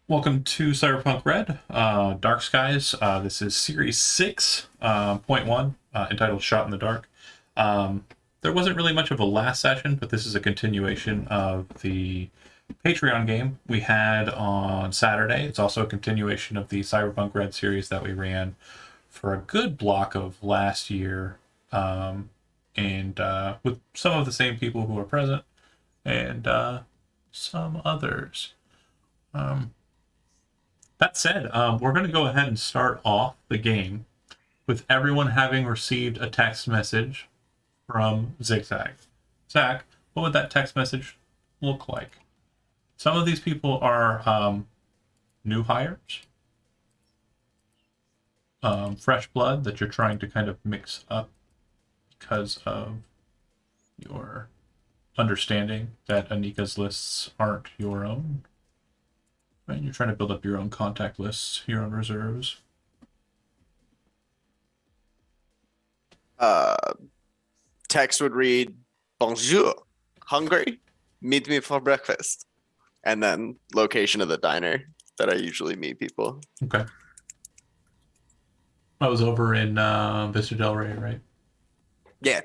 Welcome to Cyberpunk Red, Dark Skies. This is Series 6.1, entitled Shot in the Dark. There wasn't really much of a last session, but this is a continuation of the Patreon game we had on Saturday. It's also a continuation of the Cyberpunk Red series that we ran for a good block of last year, and with some of the same people who are present, and some others. That said, we're going to go ahead and start off the game with everyone having received a text message from Zigzag. Zach, what would that text message look like? Some of these people are new hires, fresh blood that you're trying to kind of mix up because of your understanding that Anika's lists aren't your own. Right? You're trying to build up your own contact lists, your own reserves. Uh, Text would read, "Bonjour, hungry? Meet me for breakfast." And then location of the diner that I usually meet people. Okay. I was over in Vista Del Rey, right? Yeah.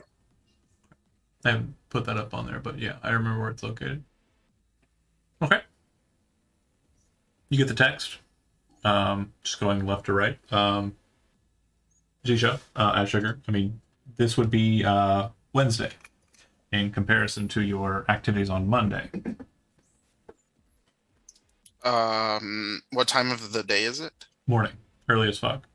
I haven't put that up on there, but yeah, I remember where it's located. Okay. You get the text. Just going left to right. Zisha, as sugar. I mean, this would be Wednesday in comparison to your activities on Monday. What time of the day is it? Morning, early as fuck.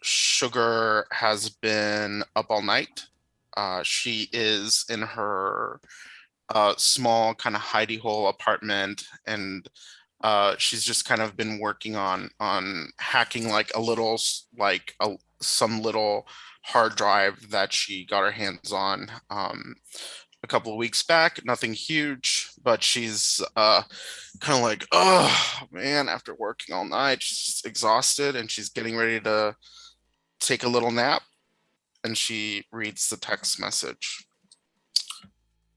Sugar has been up all night. She is in her small kind of hidey hole apartment, and she's just kind of been working on hacking like some little hard drive that she got her hands on a couple of weeks back. Nothing huge, but she's kind of like, oh man, after working all night, she's just exhausted and she's getting ready to take a little nap. And she reads the text message.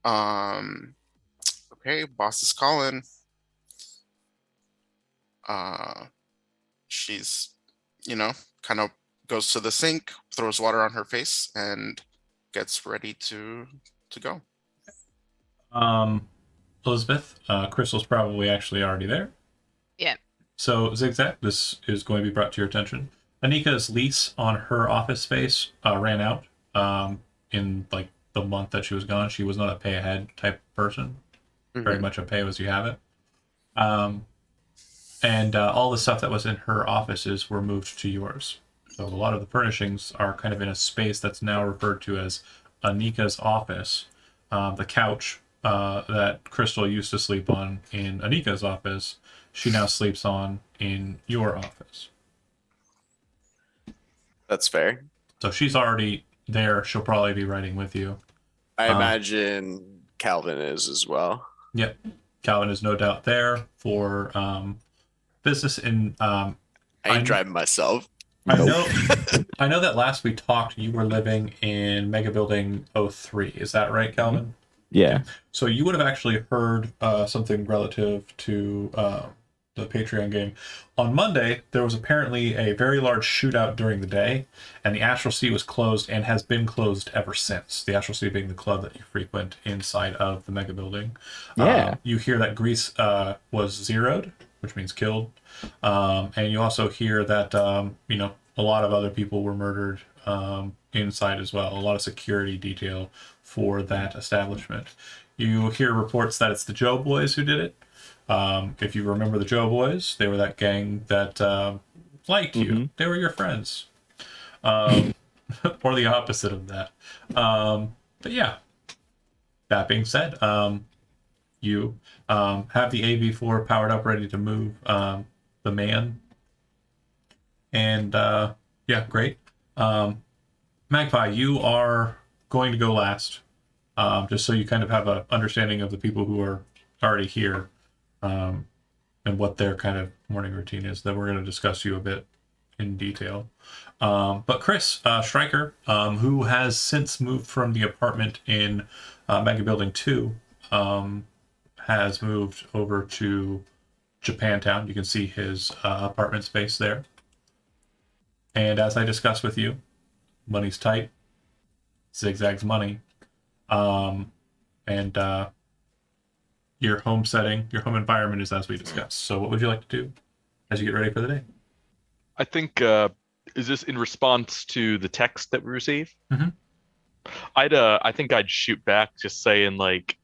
Okay, boss is calling. She's, kind of goes to the sink, throws water on her face, and gets ready to go. Elizabeth, Crystal's probably actually already there. Yeah. So, Zigzag, this is going to be brought to your attention. Anika's lease on her office space ran out in like the month that she was gone. She was not a pay ahead type person, very much a pay as you have it. And all the stuff that was in her offices were moved to yours. So a lot of the furnishings are kind of in a space that's now referred to as Anika's office. The couch that Crystal used to sleep on in Anika's office, she now sleeps on in your office. That's fair. So she's already there. She'll probably be riding with you. I imagine Calvin is as well. Yep. Calvin is no doubt there for business in... I ain't driving myself. I know that last we talked, you were living in Mega Building 03. Is that right, Calvin? Yeah. So you would have actually heard something relative to the Patreon game. On Monday, there was apparently a very large shootout during the day, and the Astral Sea was closed and has been closed ever since. The Astral Sea being the club that you frequent inside of the Mega Building. Yeah. You hear that Greece was zeroed, which means killed. And you also hear that, a lot of other people were murdered inside as well. A lot of security detail for that establishment. You hear reports that it's the Joe Boys who did it. If you remember the Joe Boys, they were that gang that liked you. They were your friends. Or the opposite of that. But yeah, that being said, you have the AV4 powered up, ready to move the man. And yeah, great. Magpie, you are going to go last, just so you kind of have an understanding of the people who are already here, and what their kind of morning routine is. Then we're going to discuss you a bit in detail. But Chris Stryker, who has since moved from the apartment in Mega Building 2, has moved over to Japantown. You can see his apartment space there. And as I discussed with you, money's tight. Zigzag's money. And your home setting, your home environment is as we discussed. So what would you like to do as you get ready for the day? I think is this in response to the text that we received? Mhm. I think I'd shoot back just saying like,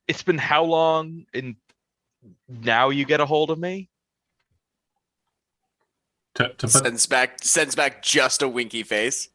it's been how long and now you get a hold of me? To put Sends back just a winky face.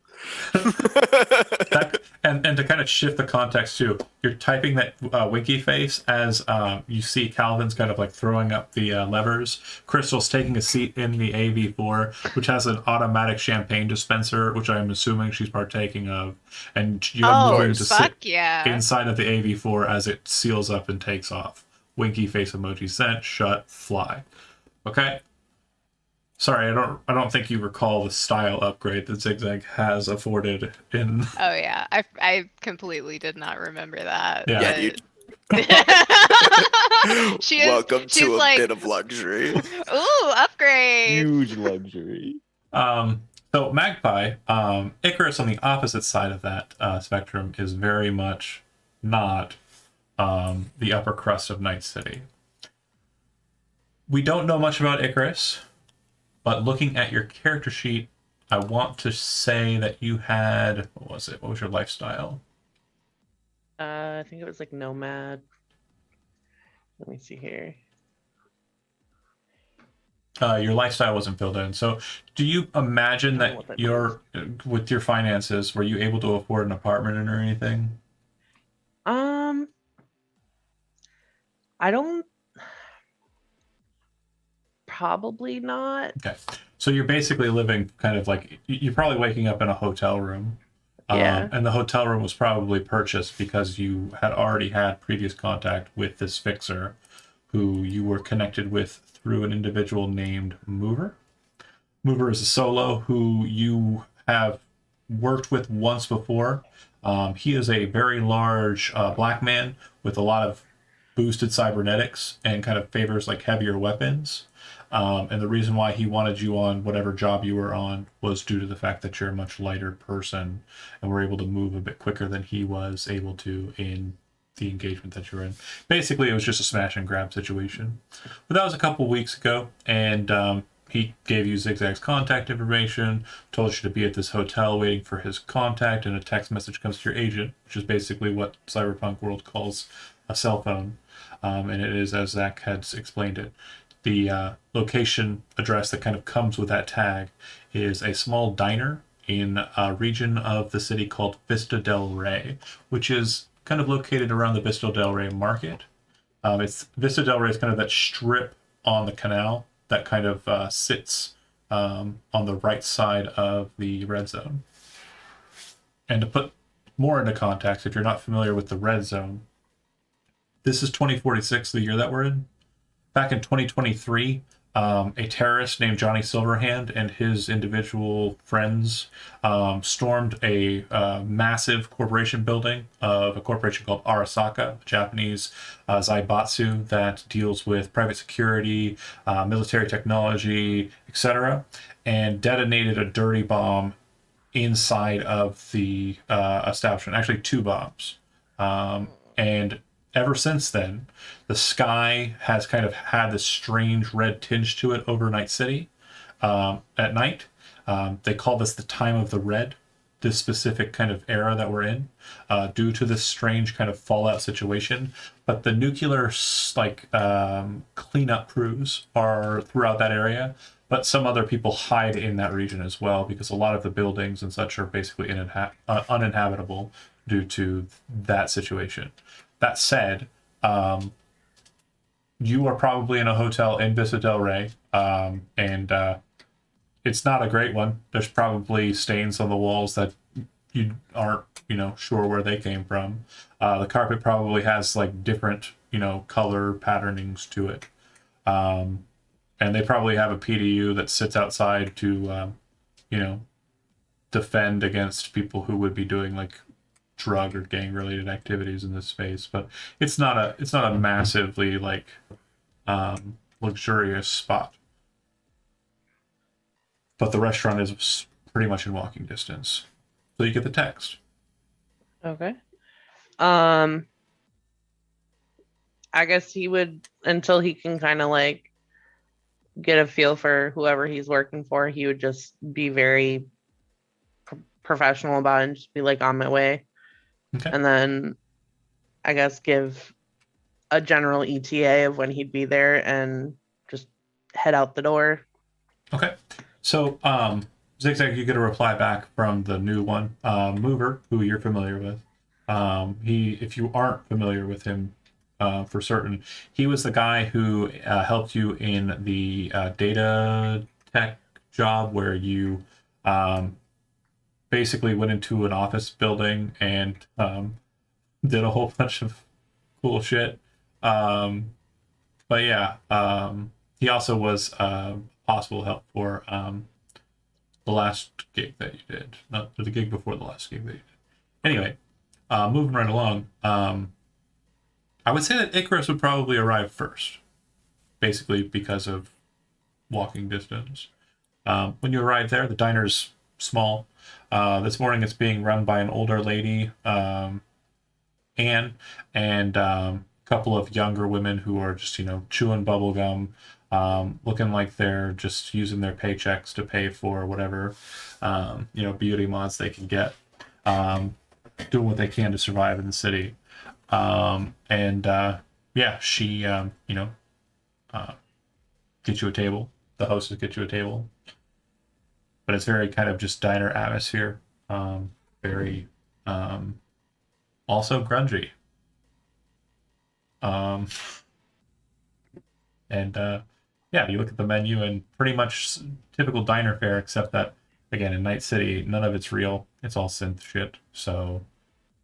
that, and to kind of shift the context too, you're typing that winky face as you see Calvin's kind of like throwing up the levers. Crystal's taking a seat in the AV4, which has an automatic champagne dispenser, which I'm assuming she's partaking of, and you're moving to fuck sit yeah. inside of the AV4 as it seals up and takes off. Winky face emoji sent, shut, fly. Okay. Sorry, I don't think you recall the style upgrade that Zigzag has afforded in. Oh yeah, I completely did not remember that. Yeah. She is, Welcome she's to a like, bit of luxury. ooh, upgrade. Huge luxury. So Magpie, Icarus on the opposite side of that spectrum is very much not the upper crust of Night City. We don't know much about Icarus, but looking at your character sheet, I want to say that you had, what was it? What was your lifestyle? I think it was like nomad. Let me see here. Your lifestyle wasn't filled in. So do you imagine I don't know that what that you're, with your finances, were you able to afford an apartment or anything? I don't. Probably not. Okay. So you're basically living kind of like, you're probably waking up in a hotel room. Yeah. And the hotel room was probably purchased because you had already had previous contact with this fixer who you were connected with through an individual named Mover. Mover is a solo who you have worked with once before. He is a very large black man with a lot of boosted cybernetics and kind of favors like heavier weapons. And the reason why he wanted you on whatever job you were on was due to the fact that you're a much lighter person and were able to move a bit quicker than he was able to in the engagement that you're in. Basically, it was just a smash and grab situation. But that was a couple weeks ago, and he gave you Zigzag's contact information, told you to be at this hotel waiting for his contact, and a text message comes to your agent, which is basically what Cyberpunk World calls a cell phone. And it is as Zach had explained it. The location address that kind of comes with that tag is a small diner in a region of the city called Vista del Rey, which is kind of located around the Vista del Rey market. It's Vista del Rey is kind of that strip on the canal that kind of sits on the right side of the red zone. And to put more into context, if you're not familiar with the red zone, this is 2046, the year that we're in. Back in 2023, a terrorist named Johnny Silverhand and his individual friends stormed a massive corporation building of a corporation called Arasaka, a Japanese zaibatsu that deals with private security, military technology, etc., and detonated a dirty bomb inside of the establishment. Actually, two bombs. And ever since then, the sky has kind of had this strange red tinge to it over Night City at night. They call this the time of the red, this specific kind of era that we're in, due to this strange kind of fallout situation. But the nuclear cleanup crews are throughout that area, but some other people hide in that region as well because a lot of the buildings and such are basically uninhabitable due to that situation. That said, you are probably in a hotel in Vista del Rey, and it's not a great one. There's probably stains on the walls that you aren't, sure where they came from. The carpet probably has like different, color patternings to it. And they probably have a PDU that sits outside to, defend against people who would be doing like drug or gang related activities in this space, but it's not a massively like luxurious spot. But the restaurant is pretty much in walking distance, so you get the text. Okay. I guess he would, until he can kind of like get a feel for whoever he's working for, he would just be very professional about it and just be like, on my way. Okay. And then I guess give a general ETA of when he'd be there and just head out the door. Okay. So Zigzag, you get a reply back from the new one, Mover, who you're familiar with. If you aren't familiar with him, for certain, he was the guy who helped you in the data tech job where you basically went into an office building and did a whole bunch of cool shit. But yeah, he also was possible help for the last gig that you did, not the gig before the last gig that you did. Anyway, moving right along, I would say that Icarus would probably arrive first, basically because of walking distance. When you arrive there, the diner's small. This morning it's being run by an older lady, Anne, and a couple of younger women who are just, chewing bubble gum, looking like they're just using their paychecks to pay for whatever, beauty mods they can get, doing what they can to survive in the city. She, get you a table. The hostess get you a table. But it's very kind of just diner atmosphere. Very, also grungy. You look at the menu and pretty much typical diner fare, except that, again, in Night City, none of it's real. It's all synth shit. So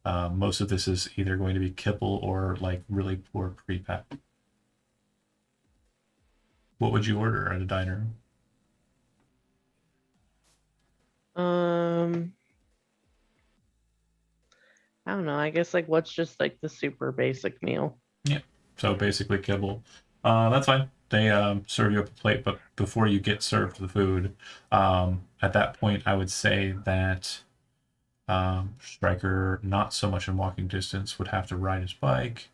most of this is either going to be kibble or like really poor pre-pack. What would you order at a diner? I don't know. I guess like what's just like the super basic meal. Yeah. So basically kibble. That's fine. They serve you up a plate, but before you get served the food, at that point I would say that Stryker, not so much in walking distance, would have to ride his bike.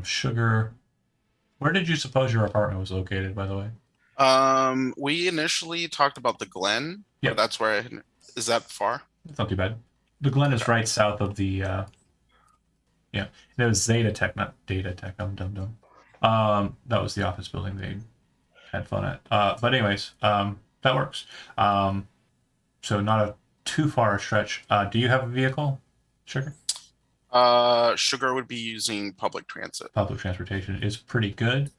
Sugar, where did you suppose your apartment was located, by the way? We initially talked about the Glen. Yep. But that's where is that far? It's not too bad. The Glen is right south of the it was Zeta Tech, not Data Tech. I'm dumb. That was the office building they had fun at. But anyways, that works. So not a too far a stretch. Do you have a vehicle, Sugar? Sugar would be using public transit. Public transportation is pretty good.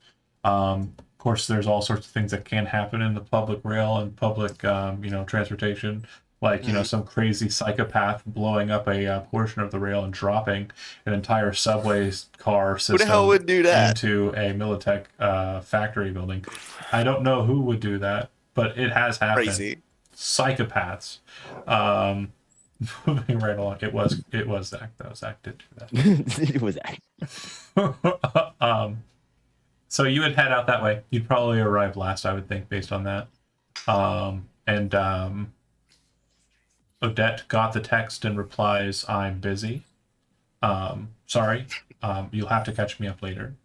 Of course, there's all sorts of things that can happen in the public rail and public, transportation. Like, some crazy psychopath blowing up a portion of the rail and dropping an entire subway car system Who the hell would do that? into a Militech factory building. I don't know who would do that, but it has happened. Crazy. Psychopaths. Moving right along. It was Zach, though. Zach did do that. It was So you would head out that way. You'd probably arrive last, I would think, based on that. Odette got the text and replies, "I'm busy. Sorry. You'll have to catch me up later."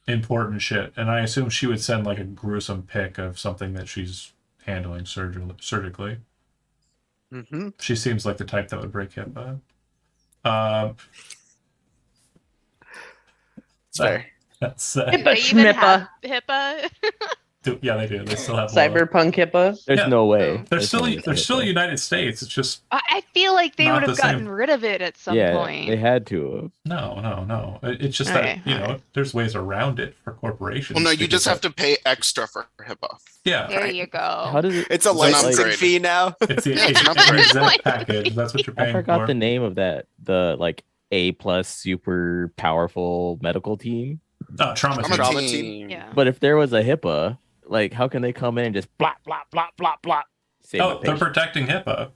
Important shit. And I assume she would send like a gruesome pic of something that she's handling surgically. Mm-hmm. She seems like the type that would break HIPAA. It's fair. That's Do HIPAA they even have schmippa. HIPAA? yeah, they do. They still have law. Cyberpunk HIPAA. There's Yeah. no way. They're There's no way still it's United States. It's just I feel like they Not would the have same. gotten rid of it at some yeah, point. they had to. no. It's just Okay, that alright. there's ways around it for corporations. Well, no, to you get just have that. to pay extra for HIPAA. Yeah, There you go. How does it? It's a It's an licensing upgrade. fee now. it's the Yeah, it's an it's an upgrade. exempt package. That's what you're I paying forgot for. the name of that. The like A+ super powerful medical team. Trauma I'm a team. Trauma team. team. Yeah. But if there was a HIPAA, like how can they come in and just blop blop blop blop blop? Save my Oh, they're patient? protecting HIPAA.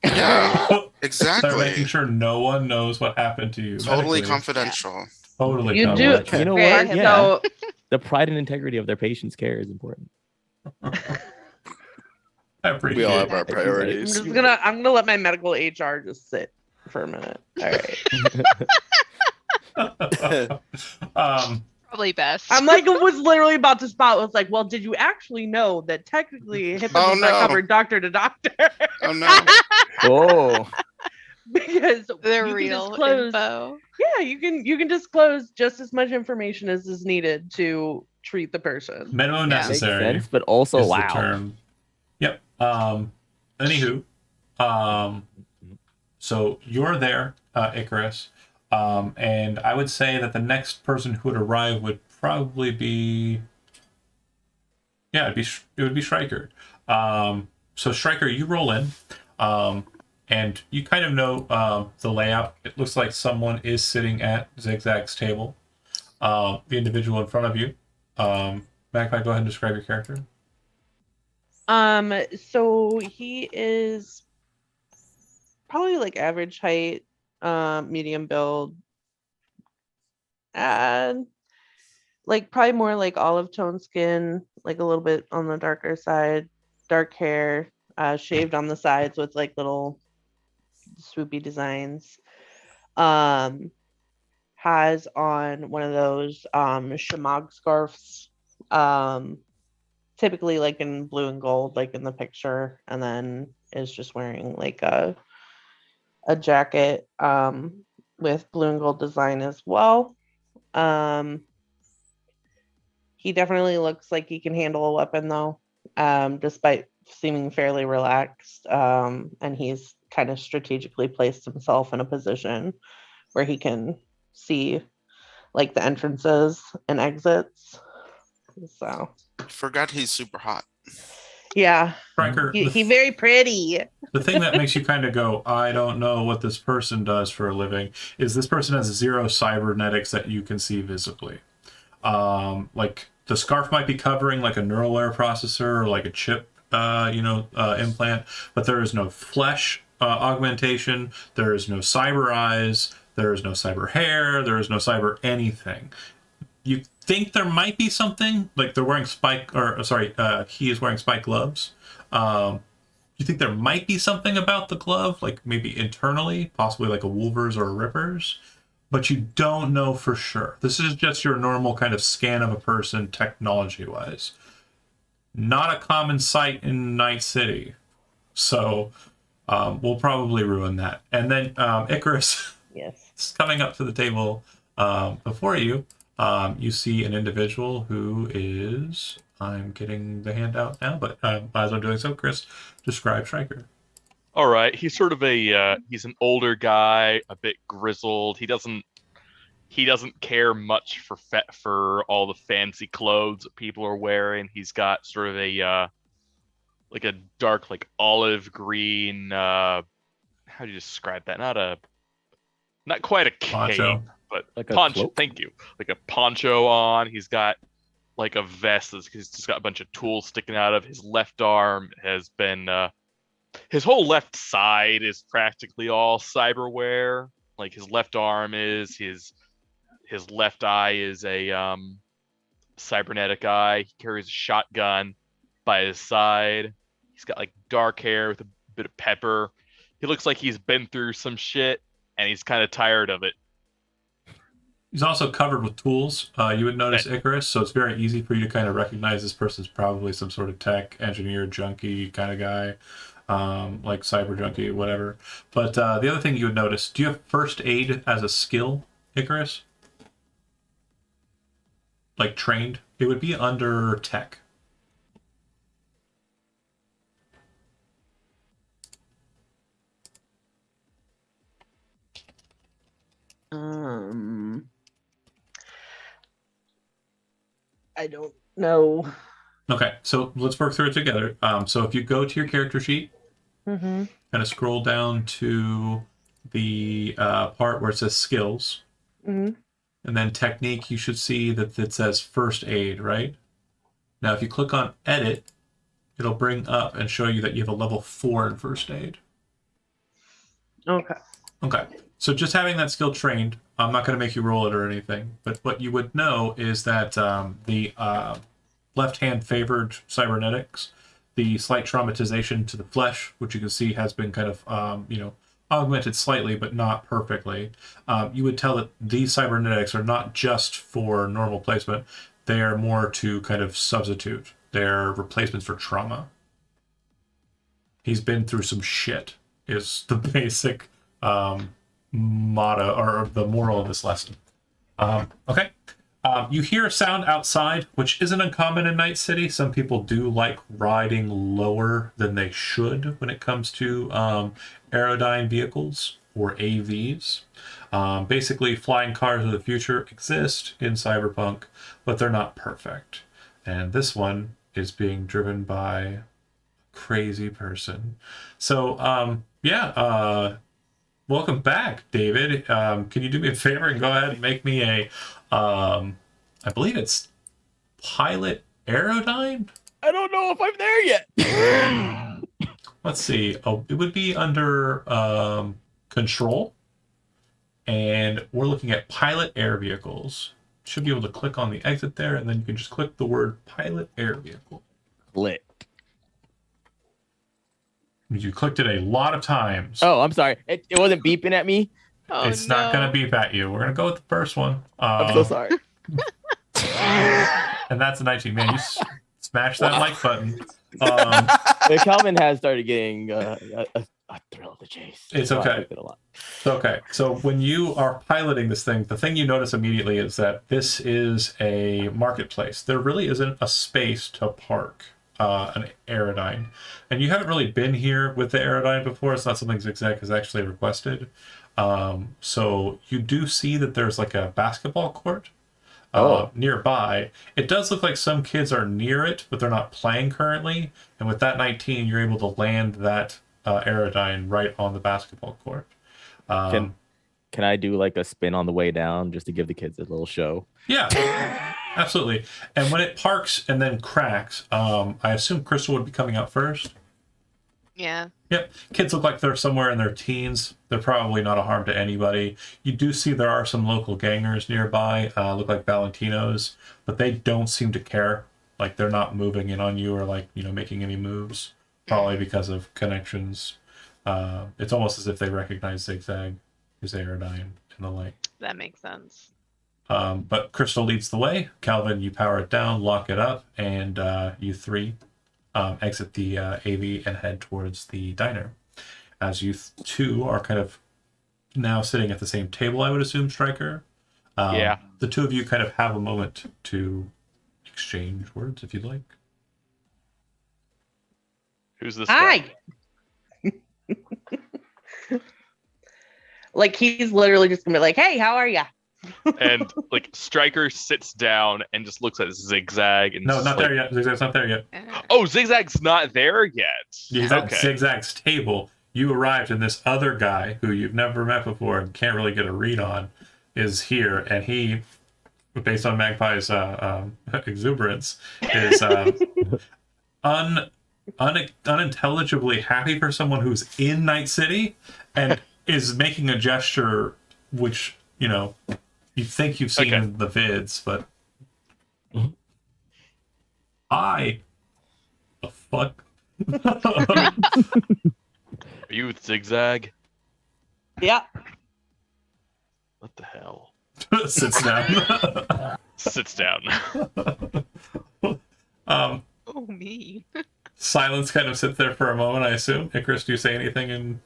Yeah, They're exactly. making sure no one knows what happened to you. Totally medically. confidential. Totally You do. confidential. You know Okay, what? Yeah. so The pride and integrity of their patients' care is important. I appreciate We all it. have our I do that. I'm priorities. just I'm gonna let my medical HR just sit for a minute. All right. Probably best. I'm like was literally about to spot was like, well, did you actually know that technically HIPAA Oh, does not no. cover doctor to doctor? Oh no. Oh, Because the you can real disclose, info. yeah, you can disclose just as much information as is needed to treat the person. Minimum Yeah. makes necessary sense, but also is the wow. term. Yep. Anywho, so you're there, Icarus, and I would say that the next person who would arrive would probably be, yeah, it would be Stryker. So Stryker, you roll in, and you kind of know the layout. It looks like someone is sitting at Zigzag's table. The individual in front of you. Magpie, go ahead and describe your character. So he is probably like average height, medium build, and like probably more like olive tone skin, like a little bit on the darker side, dark hair, shaved on the sides with like little swoopy designs. Has on one of those shamag scarves, typically like in blue and gold, like in the picture, and then is just wearing like a jacket with blue and gold design as well. He definitely looks like he can handle a weapon though, despite seeming fairly relaxed. And he's kind of strategically placed himself in a position where he can see like the entrances and exits. So Forgot he's super hot. yeah, Stryker, he very pretty. the thing that makes you kind of go, I don't know what this person does for a living, is this person has 0 cybernetics that you can see visibly. Like the scarf might be covering like a neural layer processor or like a chip, implant, but there is no flesh augmentation. There is no cyber eyes. There is no cyber hair. There is no cyber anything. You think there might be something like they're wearing he is wearing spike gloves. You think there might be something about the glove, like maybe internally, possibly like a Wolver's or a Ripper's, but you don't know for sure. This is just your normal kind of scan of a person technology-wise. Not a common sight in Night City. So we'll probably ruin that. And then Icarus Yes. is coming up to the table before you. You see an individual who is... I'm getting the handout now, but as I'm doing so, Chris, describe Stryker. All right, he's sort of he's an older guy, a bit grizzled. He doesn't care much for all the fancy clothes that people are wearing. He's got sort of a like a dark like olive green how do you describe that? Not quite a cape, Poncho. but Like a poncho. cloak? Thank you. Like a poncho on. He's got like a vest. He's just got a bunch of tools sticking out of his left arm. Has been his whole left side is practically all cyberware. Like his left arm is his left eye is a cybernetic eye. He carries a shotgun by his side. He's got like dark hair with a bit of pepper. He looks like he's been through some shit and he's kind of tired of it. He's also covered with tools. You would notice Icarus, so it's very easy for you to kind of recognize this person's probably some sort of tech engineer, junkie kind of guy, like cyber junkie, whatever. But the other thing you would notice, do you have first aid as a skill, Icarus? Like trained? It would be under tech. I don't know. Okay, so let's work through it together. So if you go to your character sheet, Mm-hmm. kind of scroll down to the part where it says skills, Mm-hmm. and then technique, you should see that it says first aid, right? Now, if you click on edit, it'll bring up and show you that you have a level 4 in first aid. Okay. Okay. So just having that skill trained, I'm not going to make you roll it or anything, but what you would know is that the left hand favored cybernetics, the slight traumatization to the flesh, which you can see has been kind of, augmented slightly, but not perfectly. You would tell that these cybernetics are not just for normal placement, they are more to kind of substitute. They're replacements for trauma. He's been through some shit, is the basic motto or the moral of this lesson. Okay. You hear a sound outside, which isn't uncommon in Night City. Some people do like riding lower than they should when it comes to aerodyne vehicles or AVs. Basically, flying cars of the future exist in Cyberpunk, but they're not perfect. And this one is being driven by a crazy person. So, welcome back, David. Can you do me a favor and go ahead and make me a, I believe it's pilot aerodyne? I don't know if I'm there yet. Let's see. Oh, it would be under control. And we're looking at pilot air vehicles. Should be able to click on the exit there, and then you can just click the word pilot air vehicle. Click. You clicked it a lot of times. Oh, I'm sorry. It wasn't beeping at me. Oh, It's not going to beep at you. We're going to go with the first one. I'm so sorry. And that's a 19. Man, you smash that like button. Calvin has started getting a thrill of the chase. It's So I okay. like it a lot. Okay, so when you are piloting this thing, the thing you notice immediately is that this is a marketplace. There really isn't a space to park an aerodyne. And you haven't really been here with the aerodyne before. It's not something Zigzag has actually requested. So you do see that there's like a basketball court nearby. It does look like some kids are near it, but they're not playing currently. And with that 19, you're able to land that aerodyne right on the basketball court. Can I do like a spin on the way down just to give the kids a little show? Yeah, absolutely. And when it parks and then cracks, I assume Crystal would be coming out first. Yeah. Yep. Kids look like they're somewhere in their teens. They're probably not a harm to anybody. You do see there are some local gangers nearby, look like Valentinos, but they don't seem to care. Like they're not moving in on you or like, making any moves, probably because of connections. It's almost as if they recognize Zigzag, his aerodyne, and the like. That makes sense. But Crystal leads the way. Calvin, you power it down, lock it up, and you three exit the AV and head towards the diner. As you two are kind of now sitting at the same table, I would assume, Stryker. Yeah. The two of you kind of have a moment to exchange words, if you'd like. Who's this guy? Hi. Like he's literally just gonna be like, "Hey, how are ya?" And like Stryker sits down and just looks at Zigzag and No, just not like, there yet. Zigzag's not there yet. Oh, Zigzag's not there yet. He's at Okay. Zigzag's table. You arrived, and this other guy who you've never met before and can't really get a read on is here, and he, based on Magpie's exuberance, is unintelligibly happy for someone who's in Night City and is making a gesture which, you think you've seen Okay. in the vids, but the fuck? Are you with Zigzag? Yeah. What the hell? Sits down. Sits down. Oh, me. Silence kind of sits there for a moment, I assume. Icarus, do you say anything?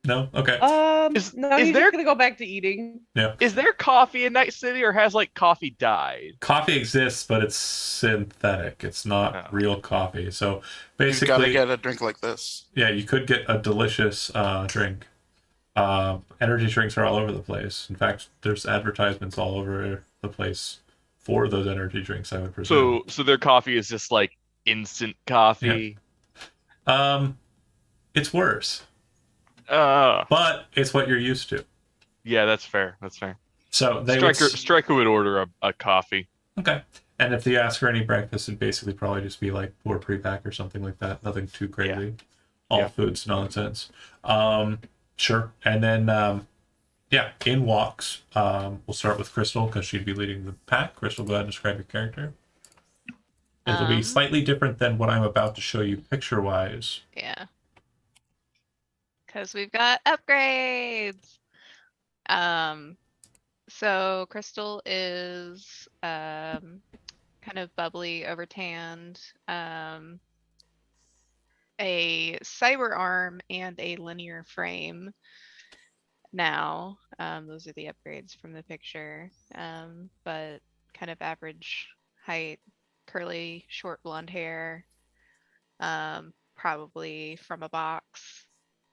No? Okay. No, Is he's there- just gonna go back to eating. Is there coffee in Night City, or has like coffee died? Coffee exists, but it's synthetic. It's not Oh. real coffee. So You've got to basically, get a drink like this. yeah, you could get a delicious drink. Energy drinks are all over the place. In fact, there's advertisements all over the place for those energy drinks, I would presume. So their coffee is just like instant coffee. It's worse, Yeah. but it's what you're used to. Yeah, that's fair. That's fair. So they would Stryker would order a coffee. Okay. And if you ask for any breakfast, it'd basically probably just be like poor pre-pack or something like that. Nothing too crazy. all Yeah. foods nonsense. Sure. And then in walks. We'll start with Crystal because she'd be leading the pack. Crystal, go ahead and describe your character. It'll be slightly different than what I'm about to show you picture-wise. Yeah. Because we've got upgrades. So Crystal is kind of bubbly, over tanned, a cyber arm and a linear frame. Now, those are the upgrades from the picture. But kind of average height, curly, short blonde hair. Probably from a box.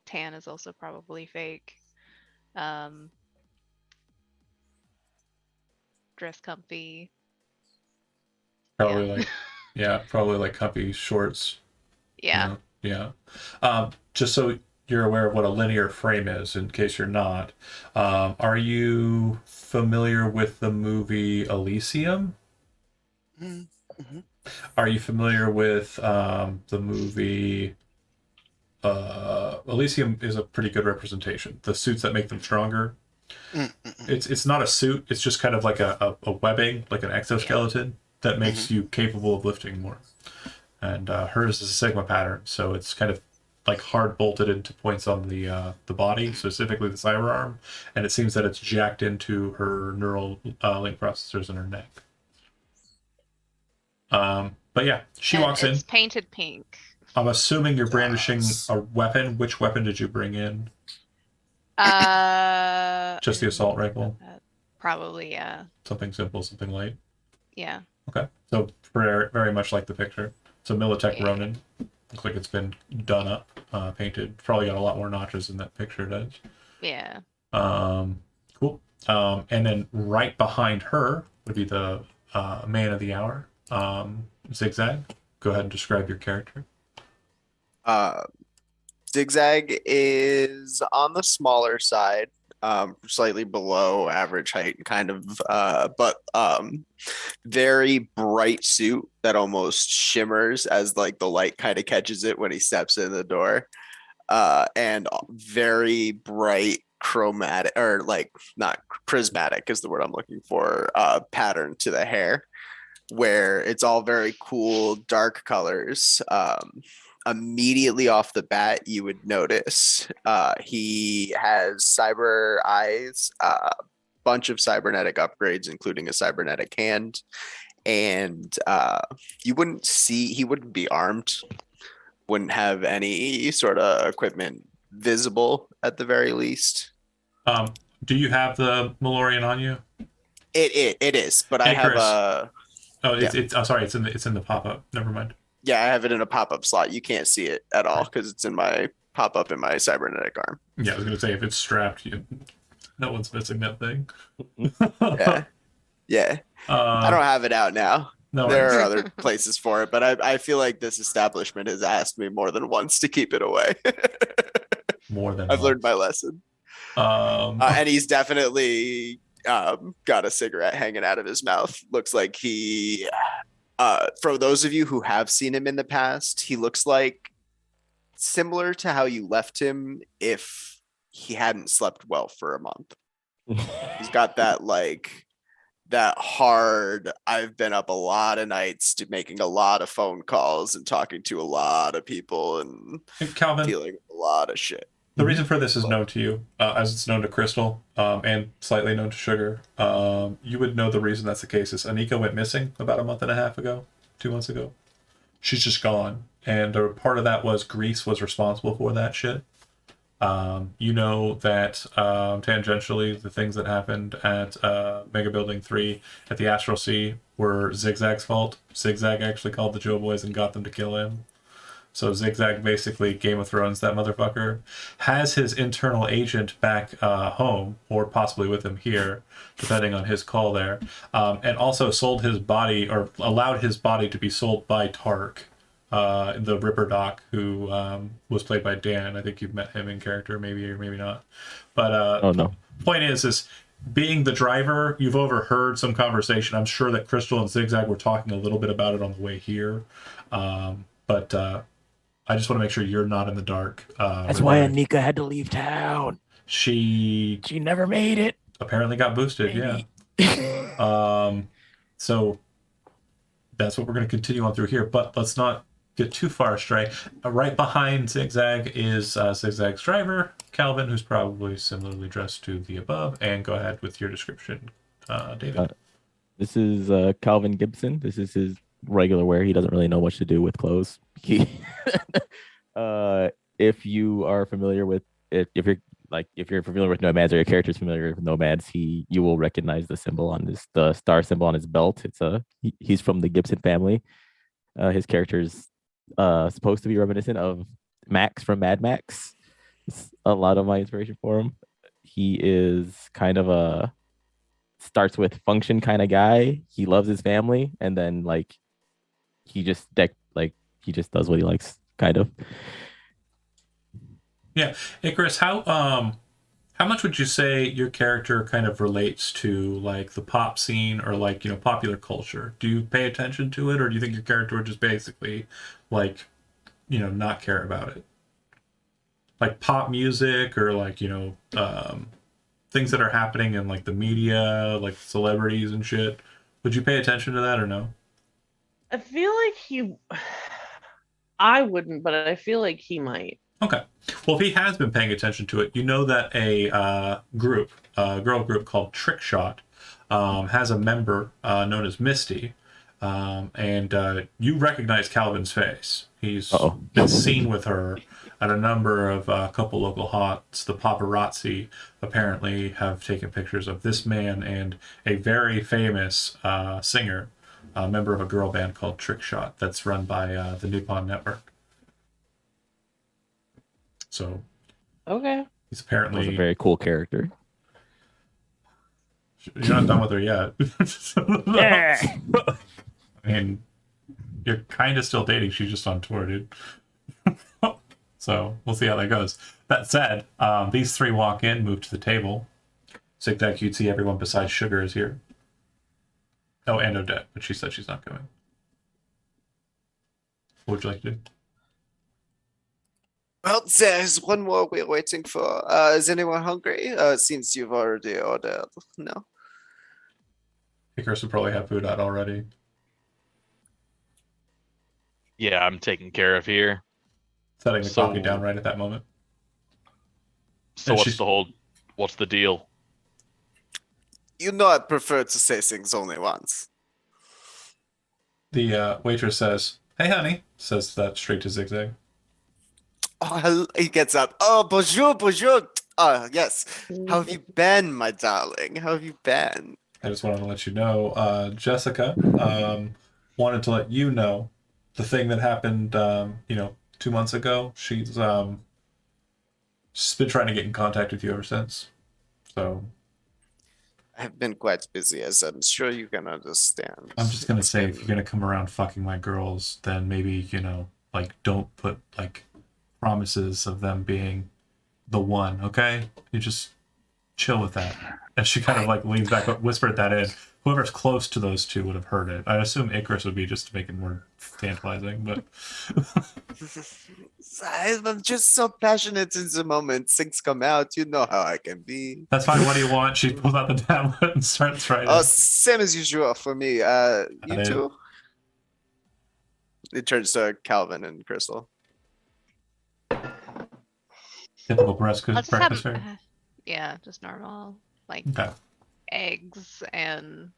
Tan is also probably fake. Dress comfy. Probably probably like comfy shorts. Yeah. Yeah. Just so you're aware of what a linear frame is, in case you're not, are you familiar with the movie Elysium? Mm-hmm. Are you familiar with the movie? Elysium is a pretty good representation. The suits that make them stronger. It's not a suit. It's just kind of like a webbing, like an exoskeleton that makes you capable of lifting more. And hers is a Sigma pattern, so it's kind of like hard bolted into points on the body, specifically the cyber arm, and it seems that it's jacked into her neural link processors in her neck. But yeah, she And walks in. it's painted pink. I'm assuming you're brandishing Yes. a weapon. Which weapon did you bring in? Just the assault rifle? Probably, yeah. Something simple, something light. Yeah. Okay, so very much like the picture. So Militech Yeah. Ronin. Looks like it's been done up, painted. Probably got a lot more notches than that picture does. Yeah. Cool. And then right behind her would be the man of the hour, Zigzag. Go ahead and describe your character. Zigzag is on the smaller side, slightly below average height, kind of, but very bright suit that almost shimmers as like the light kind of catches it when he steps in the door, and very bright chromatic, or like not prismatic is the word I'm looking for, pattern to the hair, where it's all very cool dark colors. Immediately off the bat, you would notice he has cyber eyes, bunch of cybernetic upgrades, including a cybernetic hand, and he wouldn't be armed, wouldn't have any sort of equipment visible at the very least. Do you have the Malorian on you? It is, but I Hey, have Chris. a Oh, it's oh, sorry, it's in the pop up. Never mind. I have it in a pop-up slot. You can't see it at all because it's in my pop-up in my cybernetic arm. Yeah, I was gonna say if it's strapped, no one's missing that thing. Yeah. I don't have it out now. No There worries. are other places for it, but I feel like this establishment has asked me more than once to keep it away. More than I've learned once. my lesson. Um, And he's definitely got a cigarette hanging out of his mouth. Looks like he, for those of you who have seen him in the past, he looks like similar to how you left him if he hadn't slept well for a month. He's got that hard, I've been up a lot of nights making a lot of phone calls and talking to a lot of people and Calvin, dealing with a lot of shit. the reason for this is known to you, as it's known to Crystal, and slightly known to Sugar. You would know the reason that's the case is Anika went missing about a month and a half ago, 2 months ago. She's just gone. And a part of that was Greece was responsible for that shit. You know that tangentially the things that happened at Mega Building 3 at the Astral Sea were Zigzag's fault. Zigzag actually called the Joe Boys and got them to kill him. So Zigzag basically Game of Thrones that motherfucker, has his internal agent back home, or possibly with him here, depending on his call there, and also sold his body, or allowed his body to be sold by Tark, the Ripper Doc, who was played by Dan. I think you've met him in character, maybe or maybe not. But Oh no. point is being the driver, you've overheard some conversation. I'm sure that Crystal and Zigzag were talking a little bit about it on the way here, but I just want to make sure you're not in the dark. That's why regarding- Anika had to leave town. She She never made it. apparently got boosted. Maybe. Yeah. So that's what we're going to continue on through here. But let's not get too far astray. Right behind Zigzag is Zigzag's driver, Calvin, who's probably similarly dressed to the above. And go ahead with your description, David. This is Calvin Gibson. This is his regular wear. He doesn't really know what to do with clothes. If you are familiar with it, if you're familiar with nomads or your character's familiar with nomads, you will recognize the symbol on the star symbol on his belt. He's from the Gibson family. His character's supposed to be reminiscent of Max from Mad Max. It's a lot of my inspiration for him. He is kind of a starts with function kind of guy. He loves his family, and then he just does what he likes, kind of. Yeah, Icarus, how much would you say your character kind of relates to like the pop scene or popular culture? Do you pay attention to it, or do you think your character would just basically not care about it? Like pop music or things that are happening in like the media, like celebrities and shit. Would you pay attention to that or no? I feel like I wouldn't, but I feel like he might. Okay. Well, if he has been paying attention to it, you know that a girl group called Trick Shot, has a member known as Misty, and you recognize Calvin's face. He's been seen with her at a number of couple local hots. The paparazzi apparently have taken pictures of this man and a very famous singer, a member of a girl band called Trick Shot that's run by the Nippon Network. So, okay, he's apparently a very cool character. You're not done with her yet. Yeah. I mean, you're kind of still dating. She's just on tour, dude. So we'll see how that goes. That said, these three walk in, move to the table. Zigzag, you'd see everyone besides Sugar is here. Oh, and Odette, but she said she's not coming. What would you like to do? Well, there's one more we're waiting for. Is anyone hungry? Since you've already ordered. No. Icarus would probably have food out already. Yeah, I'm taken care of here. Setting the So- coffee down right at that moment. So And what's she's- the whole? What's the deal? You know I'd prefer to say things only once. The waitress says, "Hey, honey," says that straight to Zigzag. Oh, he gets up. Oh, bonjour, bonjour. Yes. How have you been, my darling? How have you been? I just wanted to let you know, Jessica wanted to let you know the thing that happened, 2 months ago. She's been trying to get in contact with you ever since. So I've been quite busy, as I'm sure you can understand. I'm just gonna say, if you're gonna come around fucking my girls, then maybe don't put promises of them being the one. Okay, you just chill with that. And she kind of leans back, but whispered that in. Whoever's close to those two would have heard it. I assume Icarus would be just to make it more tantalizing, but I'm just so passionate in the moment. Things come out. You know how I can be. that's fine. What do you want? She pulls out the tablet and starts writing. Oh, same as usual for me. You it. too? It turns to Calvin and Crystal. Typical breakfast Let's fare. have, yeah, just normal, like Okay. eggs and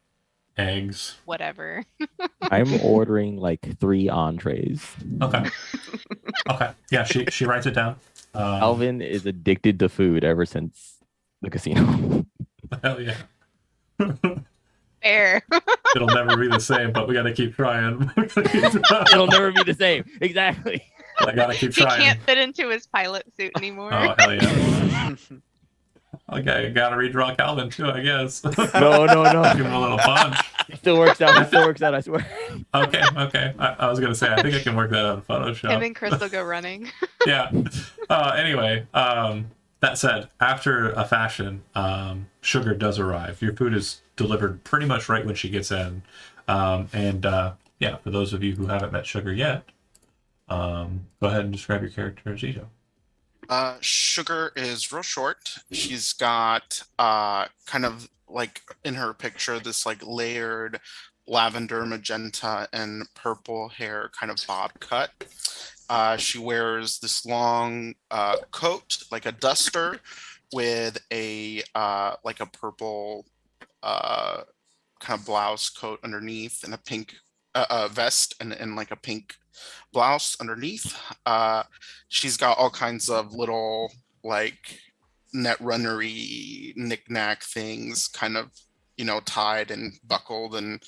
Eggs. whatever. I'm ordering 3 entrees. Okay. Okay. Yeah, she writes it down. Alvin is addicted to food ever since the casino. Hell yeah. Fair. It'll never be the same, but we gotta keep trying. It'll never be the same. Exactly. I gotta keep He trying. can't fit into his pilot suit anymore. Oh hell yeah. Okay, gotta redraw Calvin too, I guess. No. Give him a little punch. It still works out. It still works out. I swear. Okay. I was gonna say I think I can work that out in Photoshop. Him and Crystal go running. Yeah. Anyway, that said, after a fashion, Sugar does arrive. Your food is delivered pretty much right when she gets in. Yeah, for those of you who haven't met Sugar yet, Go ahead and describe your character, Zito. Sugar is real short. She's got kind of like in her picture this like layered lavender, magenta, and purple hair kind of bob cut. She wears this long coat, like a duster, with a like a purple kind of blouse coat underneath, and a pink vest, and like a pink blouse underneath. She's got all kinds of little like net runnery knick-knack things kind of, you know, tied and buckled and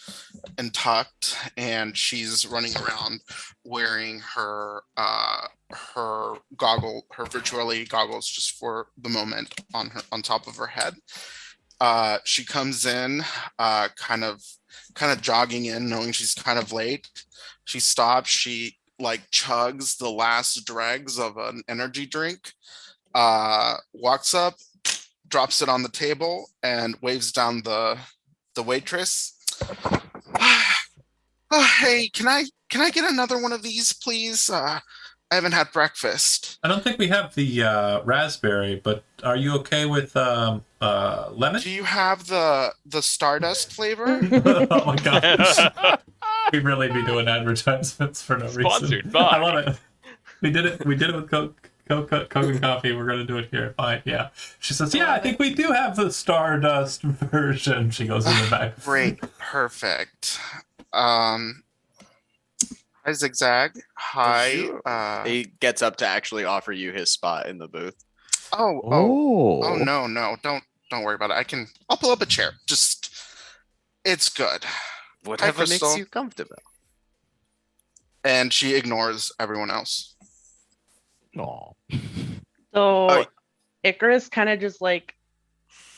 tucked, and she's running around wearing her her virtual reality goggles just for the moment on top of her head. She comes in kind of jogging in, knowing she's kind of late. She stops, she like chugs the last dregs of an energy drink, walks up, drops it on the table, and waves down the waitress. Hey, can I get another one of these, please? I haven't had breakfast. I don't think we have the raspberry, but are you okay with lemon? Do you have the Stardust flavor? Oh my gosh. We really be doing advertisements for no reason. Sponsored by. I love it. We did it with Coke and coffee. We're gonna do it here. Fine, yeah. She says, "Yeah, I think we do have the Stardust version." She goes in the back. Great, perfect. Hi, Zigzag. Hi. He gets up to actually offer you his spot in the booth. Oh no, don't worry about it. I'll pull up a chair. Just, it's good. Whatever makes Crystal. you comfortable. And she ignores everyone else. Aw. So Icarus kind of just like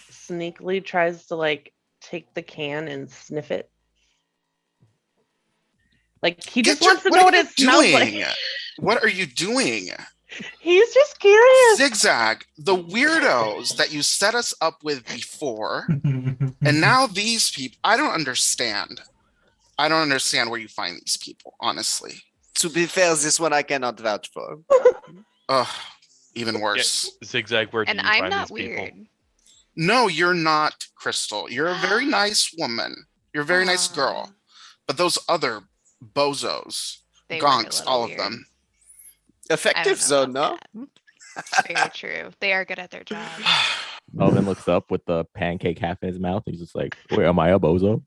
sneakily tries to like take the can and sniff it. Like he just wants to know what it smells like. What are you doing? He's just curious. Zigzag, the weirdos that you set us up with before, and now these people, I don't understand. I don't understand where you find these people, honestly. To be fair, this one I cannot vouch for. Ugh, even worse. Zigzag, where do And you I'm find not these people? weird. No, you're not, Crystal. You're a very nice woman. You're a very nice girl. But those other bozos, They were a gonks, little all of weird. them. Effective zone, no? Very true. They are good at their job. Melvin looks up with the pancake half in his mouth. He's just like, "Where am I, a bozo?"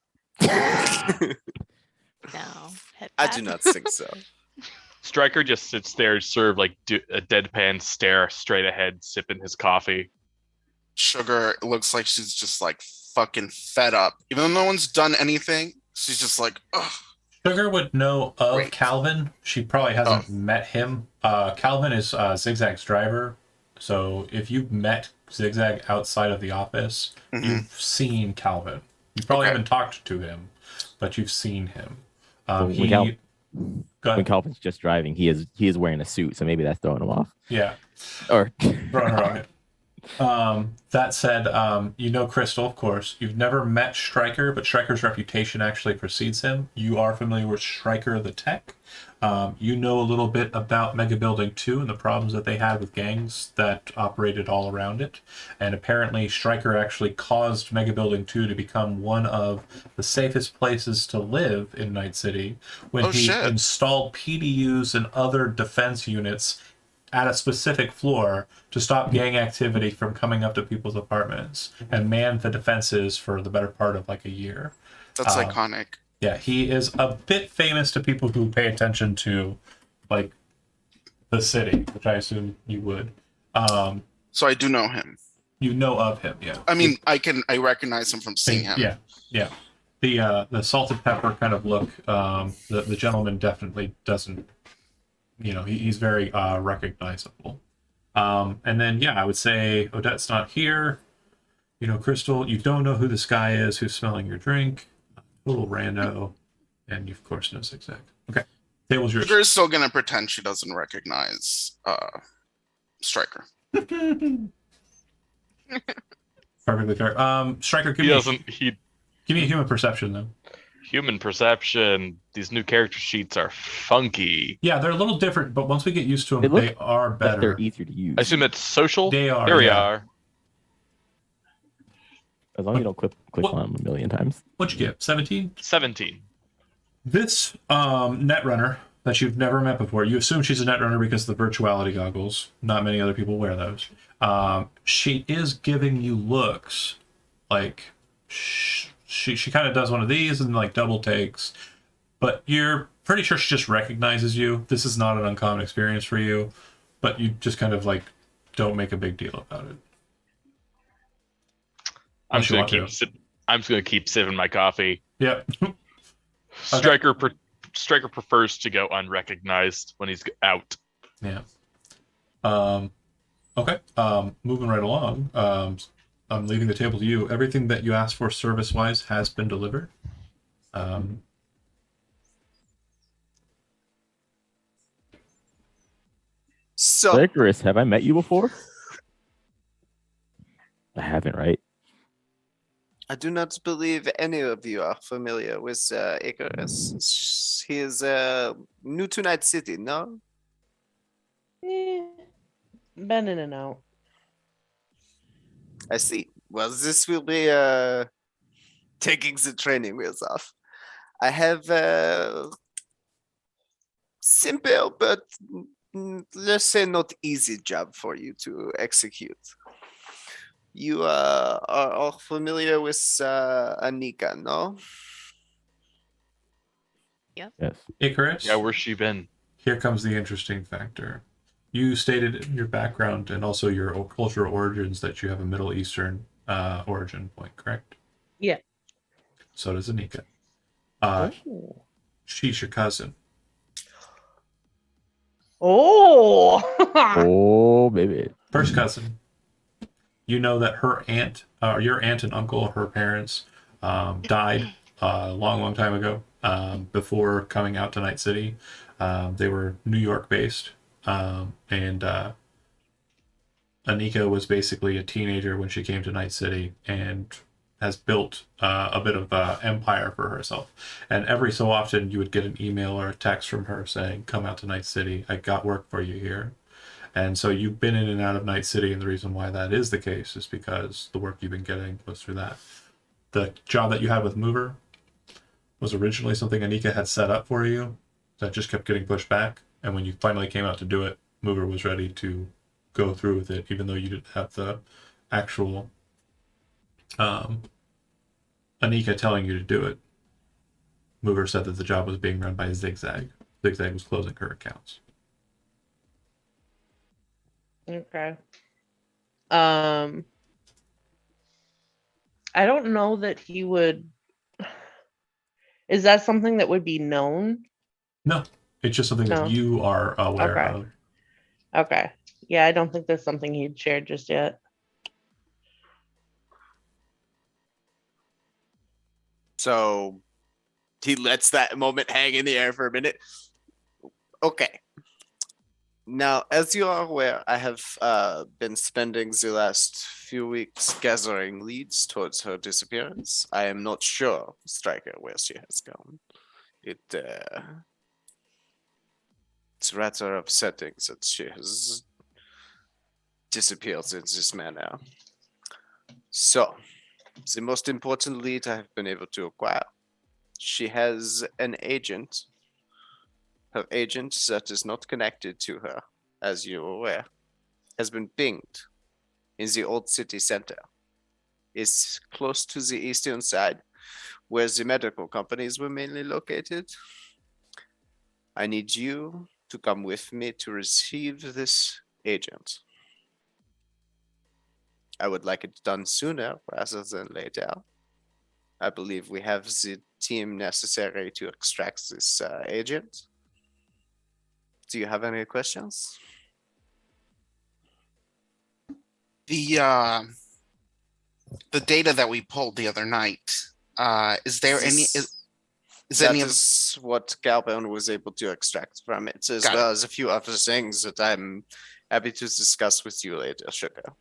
No. hit I that. do not think so. Stryker just sits there, sort of like a deadpan stare straight ahead, sipping his coffee. Sugar looks like she's just like fucking fed up. Even though no one's done anything, she's just like, ugh. Sugar would know of Great. Calvin. She probably hasn't met him. Calvin is Zigzag's driver. So if you met Zigzag outside of the office, you've seen Calvin. You probably haven't talked to him, but you've seen him. Go When ahead. Calvin's just driving, he is wearing a suit, so maybe that's throwing him off. Yeah. Or Throwing her on it. That said, you know Crystal, of course. You've never met Stryker, but Stryker's reputation actually precedes him. You are familiar with Stryker the Tech. You know a little bit about Mega Building 2 and the problems that they had with gangs that operated all around it. And apparently Stryker actually caused Mega Building 2 to become one of the safest places to live in Night City when he installed PDUs and other defense units at a specific floor to stop gang activity from coming up to people's apartments and manned the defenses for the better part of like a year. That's iconic. Yeah, he is a bit famous to people who pay attention to like the city, which I assume you would. So I do know him. You know of him, yeah. I mean, I recognize him from seeing him. Yeah. The salted pepper kind of look, the gentleman definitely doesn't, he's very recognizable. And then, I would say Odette's not here. Crystal, you don't know who this guy is who's smelling your drink. Little rando. And you, of course, know Zigzag. Okay. Table's yours. Sugar is still going to pretend she doesn't recognize Stryker. Perfectly fair. Stryker, give me a human perception, then. Human perception. These new character sheets are funky. Yeah, they're a little different, but once we get used to them, They look they are Like better. they're easier to use. I assume it's social. They are, There we yeah. are. As long as you don't click What- on them a million times. What'd you get? 17? 17. This netrunner that you've never met before, you assume she's a netrunner because of the virtuality goggles. Not many other people wear those. She is giving you looks like she kind of does one of these and like double takes, but you're pretty sure she just recognizes you. This is not an uncommon experience for you, but you just kind of like don't make a big deal about it. I'm Unless just you gonna want keep. to. I'm just gonna keep sipping my coffee. Yep. Striker prefers to go unrecognized when he's out. Yeah. Okay. Moving right along. I'm leaving the table to you. Everything that you asked for service-wise has been delivered. So Icarus, have I met you before? I haven't, right? I do not believe any of you are familiar with Icarus. He is new to Night City, no? Been in and out. I see. Well, this will be taking the training wheels off. I have a simple but let's say not easy job for you to execute. You are all familiar with Anika, no? Yes. Icarus, Yeah, where's she been? here comes the interesting factor. You stated in your background and also your cultural origins that you have a Middle Eastern origin point, correct? Yeah. So does Anika. Ooh. She's your cousin. Oh. Oh, baby. First cousin. You know that her aunt, your aunt and uncle, her parents, died a long, long time ago. Before coming out to Night City, they were New York based, and Anika was basically a teenager when she came to Night City and has built a bit of empire for herself. And every so often, you would get an email or a text from her saying, "Come out to Night City. I got work for you here." And so you've been in and out of Night City, and the reason why that is the case is because the work you've been getting was through that. The job that you had with Mover was originally something Anika had set up for you that just kept getting pushed back. And when you finally came out to do it, Mover was ready to go through with it, even though you didn't have the actual Anika telling you to do it. Mover said that the job was being run by Zigzag. Zigzag was closing her accounts. Okay. I don't know that he would. Is that something that would be known? No, it's just something No. that you are aware Okay. of. Okay. Yeah, I don't think that's something he'd shared just yet. So he lets that moment hang in the air for a minute. Okay. Now, as you are aware, I have been spending the last few weeks gathering leads towards her disappearance. I am not sure, Striker, where she has gone. It's rather upsetting that she has disappeared in this manner. So, the most important lead I have been able to acquire. She has an agent. Her agent that is not connected to her, as you are aware, has been pinged in the old city center. It's close to the eastern side, where the medical companies were mainly located. I need you to come with me to receive this agent. I would like it done sooner rather than later. I believe we have the team necessary to extract this agent. Do you have any questions? The data that we pulled the other night, is there any is any of Is what Galban was able to extract from it, as Got it. well as a few other things that I'm happy to discuss with you later, Sugar.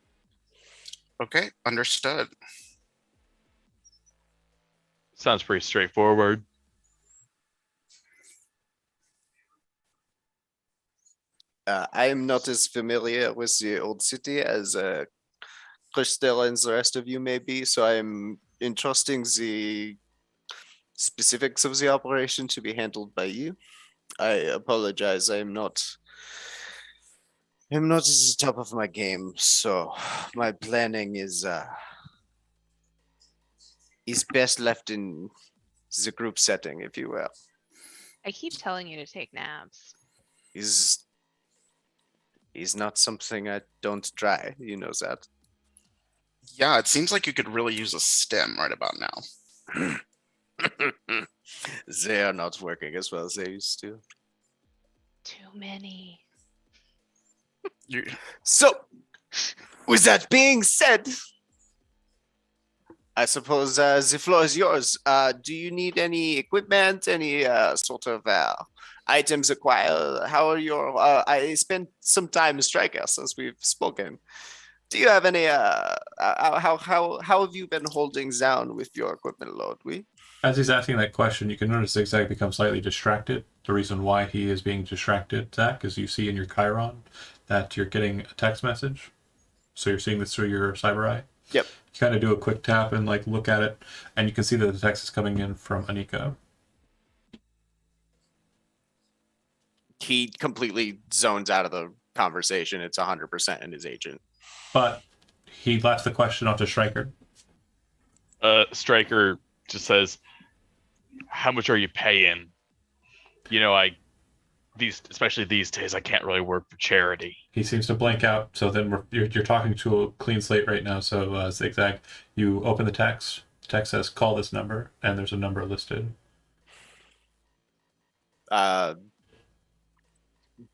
okay, understood. Sounds pretty straightforward. I am not as familiar with the old city as Crystal and the rest of you may be, so I'm entrusting the specifics of the operation to be handled by you. I apologize. I'm not at the top of my game, so my planning is best left in the group setting, if you will. I keep telling you to take naps. Is not something I don't try. You know that. Yeah, it seems like you could really use a stem right about now. They are not working as well as they used to. Too many. You, So, with that being said, I suppose the floor is yours. Do you need any equipment, any sort of items acquired? How are your? I spent some time in Striker since we've spoken. Do you have any? How have you been holding down with your equipment load? As he's asking that question, you can notice Zigzag become slightly distracted. The reason why he is being distracted, Zach, is you see in your Chiron that you're getting a text message. So you're seeing this through your cyber eye. Yep. You kind of do a quick tap and like look at it, and you can see that the text is coming in from Anika. He completely zones out of the conversation. It's 100% in his agent. But he left the question off to Striker. Striker just says, "How much are you paying?" You know, especially these days, I can't really work for charity. He seems to blank out. So then you're talking to a clean slate right now. So Zigzag, you open the text. The text says, "Call this number," and there's a number listed.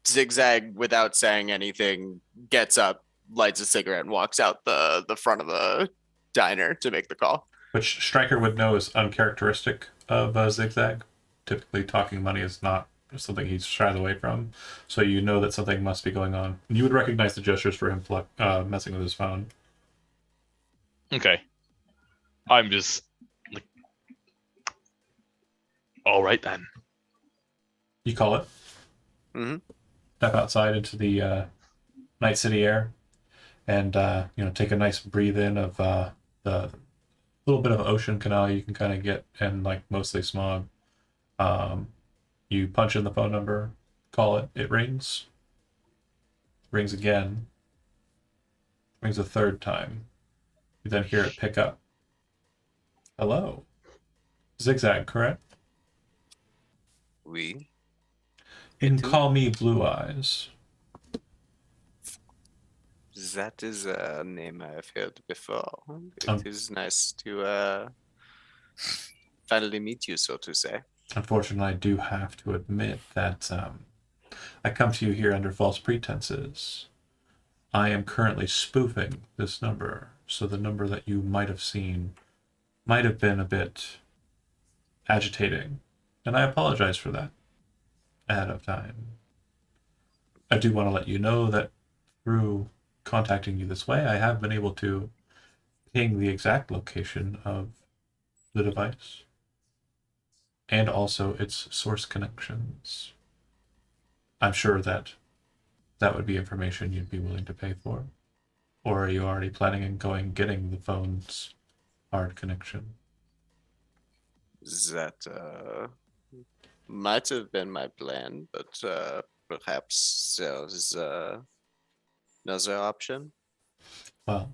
Zigzag, without saying anything, gets up, lights a cigarette, and walks out the front of the diner to make the call. Which Striker would know is uncharacteristic of Zigzag. Typically, talking money is not something he shies away from. So you know that something must be going on. You would recognize the gestures for him messing with his phone. Okay. I'm just like, all right then. You call it. Mm-hmm. Step outside into the night city air, and take a nice breathe in of the little bit of ocean canal you can kind of get, and like mostly smog. You punch in the phone number, call it. It rings. Rings again. Rings a third time. You then hear it pick up. Hello. Zigzag, correct? We. You can call me Blue Eyes. That is a name I have heard before. It is nice to finally meet you, so to say. Unfortunately, I do have to admit that I come to you here under false pretenses. I am currently spoofing this number, so the number that you might have seen might have been a bit agitating, and I apologize for that ahead of time. I do want to let you know that through contacting you this way, I have been able to ping the exact location of the device and also its source connections. I'm sure that would be information you'd be willing to pay for. Or are you already planning on getting the phone's hard connection? That might have been my plan, but perhaps there's another option. Well,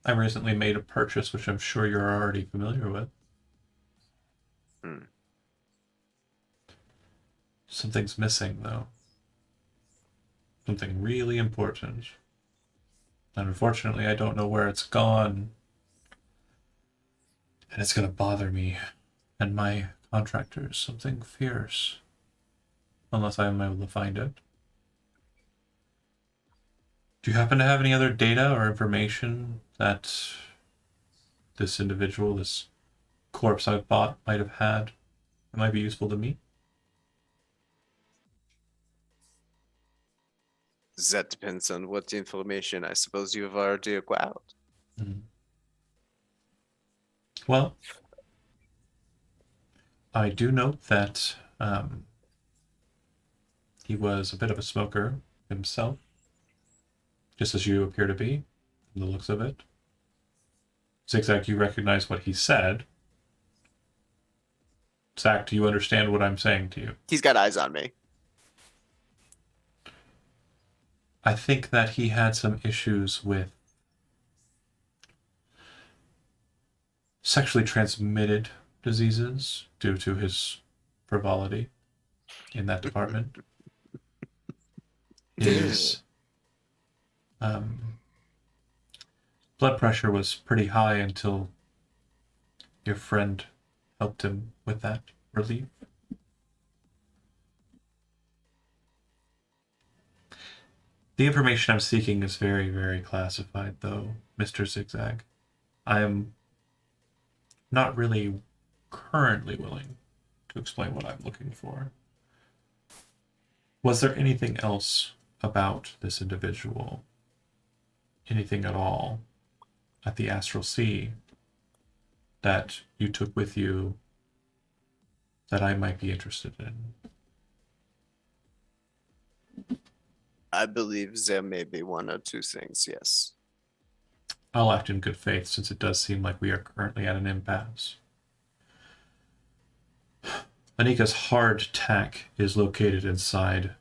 I recently made a purchase which I'm sure you're already familiar with. Something's missing, though. Something really important. And unfortunately, I don't know where it's gone. And it's going to bother me and my contractors. Something fierce. Unless I'm able to find it. Do you happen to have any other data or information that this individual, this corpse I've bought, might have had that might be useful to me? That depends on what information I suppose you have already acquired. Mm-hmm. Well, I do note that He was a bit of a smoker himself, just as you appear to be, from the looks of it. Zigzag, you recognize what he said. Zach, do you understand what I'm saying to you? He's got eyes on me. I think that he had some issues with sexually transmitted diseases due to his frivolity in that department. His blood pressure was pretty high until your friend helped him with that relief. The information I'm seeking is very, very classified, though, Mr. Zigzag. I am not really currently willing to explain what I'm looking for. Was there anything else about this individual, anything at all, at the Astral Sea that you took with you that I might be interested in? I believe there may be one or two things, yes. I'll act in good faith since it does seem like we are currently at an impasse. Anika's hard tack is located inside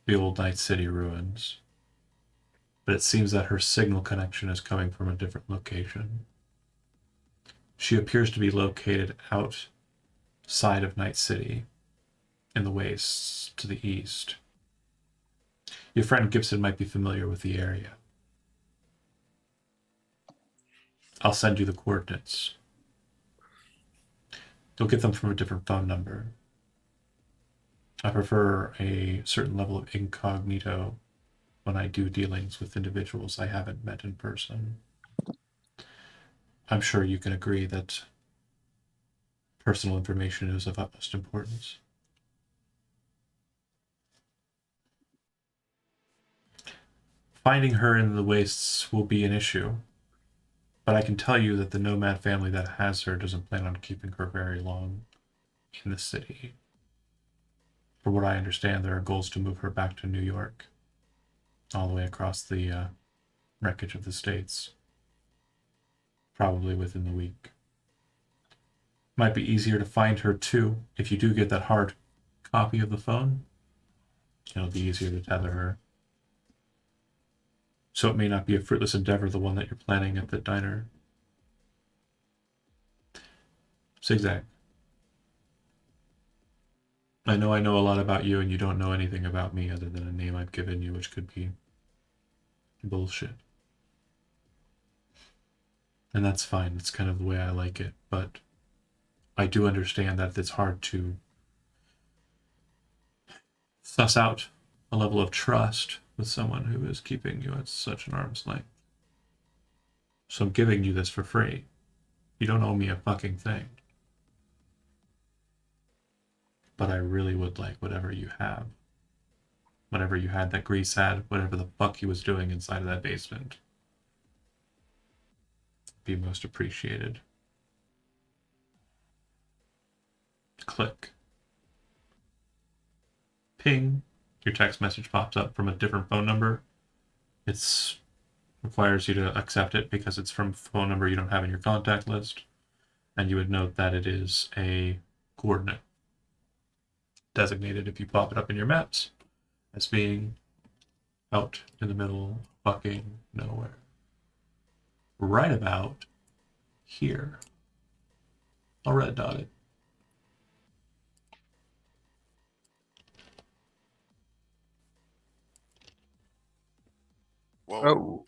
the old Night City ruins, but it seems that her signal connection is coming from a different location. She appears to be located outside of Night City, in the wastes to the east. Your friend Gibson might be familiar with the area. I'll send you the coordinates. You'll get them from a different phone number. I prefer a certain level of incognito when I do dealings with individuals I haven't met in person. I'm sure you can agree that personal information is of utmost importance. Finding her in the wastes will be an issue, but I can tell you that the nomad family that has her doesn't plan on keeping her very long in the city. For what I understand, there are goals to move her back to New York, all the way across the wreckage of the States, probably within the week. Might be easier to find her too if you do get that hard copy of the phone. It'll be easier to tether her. So it may not be a fruitless endeavor, the one that you're planning at the diner. Zigzag. I know a lot about you, and you don't know anything about me other than a name I've given you, which could be bullshit. And that's fine. It's kind of the way I like it. But I do understand that it's hard to suss out a level of trust with someone who is keeping you at such an arm's length. So I'm giving you this for free. You don't owe me a fucking thing. But I really would like whatever you have. Whatever you had that Grease had, whatever the fuck he was doing inside of that basement. Be most appreciated. Click. Ping. Your text message pops up from a different phone number. It requires you to accept it because it's from a phone number you don't have in your contact list. And you would note that it is a coordinate designated if you pop it up in your maps as being out in the middle of fucking nowhere. Right about here. I'll red dot it. Whoa. Oh.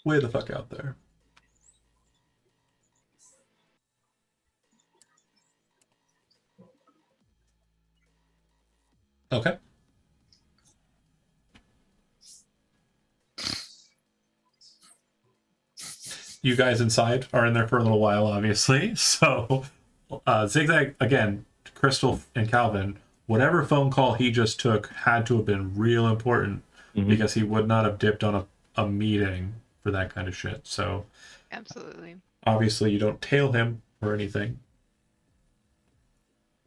Way the fuck out there. Okay. You guys inside are in there for a little while, obviously. So, Zigzag, again, Crystal and Calvin, whatever phone call he just took had to have been real important because he would not have dipped on a meeting for that kind of shit. So, Absolutely. obviously, you don't tail him or anything.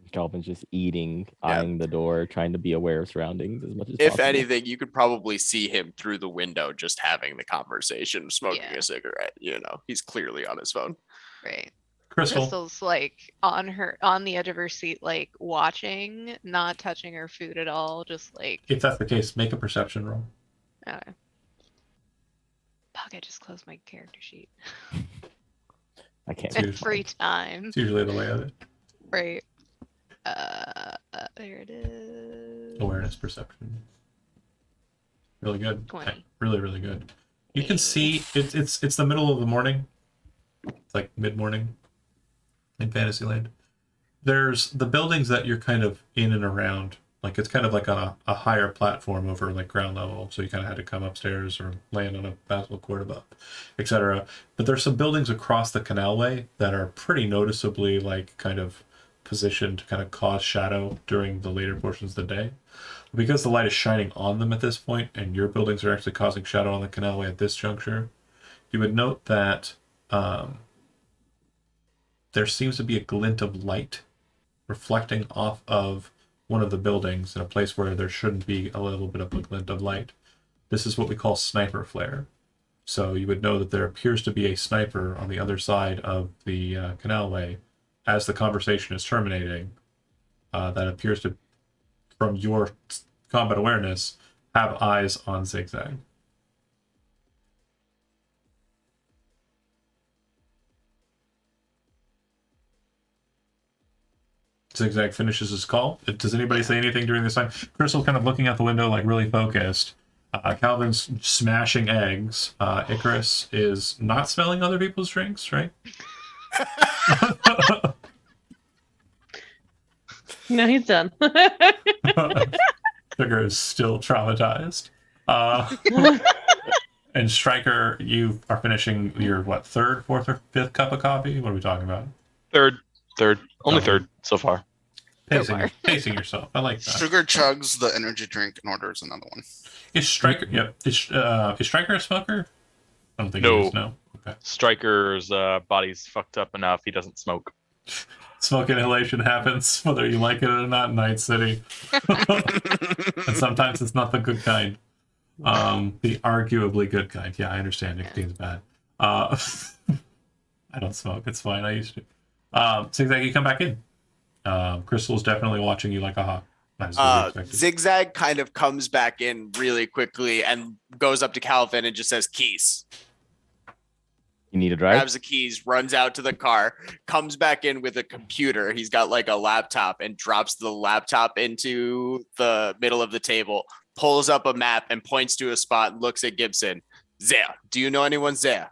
Calvin's just eating, Yeah. eyeing the door, trying to be aware of surroundings as much as If possible. anything, you could probably see him through the window just having the conversation, smoking Yeah. a cigarette. You know, he's clearly on his phone. Right. Crystal. Crystal's like on the edge of her seat, like watching, not touching her food at all, just like If that's the case, make a perception roll. okay. Fuck, I just closed my character sheet. I can't. Every time. It's usually the way of it. Right. There it is. Awareness perception. Really good. 20. Really, really good. You can see it's the middle of the morning. It's like mid-morning in Fantasyland. There's the buildings that you're kind of in and around. Like it's kind of like on a higher platform over like ground level, so you kind of had to come upstairs or land on a basketball court above, etc. But there's some buildings across the canalway that are pretty noticeably like kind of positioned to kind of cause shadow during the later portions of the day. Because the light is shining on them at this point, and your buildings are actually causing shadow on the canalway at this juncture, you would note that there seems to be a glint of light reflecting off of one of the buildings in a place where there shouldn't be a little bit of a glint of light. This is what we call sniper flare. So you would know that there appears to be a sniper on the other side of the canalway as the conversation is terminating. That appears to, from your combat awareness, have eyes on Zigzag. Zigzag finishes his call. Does anybody say anything during this time? Crystal kind of looking out the window, like really focused. Calvin's smashing eggs. Icarus is not smelling other people's drinks, right? No, he's done. Sugar is still traumatized. And Striker, you are finishing your third, fourth, or fifth cup of coffee? What are we talking about? Third, only Okay. third so far. Pacing yourself. I like that. Sugar chugs the energy drink and orders another one. Is Striker? Yep. Is Striker a smoker? I don't think No. he is. No. Okay. Striker's body's fucked up enough. He doesn't smoke. Smoke inhalation happens whether you like it or not in Night City, and sometimes it's not the good kind. The arguably good kind. Yeah, I understand. Nicotine's bad. I don't smoke. It's fine. I used to. Zigzag, you come back in. Crystal's definitely watching you like a hawk. As we expected. Zigzag kind of comes back in really quickly and goes up to Calvin and just says, "Keys." You need a drive? Grabs the keys, runs out to the car, comes back in with a computer. He's got like a laptop and drops the laptop into the middle of the table, pulls up a map and points to a spot and looks at Gibson. There. Do you know anyone there?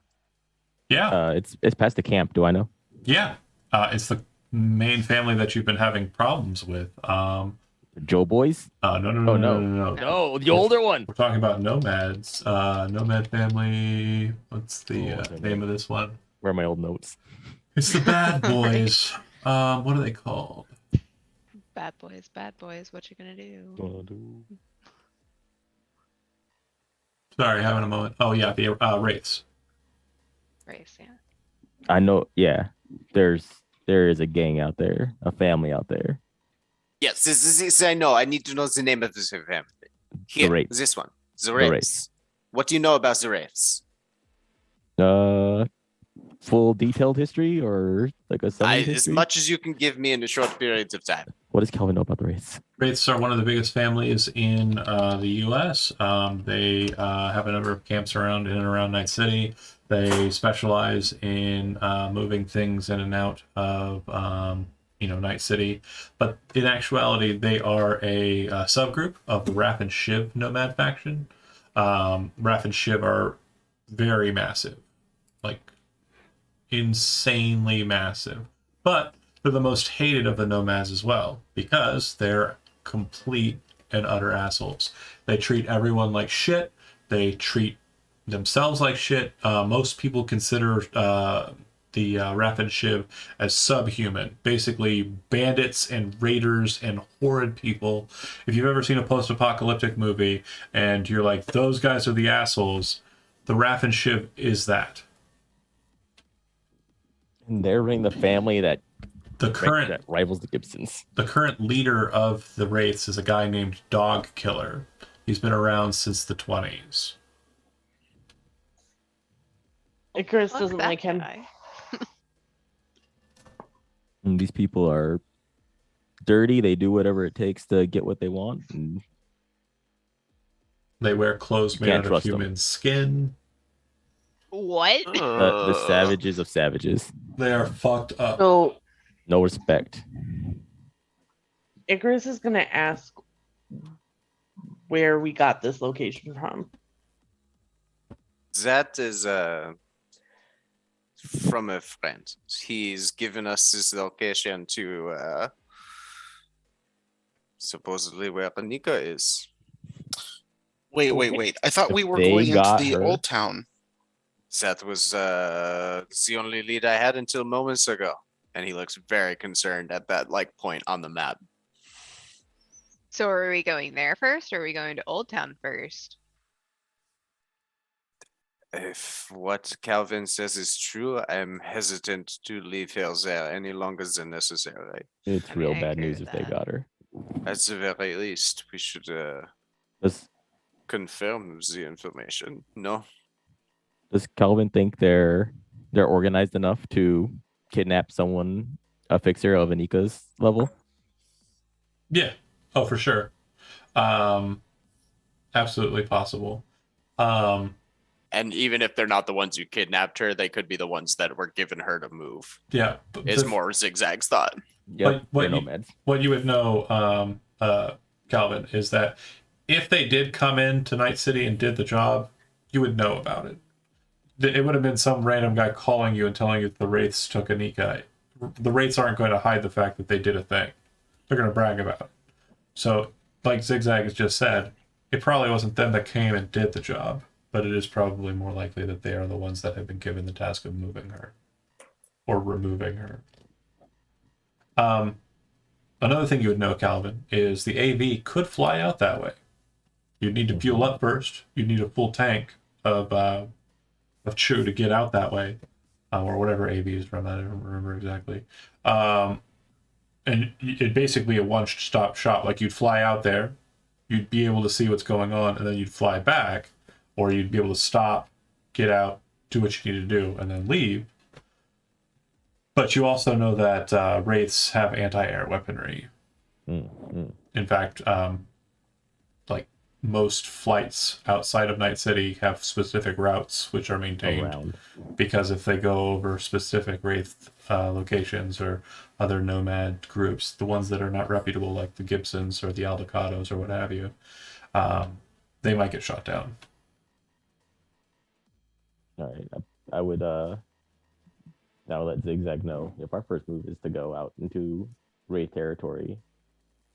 Yeah. It's past the camp. Do I know? Yeah. It's the main family that you've been having problems with. Joe boys? No. No, the older one. We're talking about nomads. Nomad family. What's the what's their name of this one? Where are my old notes? It's the Bad Boys. What are they called? Bad boys, what you gonna do? Sorry, having a moment. Oh yeah, the Wraiths. Race, yeah. I know. Yeah, there is a gang out there, a family out there. Yes, this I know. I need to know the name of this family. Here, Wraiths. this one. The Wraiths. Wraiths. What do you know about the Wraiths? Full detailed history or like a summary As history? much as you can give me in a short periods of time. What does Calvin know about the Wraiths? Wraiths are one of the biggest families in the U.S. They have a number of camps around in and around Night City. They specialize in moving things in and out of Night City, but in actuality, they are a subgroup of the Wrath and Shiv nomad faction. Wrath and Shiv are very massive, like insanely massive, but they're the most hated of the nomads as well because they're complete and utter assholes. They treat everyone like shit. They treat themselves like shit. Most people consider the Wrath and Shiv as subhuman, basically bandits and raiders and horrid people. If you've ever seen a post-apocalyptic movie and you're like, those guys are the assholes, the Wrath and Shiv is that. And they're running the family that The current that rivals the Gibsons. the current leader of the Wraiths is a guy named Dog Killer. He's been around since the 20s. Icarus Fuck doesn't that like him. guy. And these people are dirty. They do whatever it takes to get what they want. And They wear clothes You made can't out of trust 'em. human skin. What? the savages of savages. They are fucked up. So No respect. Icarus is gonna ask where we got this location from. That is from a friend. He's given us this location to supposedly where Anika is. Wait. I thought If we were they going into got the her- old town. That was the only lead I had until moments ago. And he looks very concerned at that point on the map. So are we going there first or are we going to Old Town first? If what Calvin says is true, I'm hesitant to leave her there any longer than necessary. It's I mean, real I bad agree news with if they that. got her. At the very least, we should Does confirm the information. No? Does Calvin think they're organized enough to kidnap someone, a fixer of Anika's level? Yeah. Oh, for sure. Absolutely possible. And even if they're not the ones who kidnapped her, they could be the ones that were given her to move. Yeah. But Is more Zigzag's thought. Yep, what they're you- nomads. what you would know, Calvin, is that if they did come into Night City and did the job, you would know about it. It would have been some random guy calling you and telling you that the Wraiths took Anika. The Wraiths aren't going to hide the fact that they did a thing. They're going to brag about it. So, like Zigzag has just said, it probably wasn't them that came and did the job, but it is probably more likely that they are the ones that have been given the task of moving her or removing her. Another thing you would know, Calvin, is the AV could fly out that way. You'd need to fuel up first. You'd need a full tank of chew to get out that way, or whatever AV is from. I don't remember exactly. And it basically a one-stop shop. Like you'd fly out there, you'd be able to see what's going on, and then you'd fly back, or you'd be able to stop, get out, do what you need to do, and then leave. But you also know that Wraiths have anti-air weaponry. In fact, like most flights outside of Night City have specific routes which are maintained Around. because if they go over specific Wraith locations or other nomad groups, the ones that are not reputable, like the Gibsons or the Aldecados or what have you, they might get shot down. All right. I would now let Zigzag know if our first move is to go out into Wraith territory.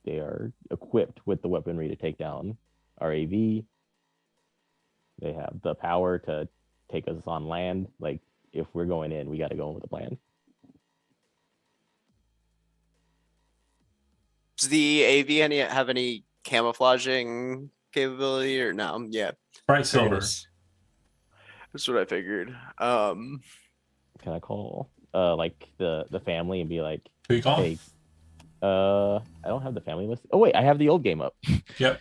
They are equipped with the weaponry to take down our AV. They have the power to take us on land. Like, if we're going in, we got to go in with a plan. Does the AV have any camouflaging capability or no? Yeah. Bright silver. That's what I figured. Can I call like the family and be like, Who you calling? hey, I don't have the family list. Oh wait, I have the old game up. Yep.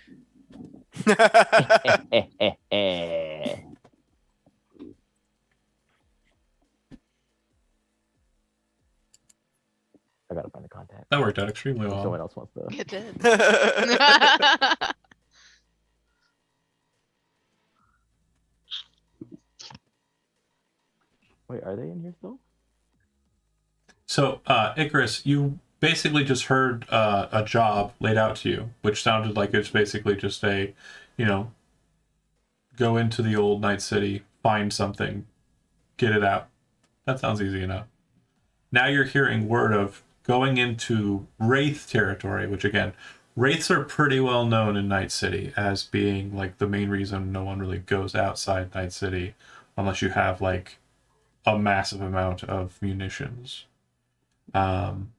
I gotta find a contact. That worked out extremely If well. someone else wants to. It did. Wait, are they in here still? So, Icarus, you basically just heard a job laid out to you, which sounded like it's basically just a, go into the old Night City, find something, get it out. That sounds easy enough. Now you're hearing word of going into Wraith territory, which again, Wraiths are pretty well known in Night City as being like the main reason no one really goes outside Night City unless you have like a massive amount of munitions. And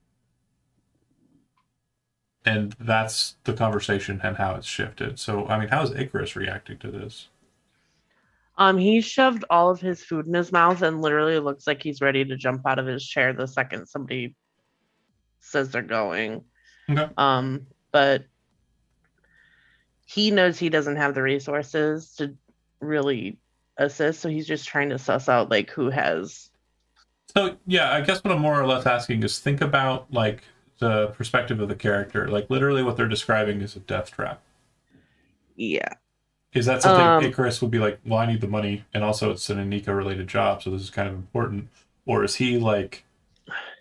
that's the conversation and how it's shifted. So, I mean, how is Icarus reacting to this? He shoved all of his food in his mouth and literally looks like he's ready to jump out of his chair the second somebody says they're going. Okay. But he knows he doesn't have the resources to really assist, so he's just trying to suss out like who has. So yeah, I guess what I'm more or less asking is think about like the perspective of the character. Like literally what they're describing is a death trap. Yeah. Is that something Icarus would be like, well, I need the money, and also it's an Anika related job, so this is kind of important? Or is he like,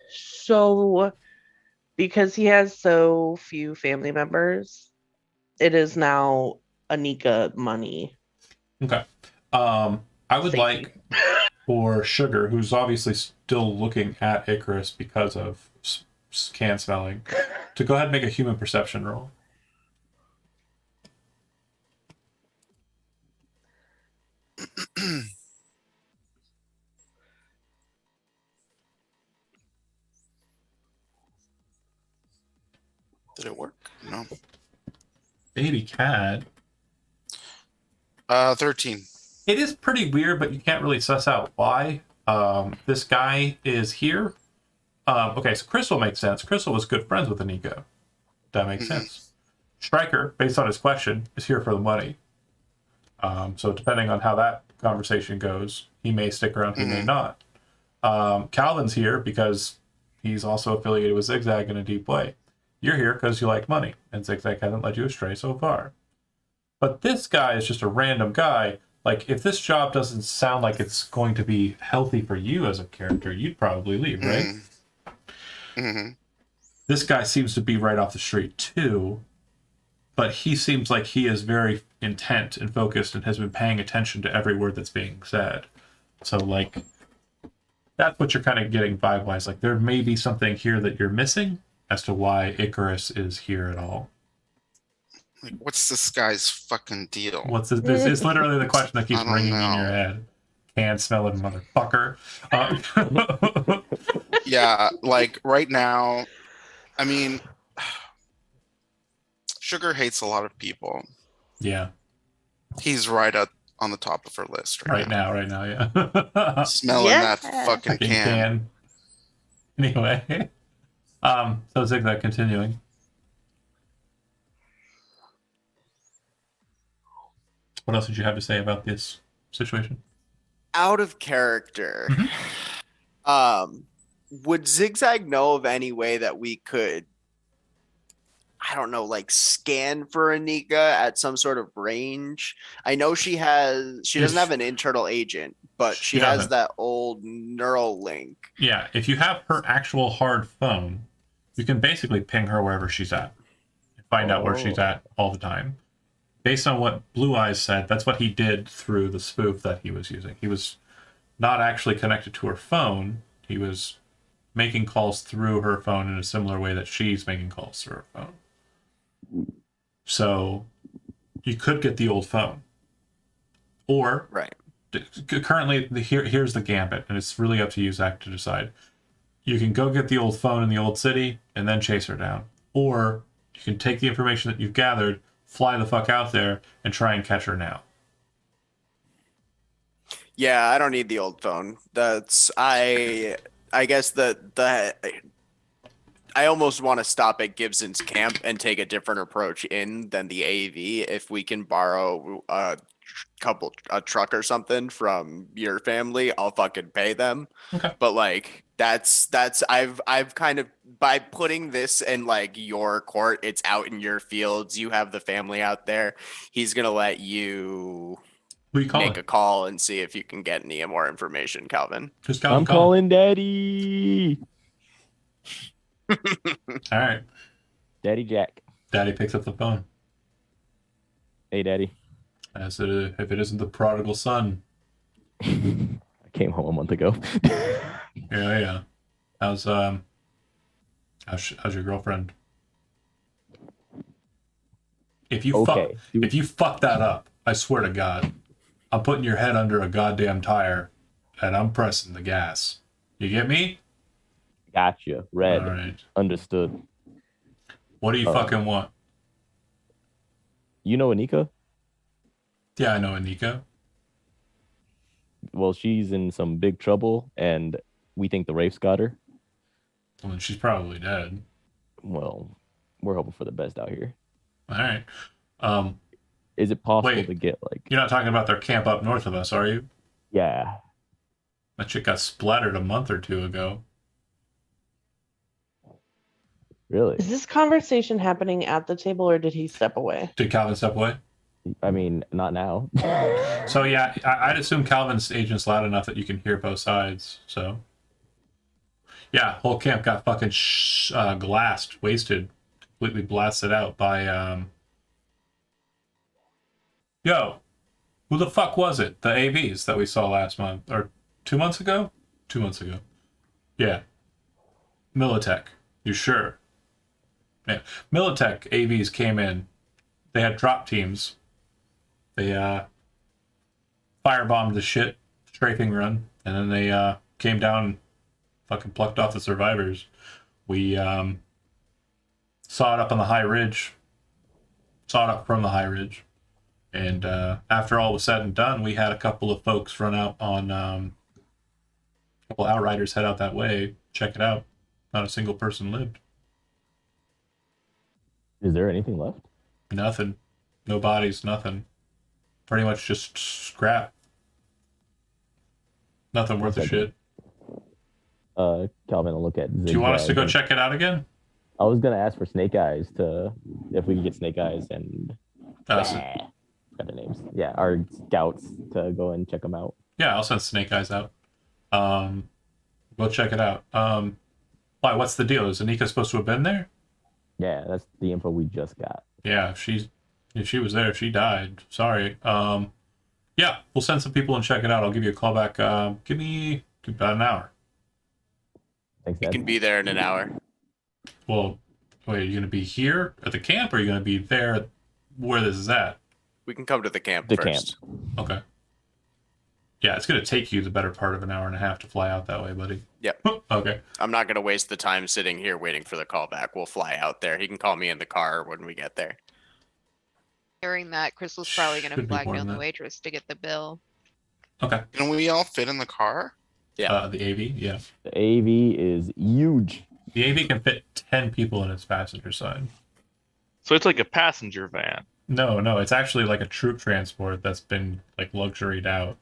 So because he has so few family members, it is now Anika money. okay. I would Safety. like for Sugar, who's obviously still looking at Icarus because of can smelling, to go ahead and make a human perception roll. Did it work? No. Baby cat. 13. It is pretty weird, but you can't really suss out why. This guy is here. Okay, so Crystal makes sense. Crystal was good friends with Anika. That makes sense. Stryker, based on his question, is here for the money. So depending on how that conversation goes, he may stick around, he may not. Calvin's here because he's also affiliated with Zigzag in a deep way. You're here because you like money, and Zigzag hasn't led you astray so far. But this guy is just a random guy. Like, if this job doesn't sound like it's going to be healthy for you as a character, you'd probably leave, right? This guy seems to be right off the street, too. But he seems like he is very intent and focused and has been paying attention to every word that's being said. So, like, that's what you're kind of getting vibe-wise. Like, there may be something here that you're missing as to why Icarus is here at all. Like, what's this guy's fucking deal? What's this is literally the question that keeps ringing in your head. Can smell it, motherfucker. Yeah, like right now, I mean, Sugar hates a lot of people. Yeah. He's right up on the top of her list Right now, yeah. Smelling that fucking can. Anyway. So Zigzag continuing. What else did you have to say about this situation? Out of character. Would Zigzag know of any way that we could, I don't know, like scan for Anika at some sort of range? I know she doesn't have an internal agent, but she has that old neural link. Yeah, if you have her actual hard phone, you can basically ping her wherever she's at and find out where she's at all the time. Based on what Blue Eyes said, that's what he did through the spoof that he was using. He was not actually connected to her phone. He was making calls through her phone in a similar way that she's making calls through her phone. So you could get the old phone. Or, currently, here's the gambit, and it's really up to you, Zach, to decide. You can go get the old phone in the old city and then chase her down. Or you can take the information that you've gathered, fly the fuck out there, and try and catch her now. Yeah, I don't need the old phone. I guess I almost want to stop at Gibson's camp and take a different approach in than the AV. If we can borrow a truck or something from your family, I'll fucking pay them. Okay. But like that's I've kind of, by putting this in like your court, it's out in your fields. You have the family out there. He's gonna let you make a call and see if you can get any more information, Calvin. I'm calling Daddy. All right. Daddy Jack. Daddy picks up the phone. Hey, Daddy. If it isn't the prodigal son. I came home a month ago. Yeah. How's your girlfriend? If you fuck that up, I swear to God, I'm putting your head under a goddamn tire, and I'm pressing the gas. You get me? Gotcha. Red. All right. Understood. What do you fucking want? You know Anika? Yeah, I know Anika. Well, she's in some big trouble, and we think the Wraiths got her. Well, she's probably dead. Well, we're hoping for the best out here. All right. Is it possible Wait. to get like? You're not talking about their camp up north of us, are you? Yeah. That shit got splattered a month or two ago. Really? Is this conversation happening at the table or did he step away? Did Calvin step away? I mean, not now. So yeah, I'd assume Calvin's agent's loud enough that you can hear both sides. So yeah, whole camp got fucking glassed, wasted, completely blasted out by Yo, who the fuck was it? The AVs that we saw last month or 2 months ago? 2 months ago. Yeah. Militech. You sure? Yeah. Militech AVs came in. They had drop teams. They firebombed the shit, strafing run, and then they came down and fucking plucked off the survivors. We saw it up on the high ridge. Saw it up from the high ridge. And after all was said and done, we had a couple of folks run out on a couple outriders head out that way, check it out. Not a single person lived. Is there anything left? Nothing. No bodies, nothing. Pretty much just scrap. Nothing worth a shit. Calvin, I'll look at. Do you want us to go Zigzag. check it out again? I was gonna ask for Snake Eyes if we could get Snake Eyes and got the names. Yeah, our scouts to go and check them out. Yeah, I'll send Snake Eyes out. Go check it out. Why? What's the deal? Is Anika supposed to have been there? Yeah, that's the info we just got. Yeah, if she was there, she died. Sorry. Yeah, we'll send some people and check it out. I'll give you a call back. Give me about an hour. Thanks, You Dad. can be there in an hour. Well, wait, are you going to be here at the camp or are you going to be there where this is at? We can come to the camp The first. Okay. Yeah, it's going to take you the better part of an hour and a half to fly out that way, buddy. Yep. Okay. I'm not going to waste the time sitting here waiting for the call back. We'll fly out there. He can call me in the car when we get there. During that, Crystal's probably gonna Should be flag more down than the that. waitress to get the bill. Okay. Can we all fit in the car? Yeah. The AV, yeah. The AV is huge. The AV can fit 10 people in its passenger side. So it's like a passenger van. No, it's actually like a troop transport that's been like luxuried out.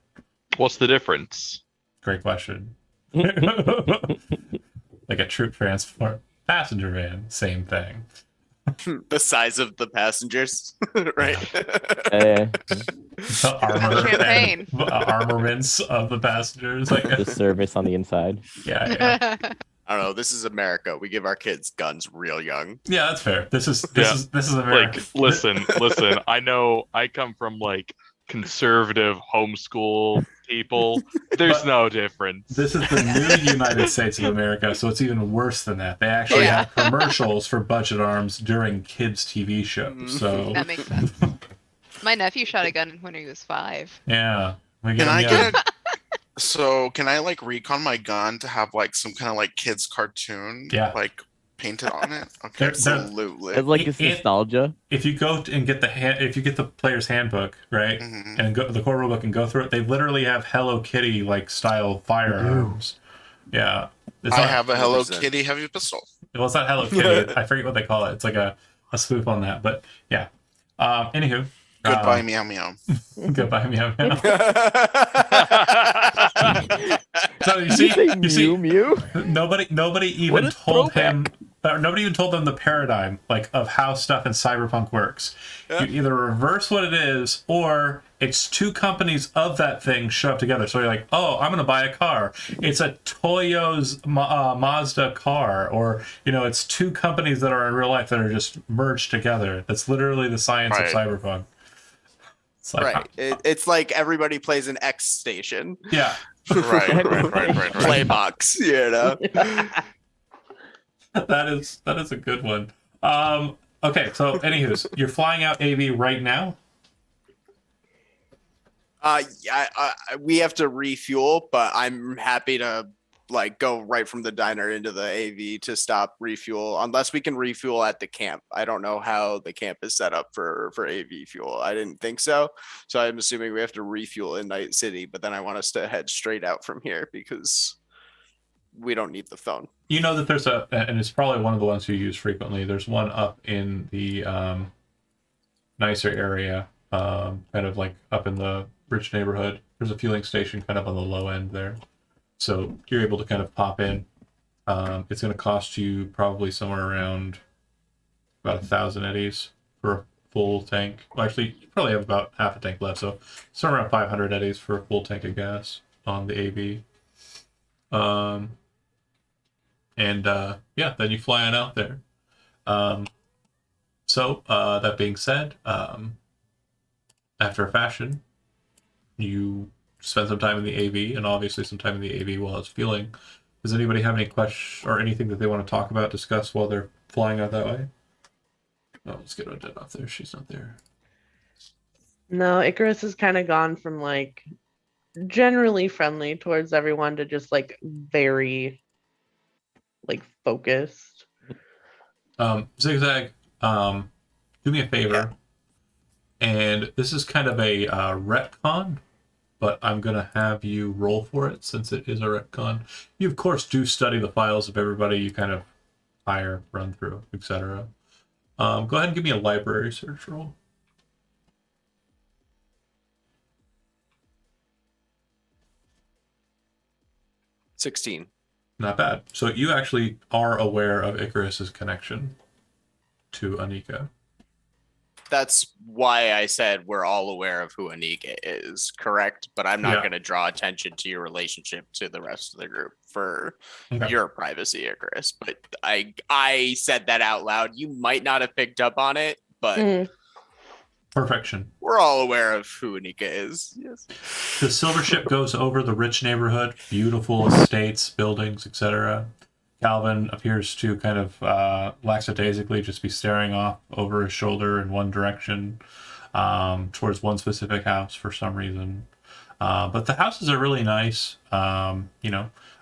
What's the difference? Great question. Like a troop transport passenger van, same thing. The size of the passengers, right? The armor Champagne. and armaments of the passengers, I The guess. service on the inside. Yeah. I don't know. This is America. We give our kids guns real young. Yeah, that's fair. This is Yeah. America. Like, listen. I know I come from like conservative homeschool people. There's But no difference. This is the new United States of America, so it's even worse than that. They actually Yeah. have commercials for budget arms during kids' TV shows. So That makes sense. My nephew shot a gun when he was 5. yeah, we Can I yeah. get a, so can I like recon my gun to have like some kind of like kids cartoon Yeah. like painted on it? Okay. They're- Absolutely. It's like this It- nostalgia. If you go and get if you get the player's handbook, right, Mhm. and go the core rulebook and go through it, they literally have Hello Kitty like style firearms. Yeah, it's I not, have a Hello 100%. Kitty heavy pistol. well, it's not Hello Kitty. I forget what they call it. It's like a spoof on that, but yeah. Anywho, Goodbye, meow meow. goodbye, meow meow. So you Did see, say you see, Mew Mew? nobody even What a told throwback. him. Nobody even told them the paradigm, like of how stuff in Cyberpunk works. Yeah. You either reverse what it is, or it's two companies of that thing shoved together. So you're like, oh, I'm gonna buy a car. It's a Toyo's Mazda car, or it's two companies that are in real life that are just merged together. That's literally the science of Right. Cyberpunk. It's like, Right. It's like everybody plays an X station. yeah, Right. Play box, that is a good one. Okay, so anywho's, you're flying out AV right now. We have to refuel, but I'm happy to like go right from the diner into the AV to stop refuel, unless we can refuel at the camp. I don't know how the camp is set up for AV fuel. I didn't think so. So I'm assuming we have to refuel in Night City, but then I want us to head straight out from here because we don't need the phone. You know that there's and it's probably one of the ones you use frequently. There's one up in the nicer area, kind of like up in the rich neighborhood. There's a fueling station kind of on the low end there. So you're able to kind of pop in. It's going to cost you probably somewhere around about 1,000 eddies for a full tank. Well, actually, you probably have about half a tank left, so somewhere around 500 eddies for a full tank of gas on the AV. And yeah, then you fly on out there. So that being said, after a fashion, you spend some time in the AV, and obviously some time in the AV while it's fueling. Does anybody have any questions or anything that they want to talk about, discuss while they're flying out that way? Oh, let's get Odette off there. She's not there. No, Icarus has kind of gone from like generally friendly towards everyone to just like very like focused. Zigzag, do me a favor. And this is kind of a retcon, but I'm going to have you roll for it since it is a retcon. You, of course, do study the files of everybody you kind of hire, run through, etc. Go ahead and give me a library search roll. $16. Not bad. So you actually are aware of Icarus's connection to Anika. That's why I said we're all aware of who Anika is, correct? But I'm not Yeah. going to draw attention to your relationship to the rest of the group for Okay. your privacy, Icarus. But I said that out loud. You might not have picked up on it, but Mm. Perfection. we're all aware of who Anika is. Yes. The silver ship goes over the rich neighborhood, beautiful estates, buildings, etc. Calvin appears to kind of lackadaisically just be staring off over his shoulder in one direction, towards one specific house for some reason. But the houses are really nice.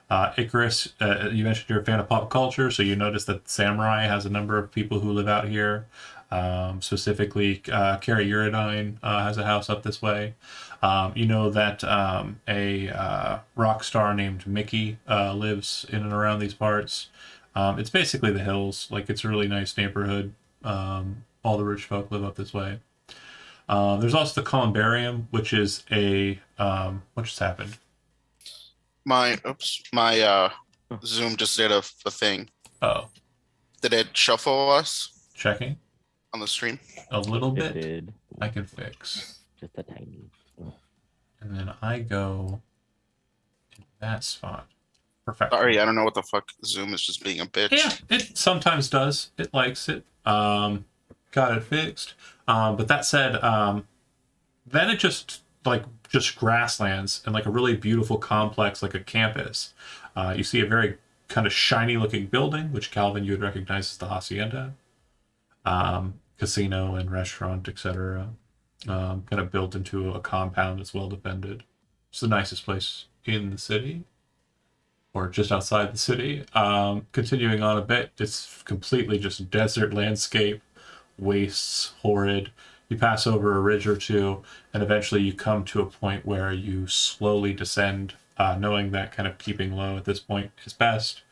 Icarus, you mentioned you're a fan of pop culture, so you notice that Samurai has a number of people who live out here. Specifically, Carrie Uridine has a house up this way. You know that a rock star named Mickey lives in and around these parts. It's basically the hills. Like, it's a really nice neighborhood. All the rich folk live up this way. There's also the Columbarium, which is a what just happened? My Zoom just did a thing. Oh, Did it shuffle us checking on the stream? a little It bit. did I can fix, just a tiny. and then I go in that spot. Perfect. Sorry, I don't know what the fuck. Zoom is just being a bitch. Yeah, it sometimes does. It likes it. Got it fixed. But that said, then it just grasslands and like a really beautiful complex, like a campus. You see a very kind of shiny looking building, which Calvin you would recognize as the hacienda. Casino and restaurant, etc. Kind of built into a compound that's well defended. It's the nicest place in the city, or just outside the city. Continuing on a bit, it's completely just desert landscape, wastes, horrid. You pass over a ridge or two, and eventually you come to a point where you slowly descend, knowing that kind of keeping low at this point is best.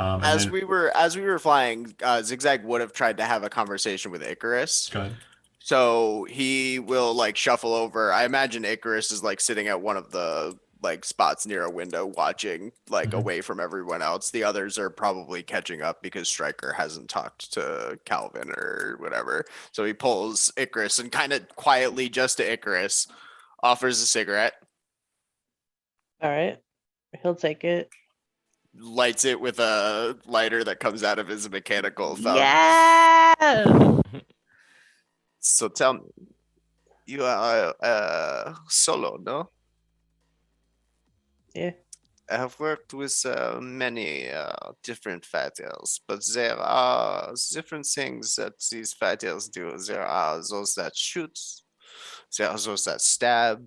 And As then- we were flying, Zigzag would have tried to have a conversation with Icarus. Go ahead. So he will like shuffle over. I imagine Icarus is like sitting at one of the like spots near a window watching like Mhm. away from everyone else. The others are probably catching up because Stryker hasn't talked to Calvin or whatever. So he pulls Icarus and kind of quietly just to Icarus offers a cigarette, All right. He'll take it. lights it with a lighter that comes out of his mechanical thumb. Yeah. So tell me, you are solo, no? Yeah. I have worked with many different fighters, but there are different things that these fighters do. There are those that shoot, there are those that stab,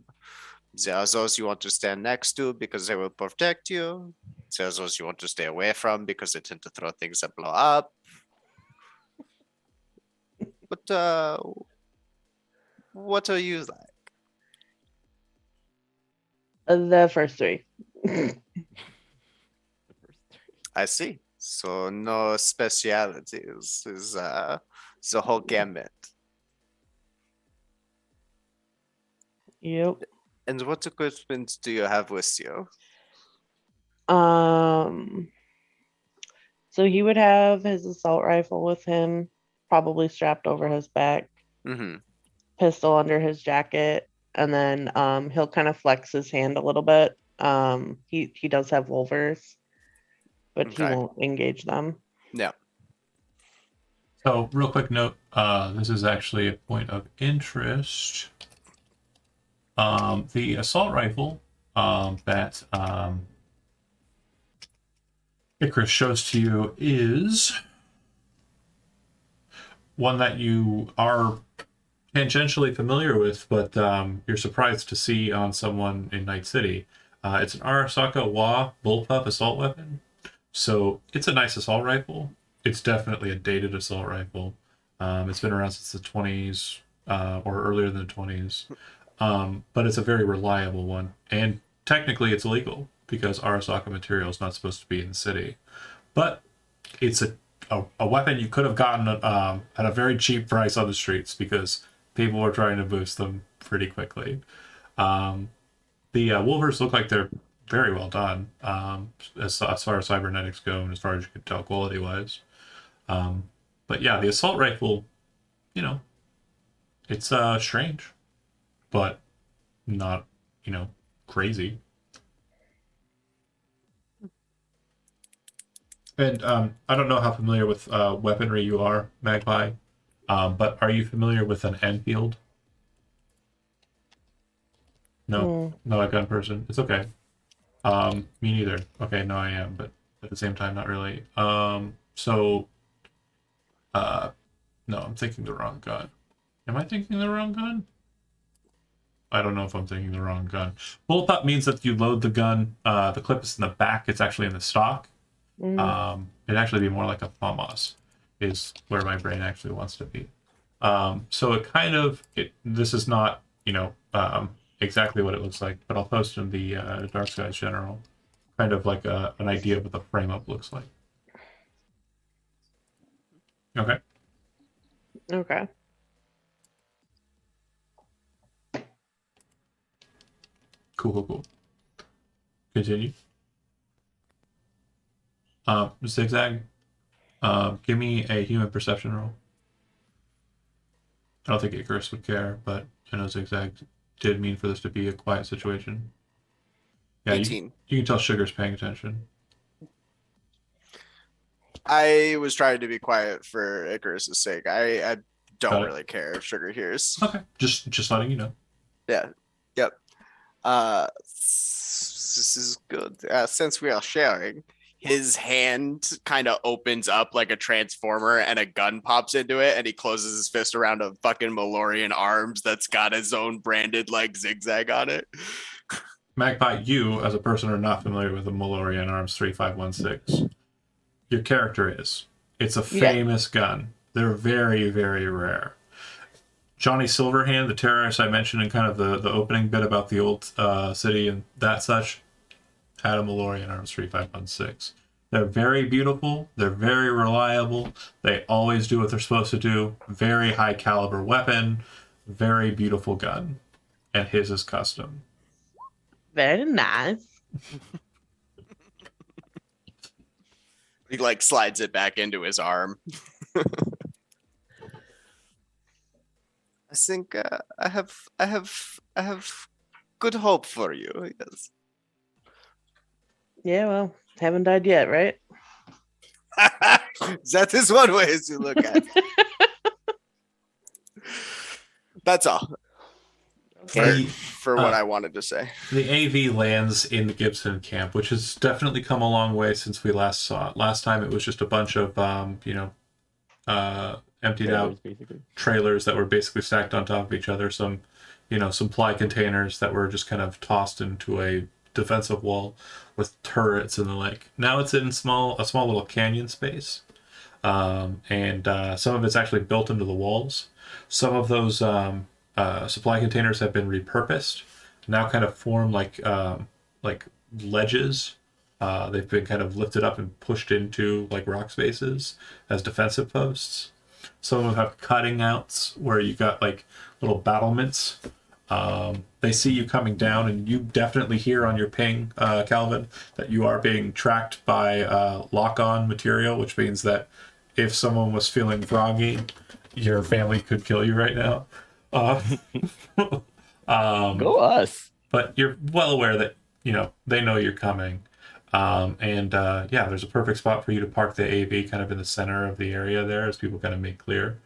there are those you want to stand next to because they will protect you, there are those you want to stay away from because they tend to throw things that blow up. But what are you like? The first three. I see. So no specialities is the whole gamut. Yep. And what equipment do you have with you? So he would have his assault rifle with him, probably strapped over his back, Mm-hmm. pistol under his jacket, and then he'll kind of flex his hand a little bit. He does have wolvers, but he Okay. won't engage them. Yeah. So, real quick note, this is actually a point of interest. The assault rifle that Icarus shows to you is one that you are tangentially familiar with, but you're surprised to see on someone in Night City. It's an Arasaka Wa bullpup assault weapon. So it's a nice assault rifle. It's definitely a dated assault rifle. It's been around since the 20s or earlier than the 20s. But it's a very reliable one. And technically it's illegal because Arasaka material is not supposed to be in the city. But it's a weapon you could have gotten at a very cheap price on the streets because people were trying to boost them pretty quickly. The Wolvers look like they're very well done as far as cybernetics go and as far as you can tell quality wise. But yeah, the assault rifle, you know, it's strange, but not, crazy. And I don't know how familiar with weaponry you are, Magpie, but are you familiar with an Enfield? No, not a gun person. It's okay. Me neither. Okay, no, I am, but at the same time, not really. No, I'm thinking the wrong gun. Am I thinking the wrong gun? I don't know if I'm thinking the wrong gun. Bullpup means that you load the gun. The clip is in the back. It's actually in the stock. It'd actually be more like a FAMAS is where my brain actually wants to be. So it kind of, this is not, exactly what it looks like, but I'll post in the Dark Skies General, kind of like an idea of what the frame up looks like. Okay. Okay. Cool. Continue. Zigzag, give me a human perception roll. I don't think Icarus would care, but I know Zigzag did mean for this to be a quiet situation. Yeah, 18. You can tell Sugar's paying attention. I was trying to be quiet for Icarus's sake. I don't Got it. really care if Sugar hears. Okay, just letting you know. Yeah. Yep. This is good. Since we are sharing, his hand kind of opens up like a transformer and a gun pops into it, and he closes his fist around a fucking Malorian arms that's got his own branded like zigzag on it. Magpie, you as a person are not familiar with the Malorian Arms 3516. Your character is. It's a famous gun. They're very, very rare. Johnny Silverhand, the terrorist I mentioned in kind of the opening bit about the old city and that such, had a Malorian Arms 3516. They're very beautiful. They're very reliable. They always do what they're supposed to do. Very high caliber weapon. Very beautiful gun. And his is custom. Very nice. He like slides it back into his arm. I think I have good hope for you. Yes. Yeah, well, haven't died yet, right? That is one way to look at it. That's all. For what I wanted to say. The AV lands in the Gibson camp, which has definitely come a long way since we last saw it. Last time it was just a bunch of, emptied out basically. trailers that were basically stacked on top of each other. Some supply containers that were just kind of tossed into a defensive wall with turrets and the like. Now it's in a small little canyon space, and some of it's actually built into the walls. Some of those supply containers have been repurposed, now kind of form like ledges They've been kind of lifted up and pushed into like rock spaces as defensive posts. Some of them have cutting outs where you got like little battlements. They see you coming down, and you definitely hear on your ping, Calvin, that you are being tracked by lock-on material, which means that if someone was feeling groggy, your family could kill you right now. Go us. But you're well aware that they know you're coming. Yeah, there's a perfect spot for you to park the AV kind of in the center of the area there as people kind of make clear.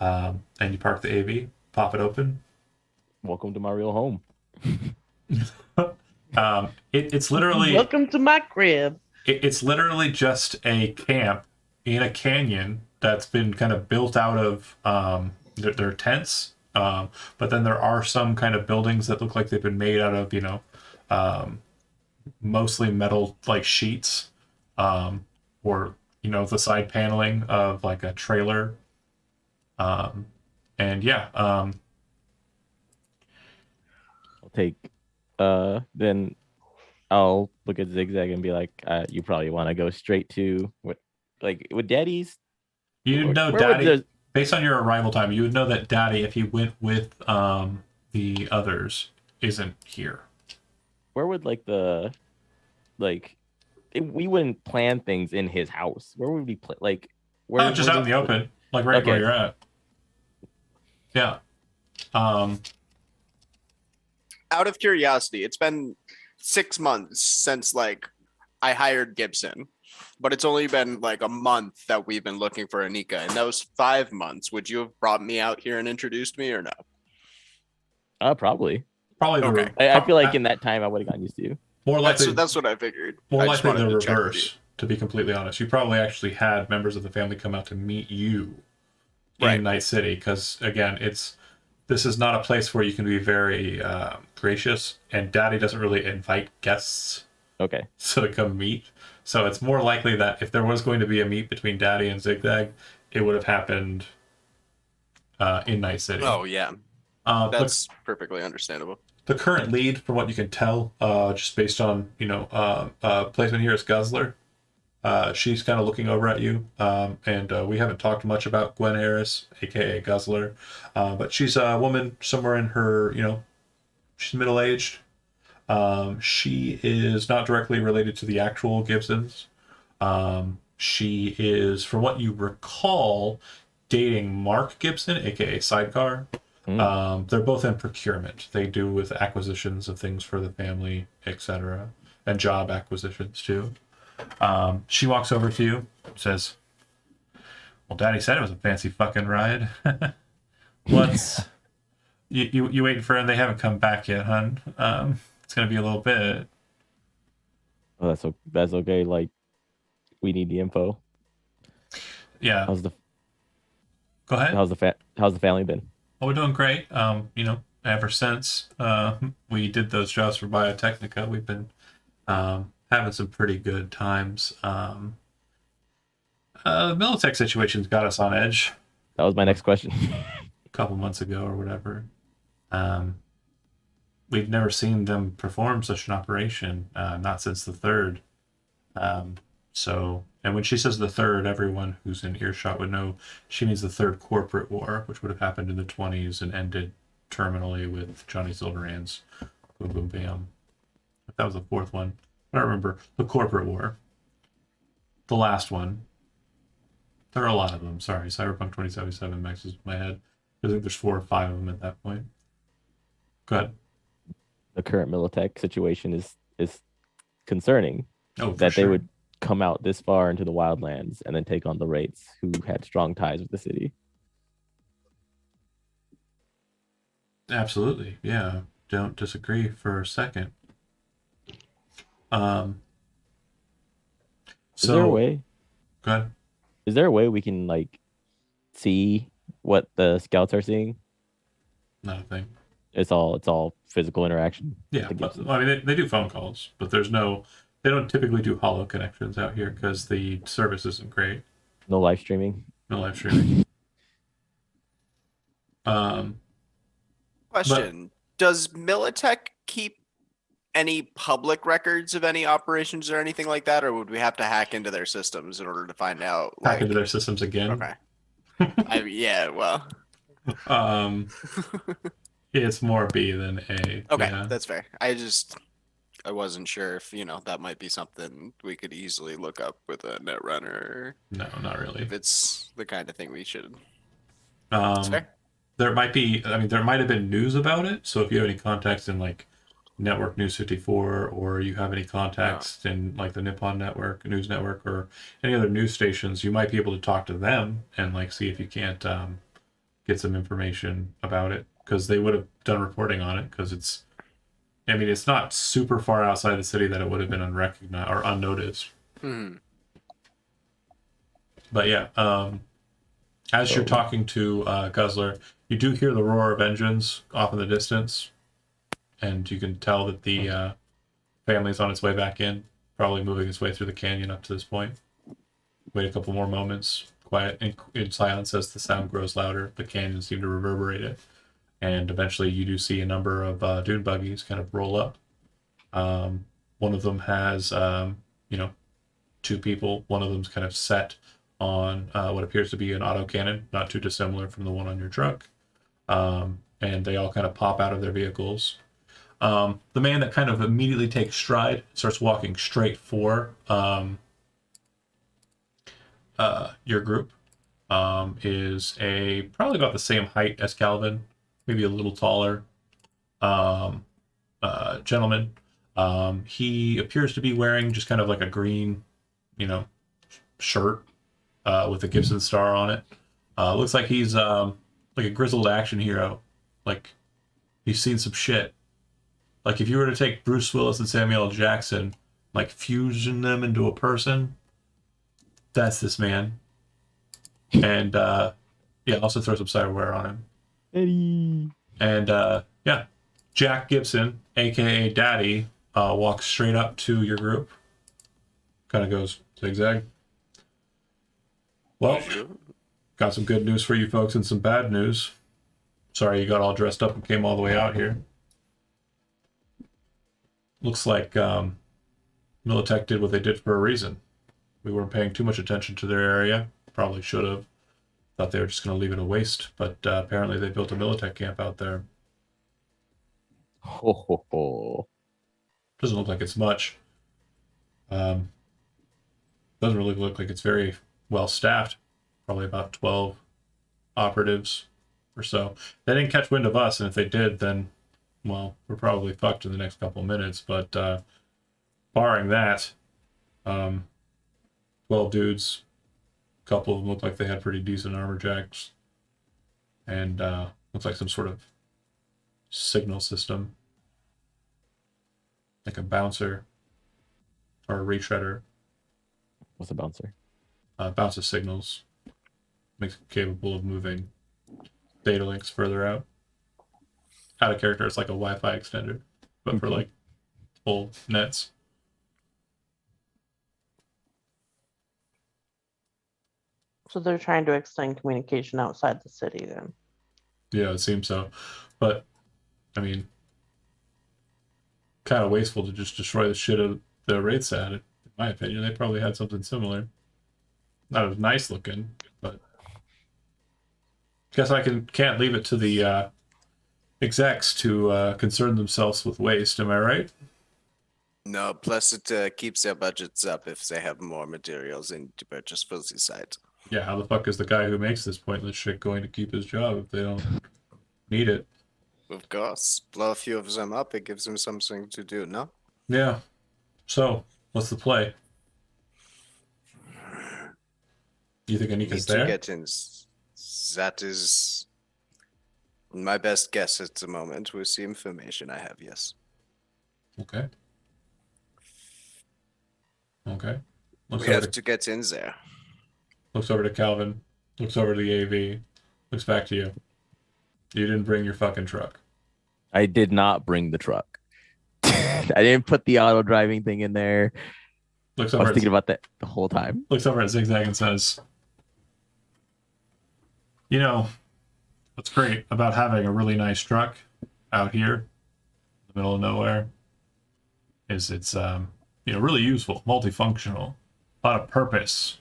And you park the AV, pop it open. Welcome to my real home. It's literally Welcome to my crib. it's literally just a camp in a canyon that's been kind of built out of their tents. But then there are some kind of buildings that look like they've been made out of mostly metal like sheets, or the side paneling of like a trailer. And yeah, I'll take then I'll look at Zigzag and be like, you probably want to go straight to what, like with Daddy's. you know, where would Daddy. the- Based on your arrival time, you would know that Daddy, if he went with the others, isn't here. Where would like the we wouldn't plan things in his house. Where would we play? Like where? Just where out in does the open, like right where Okay. you're at. Yeah. Out of curiosity, it's been 6 months since like I hired Gibson, but it's only been like a month that we've been looking for Anika. And those 5 months, would you have brought me out here and introduced me or no? Probably. Probably the Okay. I feel like in that time I would have gotten used to you. more likely That's what I figured. more I just likely the wanted to check with reverse. To be completely honest, you probably actually had members of the family come out to meet you Right. in Night City, because again, this is not a place where you can be very gracious, and Daddy doesn't really invite guests Okay. to come meet. So it's more likely that if there was going to be a meet between Daddy and Zigzag, it would have happened in Night City. Oh yeah, But that's perfectly understandable. the current lead, from what you can tell, just based on placement here, is Guzzler. She's kind of looking over at you, and we haven't talked much about Gwen Harris, aka Guzzler, but she's a woman somewhere in her, she's middle aged. She is not directly related to the actual Gibsons. She is, from what you recall, dating Mark Gibson, aka Sidecar. They're both in procurement. They do with acquisitions of things for the family, etc., and job acquisitions too. She walks over to you, says, "Well, Daddy said it was a fancy fucking ride. What's you waiting for him? They haven't come back yet, hun. It's gonna be a little bit." Oh, that's okay. Like we need the info. Yeah. How's the Go ahead. how's the family been? Oh, we're doing great. Ever since we did those jobs for Biotechnica, we've been having some pretty good times. The Militech situation's got us on edge That was my next question. a couple months ago or whatever. We've never seen them perform such an operation, not since the third. And when she says the third, everyone who's in earshot would know she means the third corporate war, which would have happened in the 20s and ended terminally with Johnny Silverhand's Boom Boom Bam. If that was the fourth one. I don't remember. The corporate war. The last one. There are a lot of them. Sorry. Cyberpunk 2077 maxes my head. I think there's 4 or 5 of them at that point. Go ahead. The current Militech situation is concerning. Oh, for That they sure. would come out this far into the wildlands and then take on the Wraiths, who had strong ties with the city. Absolutely. Yeah. Don't disagree for a second. So, Is there a way? Go ahead. Is there a way we can like see what the scouts are seeing? Not a thing. It's all physical interaction. Yeah, The but, Gibsons. I mean, they do phone calls, but they don't typically do hollow connections out here because the service isn't great. No live streaming. No live streaming. Um, Question: does Militech keep any public records of any operations or anything like that, or would we have to hack into their systems in order to find out? Hack Like, into their systems again. okay, yeah, well, Um, it's more B than A. okay, Yeah. that's fair. I wasn't sure if that might be something we could easily look up with a netrunner, No, not really. if it's the kind of thing we should. That's fair. There might be. I mean, there might have been news about it. So if you have any contacts in like Network News 54, or you have any contacts in like the Nippon Network, News Network, or any other news stations, you might be able to talk to them and like see if you can't get some information about it, because they would have done reporting on it, because it's. I mean, it's not super far outside the city that it would have been unrecognized or unnoticed. But yeah, as you're talking to Guzzler, you do hear the roar of engines off in the distance, and you can tell that the family's on its way back in, probably moving its way through the canyon up to this point. Wait a couple more moments, quiet in silence as the sound grows louder. The canyon seems to reverberate it, and eventually you do see a number of dune buggies kind of roll up. One of them has, two people. One of them's kind of set on what appears to be an autocannon, not too dissimilar from the one on your truck. And they all kind of pop out of their vehicles. The man that kind of immediately takes stride starts walking straight for your group is probably about the same height as Calvin, maybe a little taller gentleman. He appears to be wearing just kind of like a green, shirt with a Gibson star on it. Looks like he's like a grizzled action hero. Like he's seen some shit. Like if you were to take Bruce Willis and Samuel L. Jackson, like fusion them into a person, that's this man. And also throw some cyberware on him. Eddie. And Jack Gibson, aka Daddy, walks straight up to your group. Kind of goes zigzag. Well, got some good news for you folks and some bad news. Sorry you got all dressed up and came all the way out here. Looks like Militech did what they did for a reason. We weren't paying too much attention to their area. Probably should have. Thought they were just going to leave it a waste, but apparently they built a Militech camp out there. Ho, ho, ho. Doesn't look like it's much. Doesn't really look like it's very well staffed. Probably about 12 operatives or so. They didn't catch wind of us, and if they did, then, well, we're probably fucked in the next couple of minutes. But barring that, 12 dudes. A couple of them look like they had pretty decent armor jacks. And looks like some sort of signal system. Like a bouncer or a retreader. What's a bouncer? Bounces signals. Makes it capable of moving data links further out. Out of character, it's like a Wi-Fi extender, but for like full nets. So they're trying to extend communication outside the city then. Yeah, it seems so. But, I mean, kind of wasteful to just destroy the shit of the Wraiths at it. In my opinion, they probably had something similar. Not as nice looking, but guess I can't leave it to the execs to concern themselves with waste. Am I right? No, plus it keeps their budgets up if they have more materials in to purchase for the site. Yeah, how the fuck is the guy who makes this pointless shit going to keep his job if they don't need it? Of course. Blow a few of them up, it gives them something to do, no? Yeah. So, what's the play? You think Anika's Need to there? get in. That is my best guess at the moment with the information I have, yes. Okay. Okay. Looks We over have to get in there. looks over to Calvin. Looks over to the AV. Looks back to you. You didn't bring your fucking truck. I did not bring the truck. I didn't put the auto driving thing in there. Looks I over was at thinking about that the whole time. looks over at Zigzag and says, "You know, what's great about having a really nice truck out here in the middle of nowhere is it's really useful, multifunctional, a lot of purpose.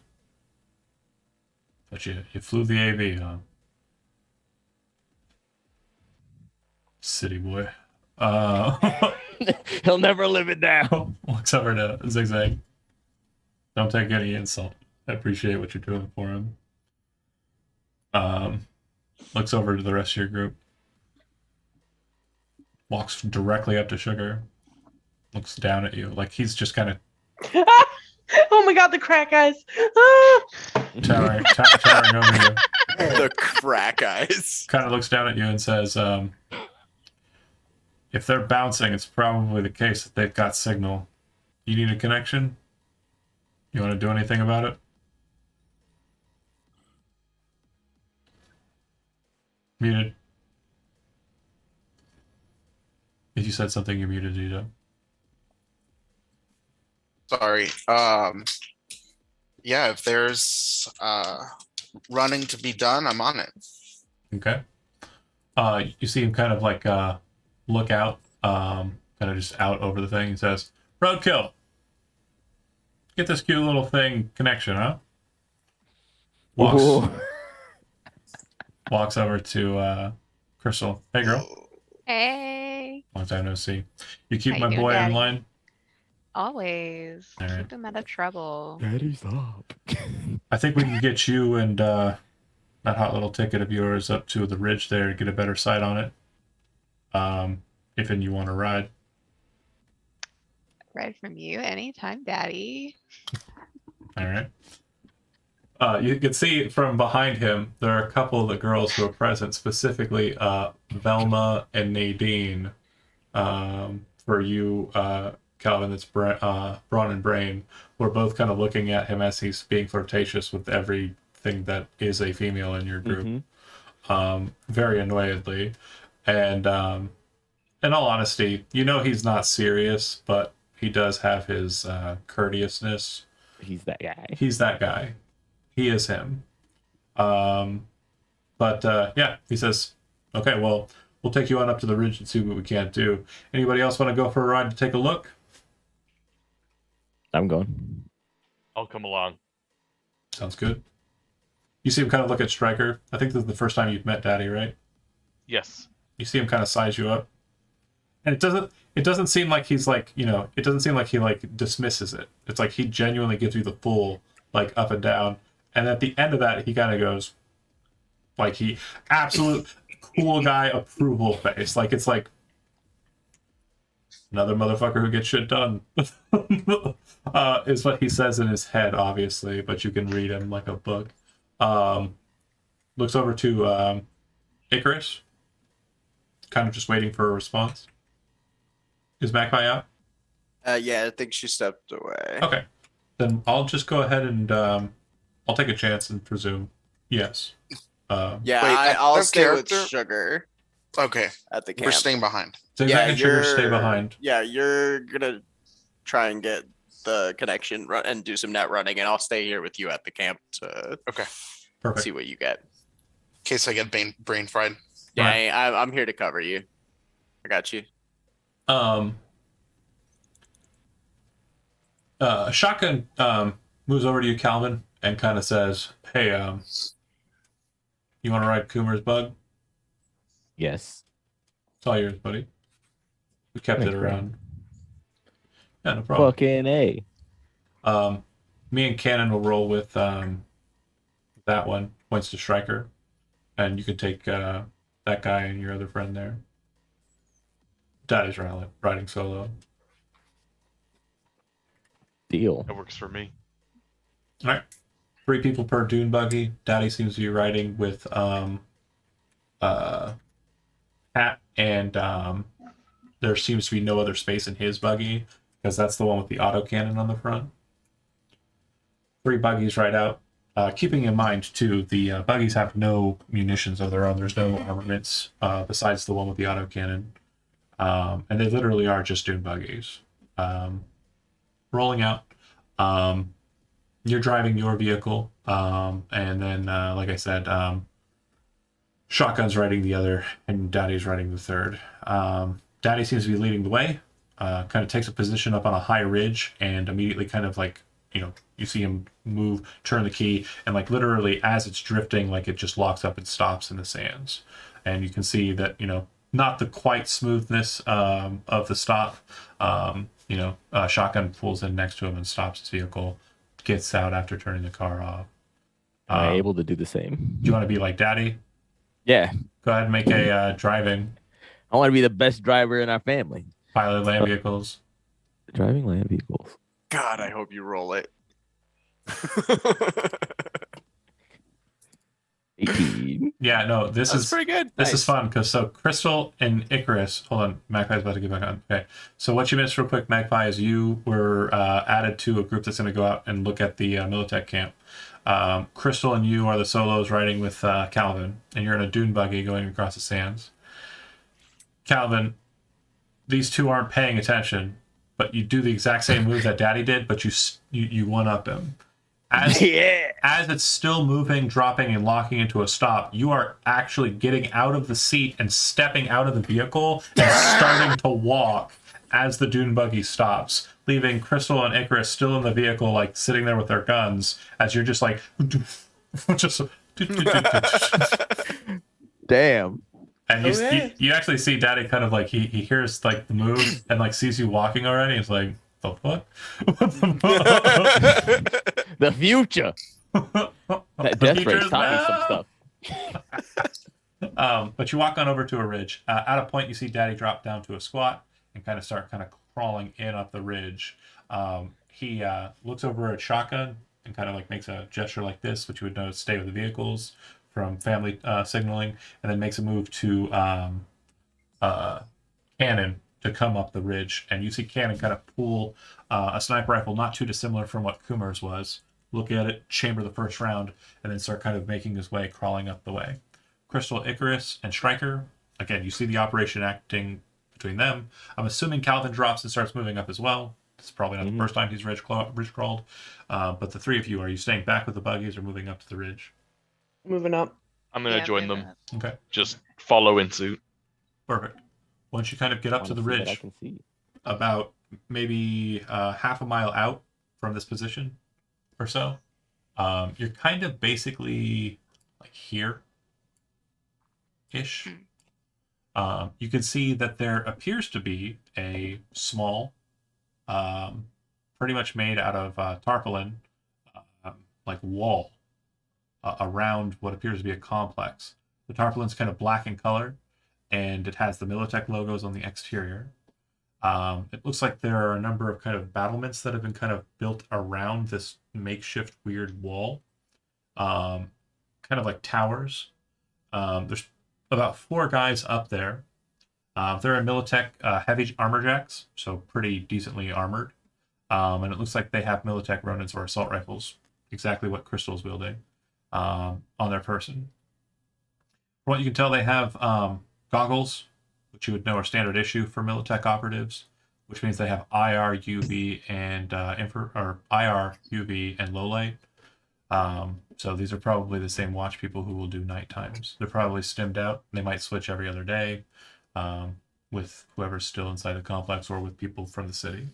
But you flew the AV, huh? City boy. He'll never live it down. Looks over to Zigzag. Don't take any insult. I appreciate what you're doing for him. Looks over to the rest of your group. Walks directly up to Sugar. Looks down at you like he's just kind of Oh my god, the crack eyes. Ah! towering over you. The crack eyes. Kind of looks down at you and says, if they're bouncing, it's probably the case that they've got signal. You need a connection? You want to do anything about it? Muted. If you said something, you're muted, Zito. Sorry. Yeah, if there's running to be done, I'm on it. Okay. You see him kind of like look out, kind of just out over the thing. He says, "Roadkill, get this cute little thing connection, huh?" Ooh. Walks over to Crystal. Hey, girl. Hey. Long time no see. You keep How you my doing, boy in Daddy? line. Always. All right. Keep him out of trouble. Daddy's up. I think we can get you and that hot little ticket of yours up to the ridge there to get a better sight on it. If and you want to ride. Read from you anytime, Daddy. All right. You can see from behind him, there are a couple of the girls who are present, specifically Velma and Nadine. For you, Calvin, that's Braun and Brain, who are both kind of looking at him as he's being flirtatious with everything that is a female in your group. Very annoyedly. And in all honesty, you know he's not serious, but he does have his courteousness. He's that guy. He's that guy. He is him. Yeah, he says, okay, well, we'll take you on up to the ridge and see what we can do. Anybody else want to go for a ride to take a look? I'm going. I'll come along. Sounds good. You see him kind of look at Stryker. I think this is the first time you've met Daddy, right? Yes. You see him kind of size you up. And it doesn't seem like he's like, it doesn't seem like he like dismisses it. It's like he genuinely gives you the full like up and down. And at the end of that, he kind of goes, like he absolute cool guy approval face. Like it's like another motherfucker who gets shit done. Is what he says in his head, obviously, but you can read him like a book. Looks over to Icarus, kind of just waiting for a response. Is Magpie out? Yeah, I think she stepped away. Okay. Then I'll just go ahead and I'll take a chance and presume yes. Yeah, Wait, I'll that stay with character- Sugar Okay, at the camp. we're staying behind. Zigzag and Sugar stay behind. Yeah, you're gonna try and get the connection and do some net running, and I'll stay here with you at the camp to Perfect. see what you get. In case I get brain fried. Yeah, Right. I'm here to cover you. I got you. Shotgun moves over to you, Calvin, and kind of says, "Hey, you want to ride Coomer's bug? Yes. It's all yours, buddy. We kept Thanks, it bro. around. Yeah, no problem. Fucking A. Me and Cannon will roll with that one. Points to Stryker, and you can take that guy and your other friend there. Daddy's riding solo. Deal. That works for me. All right, 3 people per dune buggy. Daddy seems to be riding with Hat, and there seems to be no other space in his buggy because that's the one with the autocannon on the front. 3 buggies ride out. Keeping in mind too, the buggies have no munitions of their own. There's no armaments besides the one with the autocannon, and they literally are just dune buggies. Rolling out. You're driving your vehicle, and then, like I said, Shotgun's riding the other, and Daddy's riding the third. Daddy seems to be leading the way. kind of takes a position up on a high ridge and immediately kind of like, you see him move, turn the key, and like literally as it's drifting, like it just locks up and stops in the sands. And you can see that, not the quite smoothness of the stop. Shotgun pulls in next to him and stops his vehicle, gets out after turning the car off. Am I able to do the same? Do you want to be like Daddy? Yeah. Go ahead and make a driving I want to be the best driver in our family. pilot land vehicles. Driving land vehicles. God, I hope you roll it. 18. Yeah, no, this That's is pretty good. This is Nice. fun because Crystal and Icarus. Hold on, Magpie's about to get back on. Okay, so what you missed real quick, Magpie, is you were added to a group that's going to go out and look at the Militech camp. Crystal and you are the solos riding with Calvin, and you're in a dune buggy going across the sands. Calvin, these two aren't paying attention, but you do the exact same move that Daddy did, but you one up him. As it's still moving, dropping, and locking into a stop, you are actually getting out of the seat and stepping out of the vehicle and starting to walk as the dune buggy stops, leaving Crystal and Icarus still in the vehicle, like sitting there with their guns, as you're just like, just. Damn. And Okay. you actually see Daddy kind of like he hears like the move and like sees you walking already. He's like, the fuck? What the fuck? The future. That The death future race is taught me some now. stuff. But you walk on over to a ridge. At a point, you see Daddy drop down to a squat and kind of start crawling in up the ridge. He looks over at Shotgun and kind of like makes a gesture like this, which you would know is stay with the vehicles from family signaling, and then makes a move to Cannon to come up the ridge. And you see Cannon kind of pull a sniper rifle not too dissimilar from what Coomer's was. Look at it, chamber the first round, and then start kind of making his way, crawling up the way. Crystal, Icarus, and Striker. Again, you see the operation acting between them. I'm assuming Calvin drops and starts moving up as well. It's probably not the first time he's ridge crawled. But the three of you, are you staying back with the buggies or moving up to the ridge? Moving up. I'm gonna Yeah, join moving them. up. Okay, Just follow in suit. perfect. Once you kind of get up to the Honestly, that I ridge, can see. about maybe half a mile out from this position or so, you're kind of basically like here ish. You can see that there appears to be a small, pretty much made out of tarpaulin, like wall around what appears to be a complex. The tarpaulin's kind of black in color, and it has the Militech logos on the exterior. It looks like there are a number of kind of battlements that have been kind of built around this makeshift weird wall, kind of like towers. There's about 4 guys up there. They're in Militech heavy armor jacks, so pretty decently armored. And it looks like they have Militech Ronins or assault rifles, exactly what Crystal's wielding, on their person. From what you can tell, they have goggles, which you would know are standard issue for Militech operatives, which means they have IR, UV, and IR, UV, and low light. So these are probably the same watch people who will do night times. They're probably stimmed out. They might switch every other day with whoever's still inside the complex or with people from the city.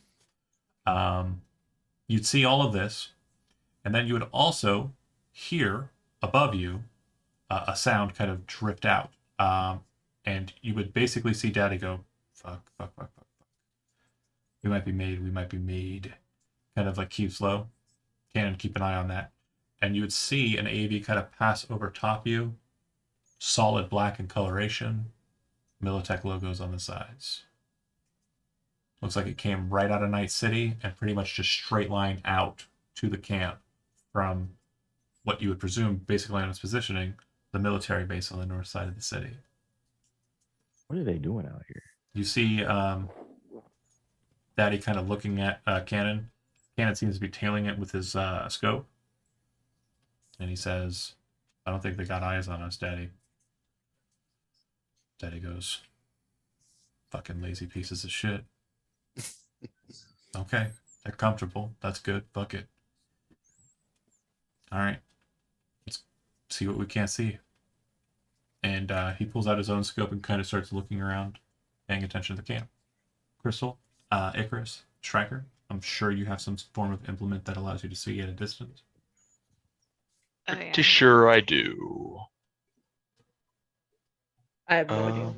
You'd see all of this, and then you would also hear above you a sound kind of drift out. And you would basically see Daddy go, fuck, fuck, fuck, fuck, fuck. We might be made. Kind of like keep slow. Cannon, keep an eye on that. And you would see an AV kind of pass over top you, solid black in coloration, Militech logos on the sides. Looks like it came right out of Night City and pretty much just straight line out to the camp from what you would presume, basically on its positioning, the military base on the north side of the city. What are they doing out here? You see Daddy kind of looking at Cannon. Cannon seems to be tailing it with his scope. And he says, I don't think they got eyes on us, Daddy. Daddy goes, fucking lazy pieces of shit. Okay, they're comfortable. That's good. Fuck it. All right. Let's see what we can't see. And he pulls out his own scope and kind of starts looking around, paying attention to the camp. Crystal, Icarus, Striker, I'm sure you have some form of implement that allows you to see at a distance. Oh yeah. Pretty sure I do. I have no idea.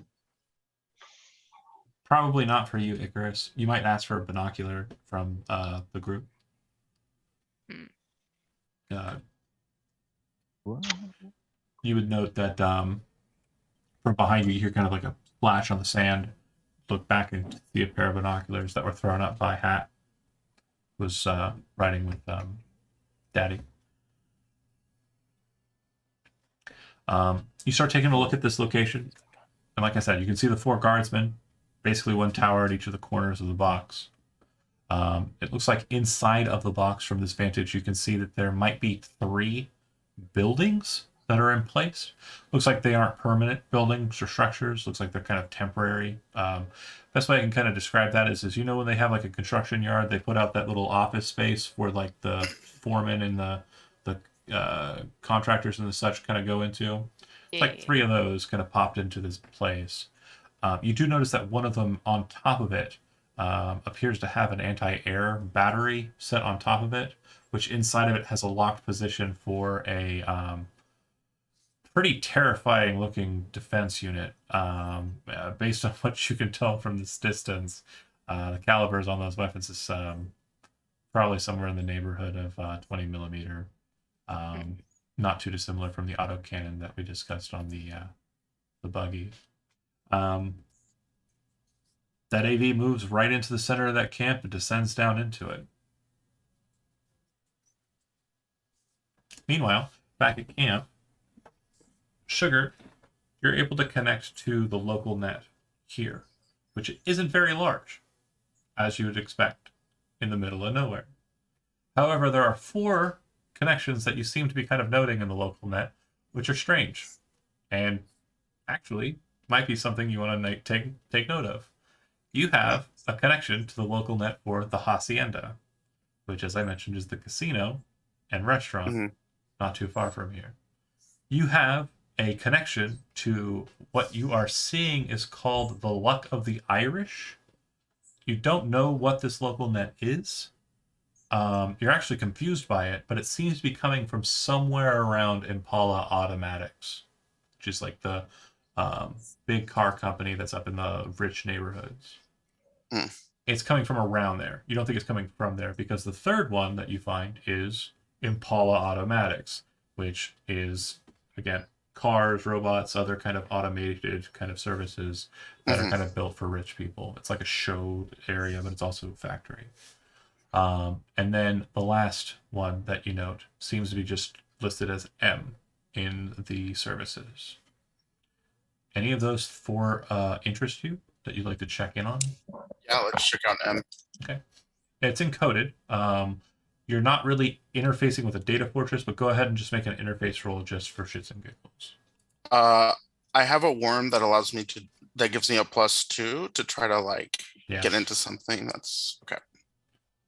Probably not for you, Icarus. You might ask for a binocular from the group. Hmm. You would note that from behind you, you hear kind of like a splash on the sand. Look back and see a pair of binoculars that were thrown up by Hat. Was riding with Daddy. You start taking a look at this location, and like I said, you can see the 4 guardsmen, basically 1 tower at each of the corners of the box. It looks like inside of the box from this vantage, you can see that there might be 3 buildings that are in place. Looks like they aren't permanent buildings or structures. Looks like they're kind of temporary. Best way I can kind of describe that is you know when they have like a construction yard, they put out that little office space where like the foreman and the contractors and the such kind of go into. It's like 3 of those kind of popped into this place. You do notice that one of them on top of it appears to have an anti-air battery set on top of it, which inside of it has a locked position for a pretty terrifying looking defense unit. Based on what you can tell from this distance, the calibers on those weapons is probably somewhere in the neighborhood of 20 millimeter. Not too dissimilar from the autocannon that we discussed on the buggy. That AV moves right into the center of that camp and descends down into it. Meanwhile, back at camp, Sugar, you're able to connect to the local net here, which isn't very large, as you would expect, in the middle of nowhere. However, there are 4 connections that you seem to be kind of noting in the local net, which are strange, and actually might be something you want to take note of. You have a connection to the local net for the Hacienda, which, as I mentioned, is the casino and restaurant not too far from here. You have a connection to what you are seeing is called the Luck of the Irish. You don't know what this local net is. You're actually confused by it, but it seems to be coming from somewhere around Impala Automatics, which is like the big car company that's up in the rich neighborhoods. It's coming from around there. You don't think it's coming from there because the third one that you find is Impala Automatics, which is, again, cars, robots, other kind of automated kind of services that are kind of built for rich people. It's like a show area, but it's also a factory. And then the last one that you note seems to be just listed as M in the services. Any of those 4 interest you that you'd like to check in on? Yeah, let's check out M. Okay. It's encoded. You're not really interfacing with a data fortress, but go ahead and just make an interface roll just for shits and giggles. I have a worm that allows me that gives me a +2 to try to get into something that's okay.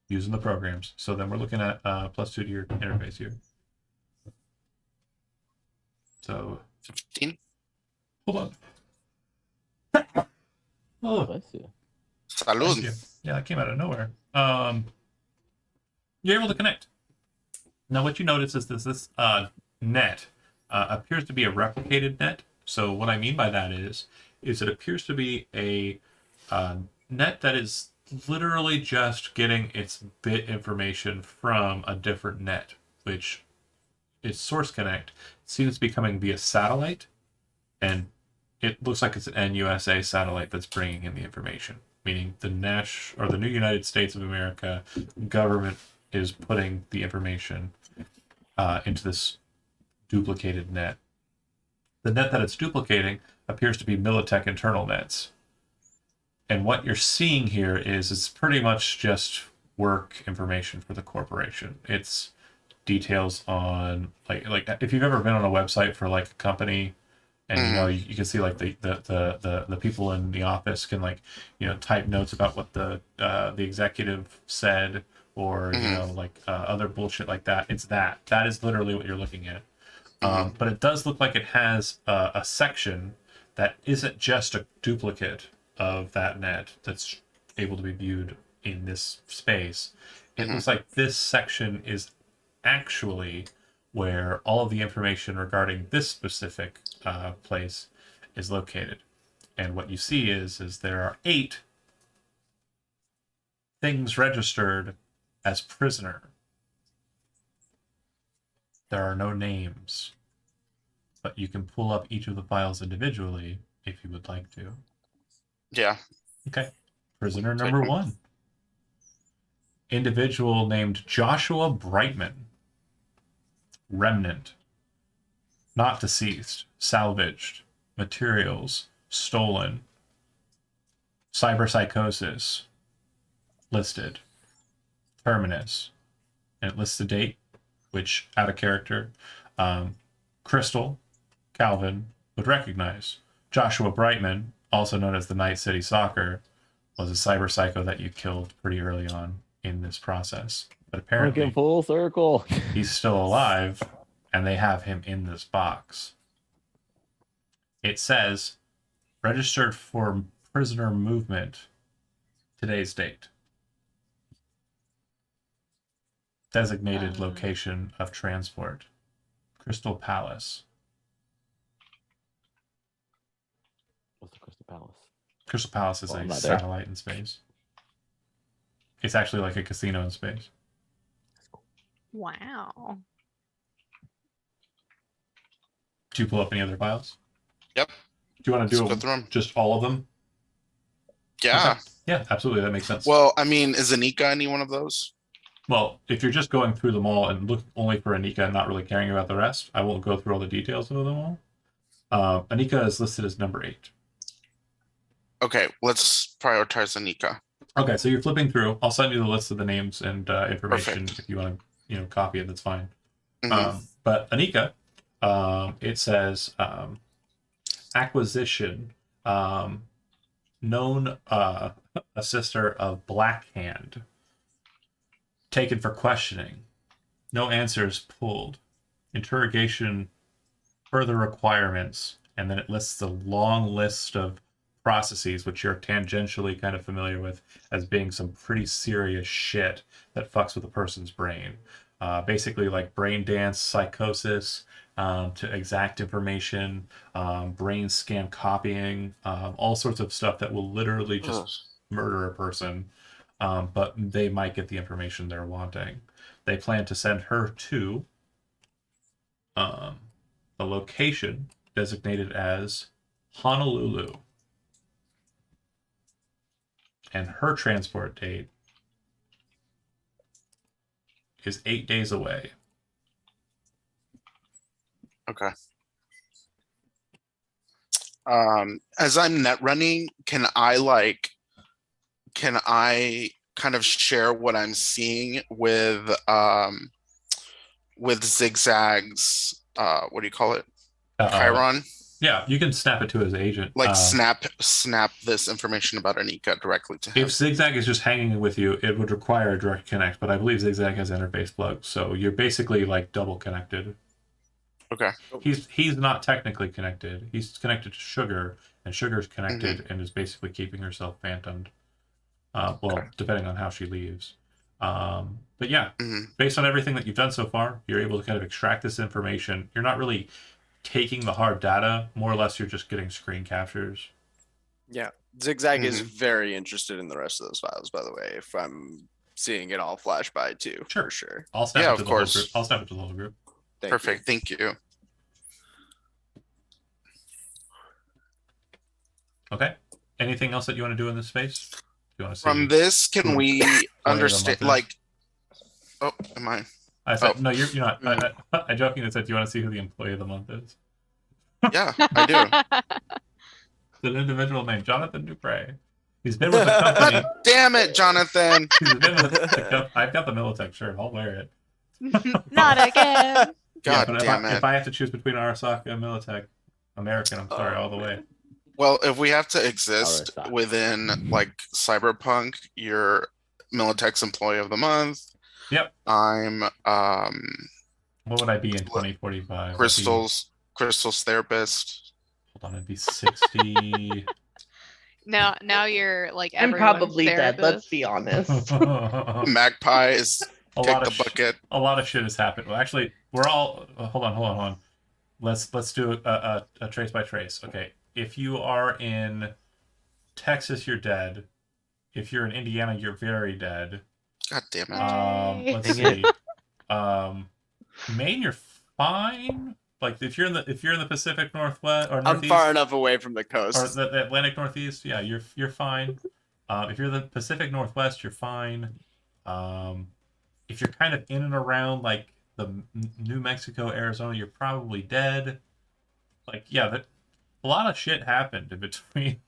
Using the programs. So then we're looking at +2 to your interface here. So 15. hold on. Oh, Bless you. thank Salud. you. Yeah, that came out of nowhere. You're able to connect. Now, what you notice is this net appears to be a replicated net. So what I mean by that is it appears to be a net that is literally just getting its bit information from a different net, which its source connect seems to be coming via satellite, and it looks like it's an NUSA satellite that's bringing in the information, meaning the new United States of America government is putting the information into this duplicated net. The net that it's duplicating appears to be Militech internal nets. And what you're seeing here is it's pretty much just work information for the corporation. It's details on like if you've ever been on a website for like a company, and you can see like the people in the office can type notes about what the executive said, or other bullshit like that. That is literally what you're looking at. But it does look like it has a section that isn't just a duplicate of that net, that's able to be viewed in this space, it Mhm. looks like this section is actually where all of the information regarding this specific place is located. And what you see is there are 8 things registered as prisoner. There are no names, but you can pull up each of the files individually if you would like to. Yeah. Okay. Prisoner Take number them. 1. Individual named Joshua Brightman. Remnant. Not deceased. Salvaged. Materials. Stolen. Cyberpsychosis. Listed. Terminus. And it lists the date, which out of character, Crystal, Calvin would recognize. Joshua Brightman, also known as the Night City Soccer, was a cyber psycho that you killed pretty early on in this process. But apparently, Working full circle. he's still alive, and they have him in this box. It says, registered for prisoner movement, today's date. Designated location of transport, Crystal Palace. What's the Crystal Palace? Crystal Palace is Well, I'm a not there. satellite in space. It's actually like a casino in space. Wow. Do you pull up any other files? Yep. Do you want to Let's do go through 'em. just all of them? Yeah. Okay. Yeah, absolutely. That makes sense. Well, I mean, is Anika any one of those? Well, if you're just going through them all and look only for Anika and not really caring about the rest, I won't go through all the details of them all. Anika is listed as number 8. Okay, let's prioritize Anika. Okay, so you're flipping through. I'll send you the list of the names and information Perfect. if you want to, copy it. That's fine. Mhm. But Anika, it says acquisition, known a sister of Blackhand, taken for questioning, no answers pulled, interrogation, further requirements, and then it lists a long list of processes which you're tangentially kind of familiar with as being some pretty serious shit that fucks with a person's brain. Basically, like brain dance, psychosis, to exact information, brain scan copying, all sorts of stuff that will literally just murder a person, but they might get the information they're wanting. They plan to send her to a location designated as Honolulu. And her transport date is 8 days away. Okay. As I'm net running, can I kind of share what I'm seeing with Zigzag's what do you call it? Chiron? Yeah, you can snap it to his agent. Like snap this information about Anika directly to him. If Zigzag is just hanging with you, it would require a direct connect, but I believe Zigzag has interface plugs, so you're basically like double connected. Okay. He's not technically connected. He's connected to Sugar, and Sugar's connected and is basically keeping herself phantomed. Depending on how she leaves. But yeah, based on everything that you've done so far, you're able to kind of extract this information. You're not really taking the hard data, more or less you're just getting screen captures. Yeah. Zigzag is very interested in the rest of those files, by the way, if I'm seeing it all flash by too. Sure. For sure. I'll snap Yeah, it to of the whole course. group. I'll snap it to the whole group. Perfect. Thank you. Okay. Anything else that you want to do in this space? You want to see From this, can we understand month is? oh, am I? I said no. You're not. I jokingly said, "Do you want to see who the employee of the month is?" Yeah, I do. It's an individual named Jonathan Dupre. He's been with the company. Damn it, Jonathan. He's been with the I've got the Militech shirt. I'll wear it. Not again. God but damn it. if I have to choose between Arasaka and Militech, American, I'm sorry, all the way. Well, if we have to exist Arasaka. within like Cyberpunk, you're Militech's employee of the month. Yep. I'm What would I be in 2045? Crystal's therapist. Hold on, it'd be 60. Now you're like I'm everyone's probably dead. Let's be honest. Magpie is a kick lot the of bucket. a lot of shit has happened. Well, actually, we're all hold on. Let's do a trace by trace. Okay, if you are in Texas, you're dead. If you're in Indiana, you're very dead. God damn it. Yay. Let's Dang see. Maine, you're fine. Like if you're in the Pacific Northwest or I'm Northeast far enough away from the or coast. the Atlantic Northeast, yeah, you're fine. If you're the Pacific Northwest, you're fine. If you're kind of in and around like the New Mexico, Arizona, you're probably dead. Like yeah, a lot of shit happened in between,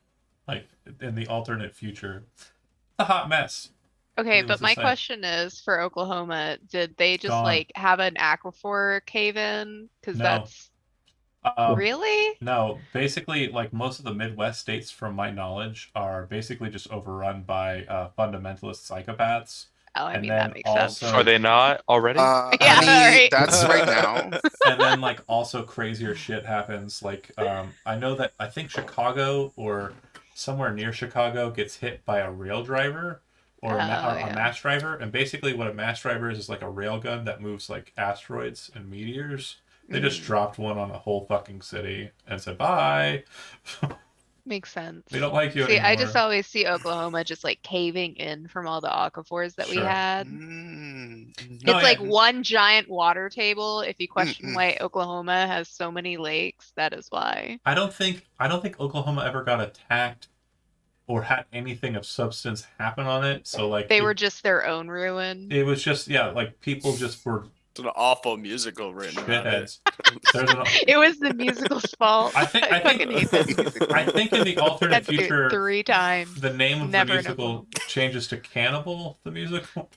like in the alternate future. It's a hot mess. Okay, Needless but to my say. question is for Oklahoma, did they just Gone. like have an aquifer cave in? Because No. that's really? No, basically, like most of the Midwest states, from my knowledge, are basically just overrun by fundamentalist psychopaths. Oh, I And mean, then that makes sense. also, Are they not already? Yeah, Honey, right. that's right now. and then like also crazier shit happens. Like I know that I think Chicago or somewhere near Chicago gets hit by a rail driver or Oh, or a yeah. mass driver, and basically what a mass driver is like a rail gun that moves like asteroids and meteors. They just Mhm. dropped one on a whole fucking city and said bye. Makes sense. We don't like you See, I just anymore. always see Oklahoma just like caving in from all the aquifers that we Sure. had. Mm, No, It's like yeah. one giant water table. If you question Mm-mm. why Oklahoma has so many lakes, that is why. I don't think Oklahoma ever got attacked or had anything of substance happen on it. So like They were just their own ruin. it was just yeah, like people just were It's an awful musical written about it. shitheads. There's an It was the musical's fault. I think fucking hate that musical. I think in the alternate Had to do it future 3 times. the name of Never the in musical Oklahoma. changes to Cannibal the musical.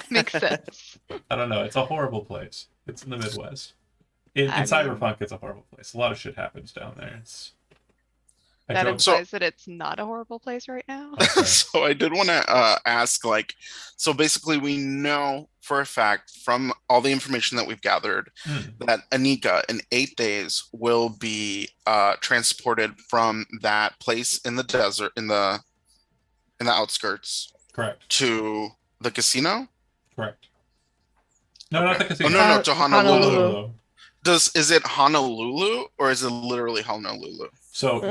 Makes sense. I don't know. It's a horrible place. It's in the Midwest. In I mean- Cyberpunk, it's a horrible place. A lot of shit happens down there. It's I That drove- implies that it's not a horrible place right now. Okay. So I did want to ask, like, so basically we know for a fact from all the information that we've gathered Hmm. that Anika in 8 days will be transported from that place in the desert in the outskirts Correct. to the casino. Correct. No, not the Oh casino. no, to Honolulu. Honolulu. Is it Honolulu or is it literally Honolulu? So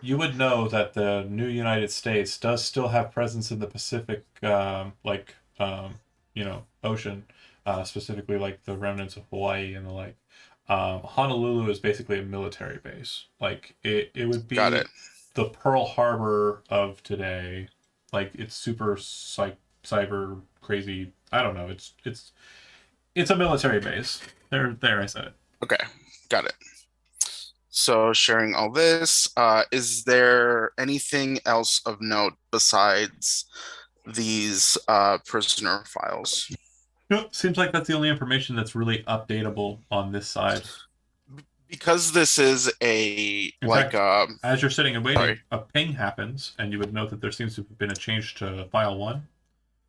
you would know that the new United States does still have presence in the Pacific, ocean, specifically like the remnants of Hawaii and the like. Honolulu is basically a military base. Like it would be Got it. the Pearl Harbor of today. Like it's super cyber crazy. I don't know. It's a military base. There. I said it. Okay, got it. So sharing all this, is there anything else of note besides these prisoner files? Nope, seems like that's the only information that's really updatable on this side. Because this is a In like fact, as you're sitting and waiting, sorry. a ping happens, and you would note that there seems to have been a change to file 1.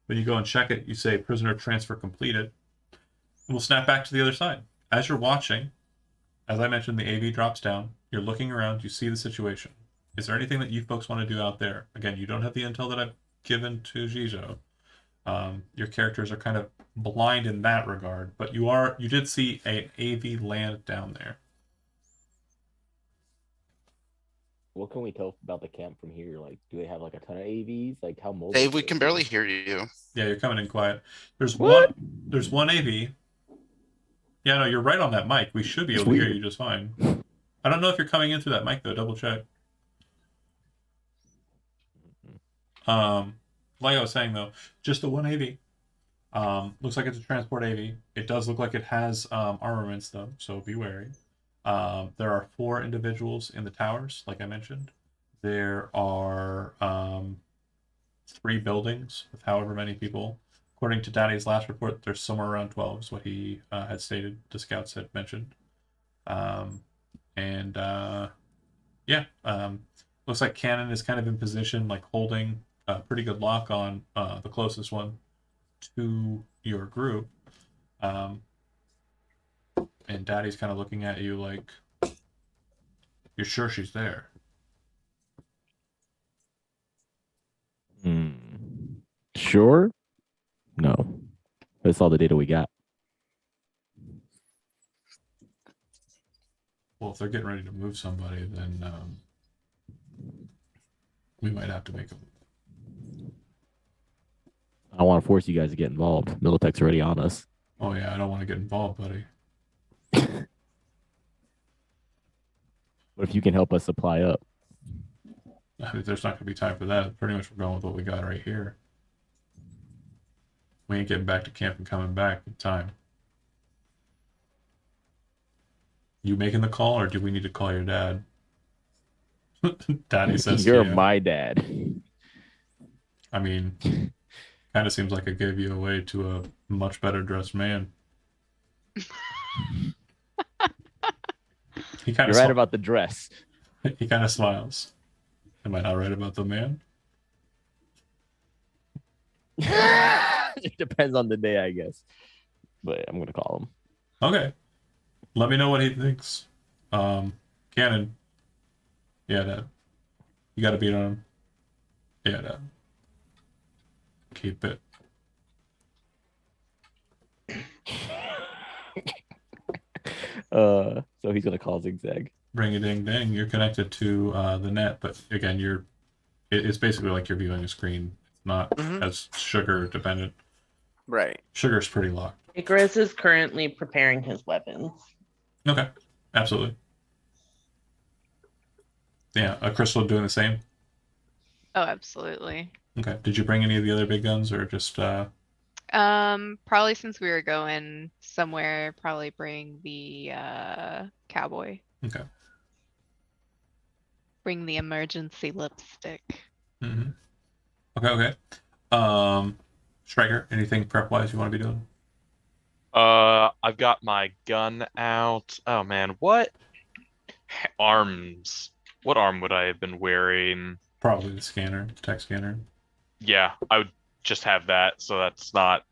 When you go and check it, you say prisoner transfer completed. And we'll snap back to the other side. As you're watching, as I mentioned, the AV drops down. You're looking around. You see the situation. Is there anything that you folks want to do out there? Again, you don't have the intel that I've given to Jizo. Your characters are kind of blind in that regard, but you did see an AV land down there. What can we tell about the camp from here? Like, do they have like a ton of AVs? Like, how mobile? Dave, we are can they? barely hear you. Yeah, you're coming in quiet. There's What? one AV. Yeah, no, you're right on that mic. We should be It's able to hear weird. you just fine. I don't know if you're coming in through that mic though. Double check. Like I was saying though, just the one AV. Looks like it's a transport AV. It does look like it has armaments though, so be wary. There are 4 individuals in the towers, like I mentioned. There are 3 buildings with however many people. According to Daddy's last report, there's somewhere around 12 is what he had stated, the scouts had mentioned. Looks like Cannon is kind of in position, like holding a pretty good lock on the closest one to your group. And Daddy's kind of looking at you like, you're sure she's there? sure? No. That's all the data we got. Well, if they're getting ready to move somebody, then we might have to make a move. I don't want to force you guys to get involved. Militech's already on us. Oh yeah, I don't want to get involved, buddy. But if you can help us supply up, I mean, there's not going to be time for that. Pretty much we're going with what we got right here. We ain't getting back to camp and coming back in time. You making the call, or do we need to call your dad? Daddy says you're yeah. my dad. I mean, kind of seems like I gave you away to a much better dressed man. He kind You're of right about the dress. He kind of smiles. Am I not right about the man? It depends on the day, I guess. But I'm gonna call him. Okay. Let me know what he thinks. Cannon. Yeah, Dad. You got to beat on him. Yeah, Dad. Keep it. So he's gonna call Zigzag. Ring a ding ding. You're connected to the net, but again, it's basically like you're viewing a screen. It's not as sugar dependent. Right. Sugar's pretty locked. Icarus is currently preparing his weapons. Okay. Absolutely. Yeah, a Crystal doing the same. Oh, absolutely. Okay. Did you bring any of the other big guns, or just Probably since we were going somewhere, probably bring the cowboy. Okay. Bring the emergency lipstick. Mm-hmm. Okay. Striker, anything prep wise you want to be doing? I've got my gun out. Oh man, what arms? What arm would I have been wearing? Probably the scanner, the tech scanner. Yeah, I would just have that. So that's not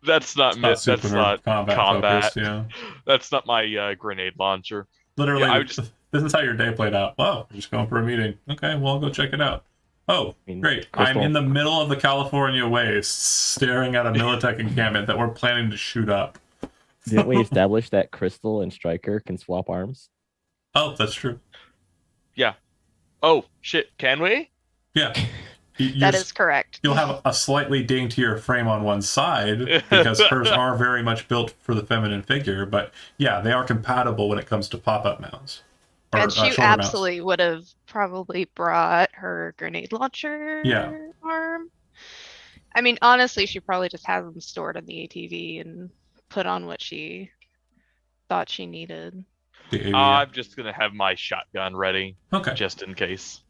Not super nerd combat. Focused, yeah. That's not my grenade launcher. Literally, Yeah, this is how your day played out. Wow, we're just going for a meeting. Okay, well, I'll go check it out. Oh, great. Crystal. I'm in the middle of the California wastes, staring at a Militech encampment that we're planning to shoot up. Didn't we establish that Crystal and Striker can swap arms? Oh, that's true. Yeah. Oh shit, can we? Yeah. That is correct. You'll have a slightly ding to your frame on one side because hers are very much built for the feminine figure, but yeah, they are compatible when it comes to pop-up mounts. And she shoulder absolutely would have probably brought her grenade launcher Yeah. arm. I mean, honestly, she probably just has them stored in the ATV and put on what she thought she needed. mounts. The AV. I'm just gonna have my shotgun ready, Okay. just in case.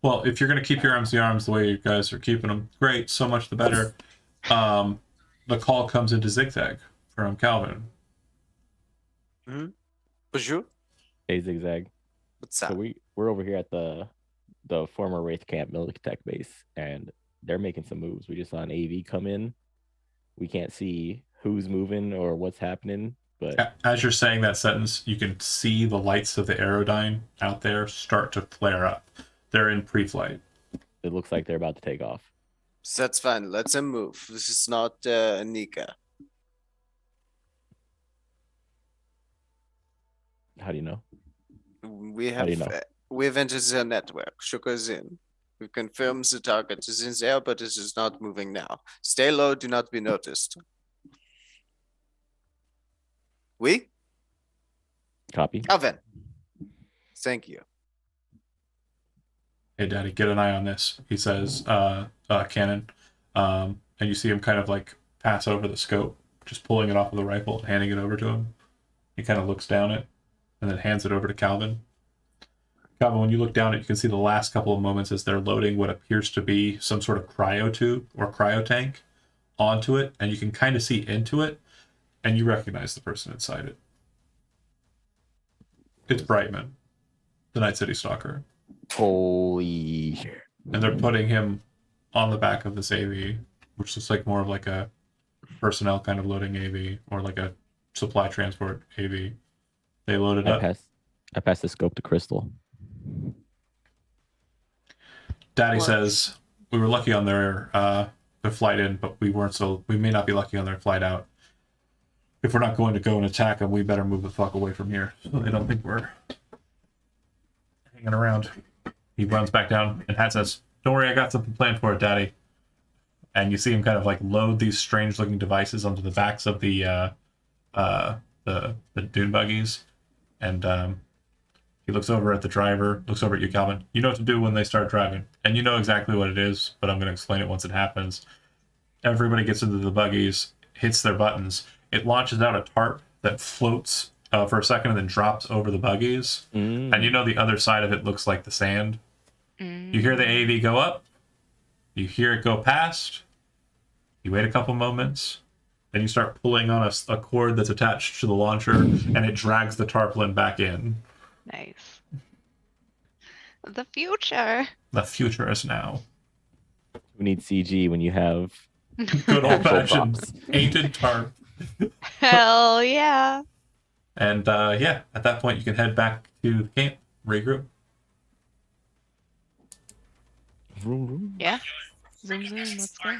Well, if you're going to keep your arms the way you guys are keeping them, great. So much the better. The call comes into Zigzag from Calvin. Bonjour. Hey, Zigzag. What's up? So we're over here at the former Wraith Camp Militech base, and they're making some moves. We just saw an AV come in. We can't see who's moving or what's happening, but As you're saying that sentence, you can see the lights of the Aerodyne out there start to flare up. They're in pre-flight. it looks like they're about to take off. So that's fine. Let them move. This is not Nika. How do you know? We How have do you know? we've entered the network. Shook us in. We've confirmed the target is in there, but it is not moving now. Stay low. Do not be noticed. We? Copy. Calvin. Thank you. Hey, Daddy, get an eye on this, he says, Cannon. And you see him kind of like pass over the scope, just pulling it off of the rifle and handing it over to him. He kind of looks down it and then hands it over to Calvin. Calvin, when you look down it, you can see the last couple of moments as they're loading what appears to be some sort of cryo tube or cryo tank onto it, and you can kind of see into it, and you recognize the person inside it. It's Brightman, the Night City Stalker. Holy shit. And they're putting him on the back of this AV, which looks like more of like a personnel kind of loading AV or like a supply transport AV. They load it up. I passed the scope to Crystal. Daddy says, we were lucky on their flight in, but we weren't. So we may not be lucky on their flight out. If we're not going to go and attack them, we better move the fuck away from here so they don't think we're hanging around. He runs back down, and Hat says, "Don't worry, I got something planned for it, Daddy." And you see him kind of like load these strange-looking devices onto the backs of the dune buggies, and he looks over at the driver, looks over at you, Calvin. You know what to do when they start driving, and you know exactly what it is, but I'm going to explain it once it happens. Everybody gets into the buggies, hits their buttons. It launches out a tarp that floats for a second and then drops over the buggies. And you know the other side of it looks like the sand. You hear the AV go up. You hear it go past. You wait a couple moments. Then you start pulling on a cord that's attached to the launcher, and it drags the tarpaulin back in. Nice. The future. The future is now. Who needs CG when you have Good old actual fashioned props? painted tarp. Hell yeah. And yeah, at that point you can head back to the camp, regroup. Vroom, vroom. Yeah. Zoom zoom, let's go.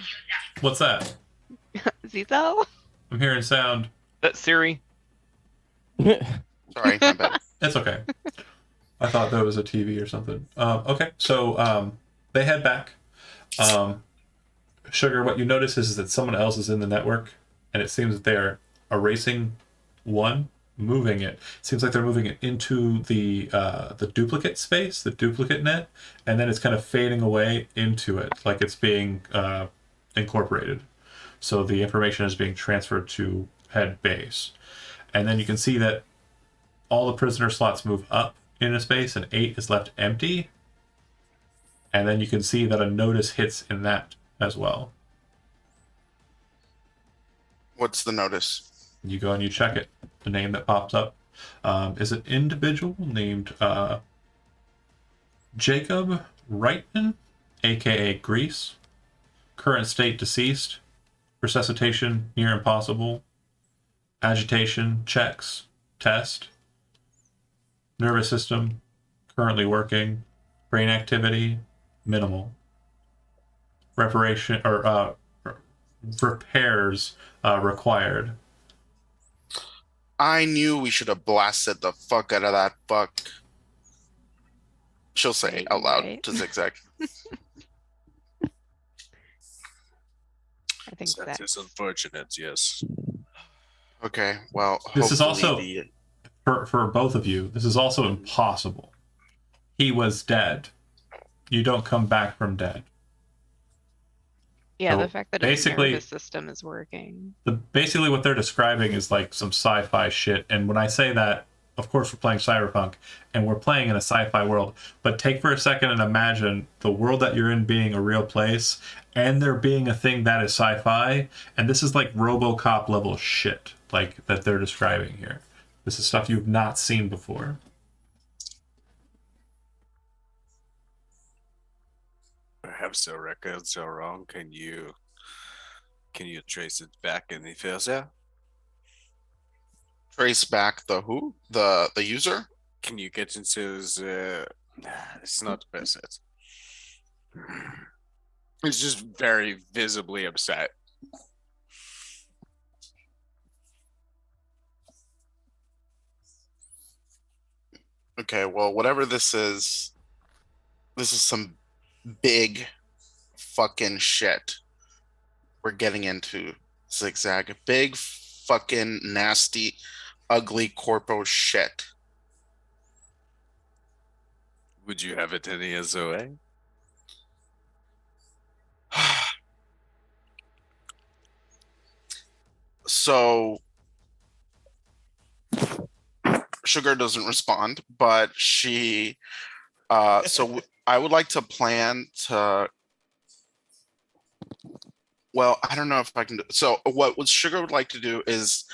What's that? Zizo? I'm hearing sound. That Siri. Sorry, my bad. It's okay. I thought that was a TV or something. Okay, so they head back. Sugar, what you notice is that someone else is in the network, and it seems that they are erasing one, moving it. It seems like they're moving it into the duplicate space, the duplicate net, and then it's kind of fading away into it, like it's being incorporated. So the information is being transferred to head base. And then you can see that all the prisoner slots move up in a space, and 8 is left empty. And then you can see that a notice hits in that as well. What's the notice? You go and you check it. The name that pops up is an individual named Jacob Reitman, aka Grease. Current state deceased. Resuscitation near impossible. Agitation checks test. Nervous system currently working. Brain activity minimal. Reparation or repairs required. I knew we should have blasted the fuck out of that fuck. She'll say it out loud Right. to Zigzag. I think That that is unfortunate, yes. Okay, well, This is hopefully also- For both of you, this is also impossible. He was dead. You don't come back from dead. yeah, So the fact that his basically- nervous system is working. Basically what they're describing is like some sci-fi shit. And when I say that, of course we're playing Cyberpunk and we're playing in a sci-fi world, but take for a second and imagine the world that you're in being a real place and there being a thing that is sci-fi, and this is like RoboCop level shit like that they're describing here. This is stuff you've not seen before. Perhaps the records are wrong. Can you trace it back any further? trace back the who? The user? Can you get into the? It's not present. It's just very visibly upset. Okay, well, whatever this is some big fucking shit we're getting into, Zigzag. Big fucking nasty, ugly corpo shit. Would you have it any other way? So Sugar doesn't respond, but she I would like to plan to, well, I don't know if I can do, so what Sugar would like to do is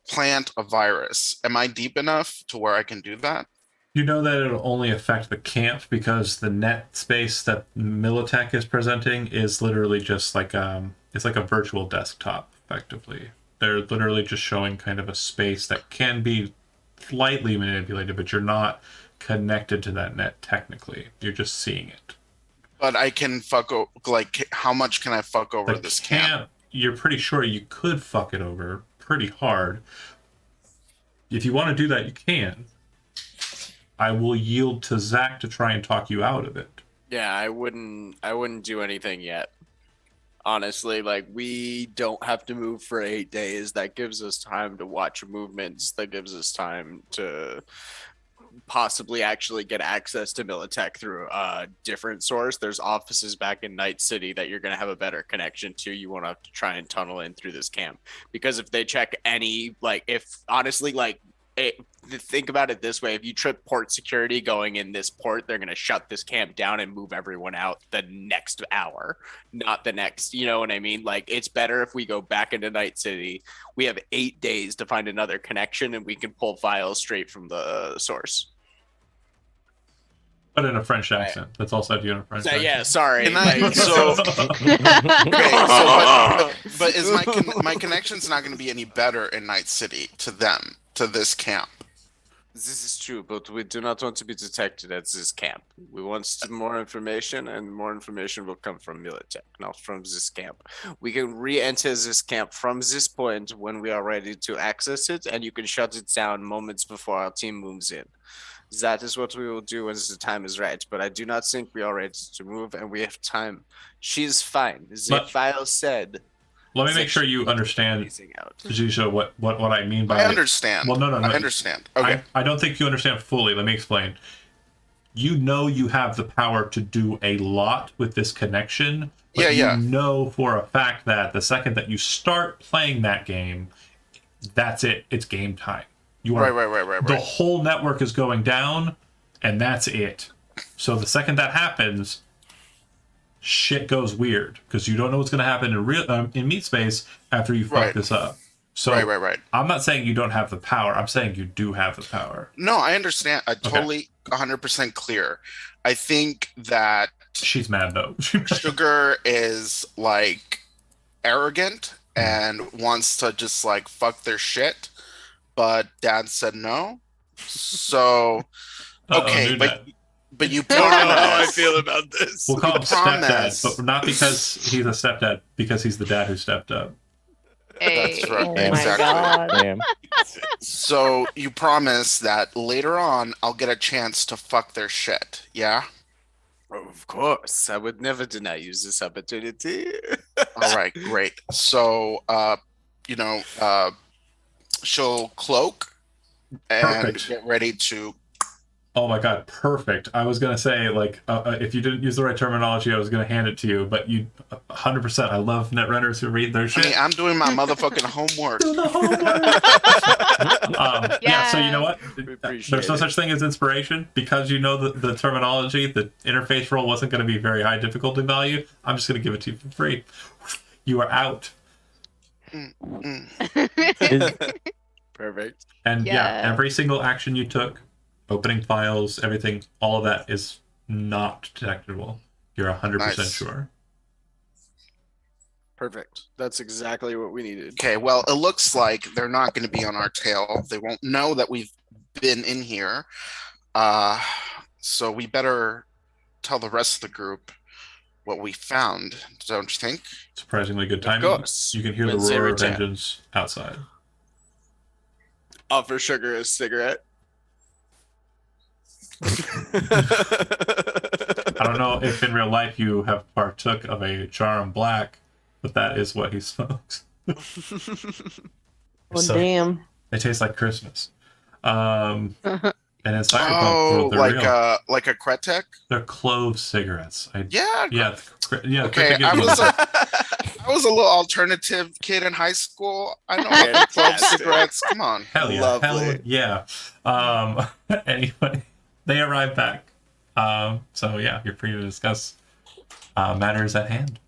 plant a virus. Am I deep enough to where I can do that? You know that it'll only affect the camp because the net space that Militech is presenting is literally just like it's like a virtual desktop, effectively. They're literally just showing kind of a space that can be slightly manipulated, but you're not connected to that net technically. You're just seeing it. But I can like, how much can I fuck over The this camp? You're pretty sure you could fuck it over pretty hard. If you want to do that, you can. I will yield to Zach to try and talk you out of it. Yeah, I wouldn't do anything yet. Honestly, like, we don't have to move for 8 days. That gives us time to watch movements. That gives us time to possibly actually get access to Militech through a different source. There's offices back in Night City that you're going to have a better connection to. You won't have to try and tunnel in through this camp, because if they check any, like, if honestly, like, think about it this way: if you trip port security going in this port, they're going to shut this camp down and move everyone out the next hour, not the next. You know what I mean? Like, it's better if we go back into Night City. We have 8 days to find another connection, and we can pull files straight from the source. But in a French accent. That's all said to you in a French accent. Yeah, sorry. And I- Like, so- Okay, so but is my connection's not going to be any better in Night City to them, to this camp? this is true, but we do not want to be detected at this camp. We want more information, and more information will come from Militech, not from this camp. We can re-enter this camp from this point when we are ready to access it, and you can shut it down moments before our team moves in. That is what we will do when the time is right, but I do not think we are ready to move, and we have time. She is fine. The But- file said. Let me make sure you understand, Anything out. Khadijah, what I mean by... I understand. Well, no. I understand. Okay. I don't think you understand fully. Let me explain. You know you have the power to do a lot with this connection, but Yeah. you know for a fact that the second that you start playing that game, that's it. It's game time. You are Right. The whole network is going down, and that's it. So the second that happens, shit goes weird, because you don't know what's going to happen in meat space after you fuck Right. this up. So Right. I'm not saying you don't have the power. I'm saying you do have the power. No, I understand. I totally 100% clear. I think that She's mad though. Sugar is like arrogant and wants to just like fuck their shit, but Dad said no. So okay, new but dad. but you I don't know how I promise. feel about this. We'll call him promise. stepdad, but not because he's a stepdad, because he's the dad who stepped up. That's right. Oh Exactly. my god. Damn. So you promise that later on I'll get a chance to fuck their shit, yeah? Of course, I would never deny you this opportunity. All right, great. So she'll cloak and Perfect. get ready to. Oh my god, perfect. I was gonna say, like, if you didn't use the right terminology, I was gonna hand it to you, but you 100%. I love netrunners who read their I shit. mean, I'm doing my motherfucking homework. Do the homework. Yeah, so you know what? appreciate There's no it. such thing as inspiration, because you know the terminology. The interface role wasn't going to be very high difficulty value. I'm just going to give it to you for free. You are out. Perfect. And yeah, Yeah. every single action you took, opening files, everything, all of that is not detectable. You're 100% Nice. sure. Perfect. That's exactly what we needed. Okay, well, it looks like they're not going to be on our tail. They won't know that we've been in here. So we better tell the rest of the group what we found, don't you think? Surprisingly good Of timing. course. You can hear When the they roar of return. engines outside. Offer Sugar a cigarette. I don't know if in real life you have partook of a Charm Black, but that is what he smokes. Oh So- damn. It tastes like Christmas. And in Cyberpunk, Oh, they're real. like a Kretek? They're clove cigarettes. Yeah. Yeah, Okay, Krypton gives you I was a little alternative kid in high school. I know how to club Fantastic. cigarettes. Come on. hell yeah, Lovely. hell yeah. Anyway, they arrive back. So yeah, you're free to discuss matters at hand.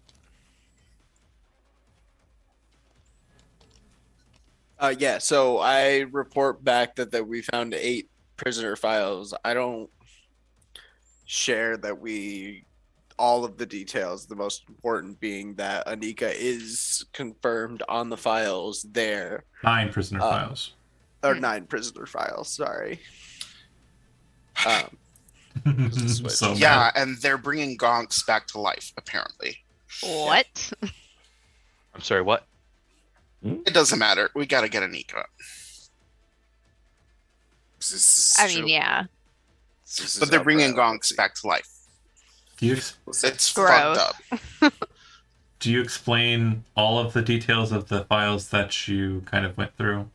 Yeah, so I report back that we found 8 prisoner files. I don't share that all of the details, the most important being that Anika is confirmed on the files there. 9 prisoner files. Or 9 prisoner files, sorry. switch. So Yeah, mad. and they're bringing gonks back to life, apparently. What? I'm sorry, what? It doesn't matter. We gotta get Anika. This is I mean, true. yeah. This is But they're our bringing priority. gonks back to life. Do you It's Gross. fucked up. do you explain all of the details of the files that you kind of went through?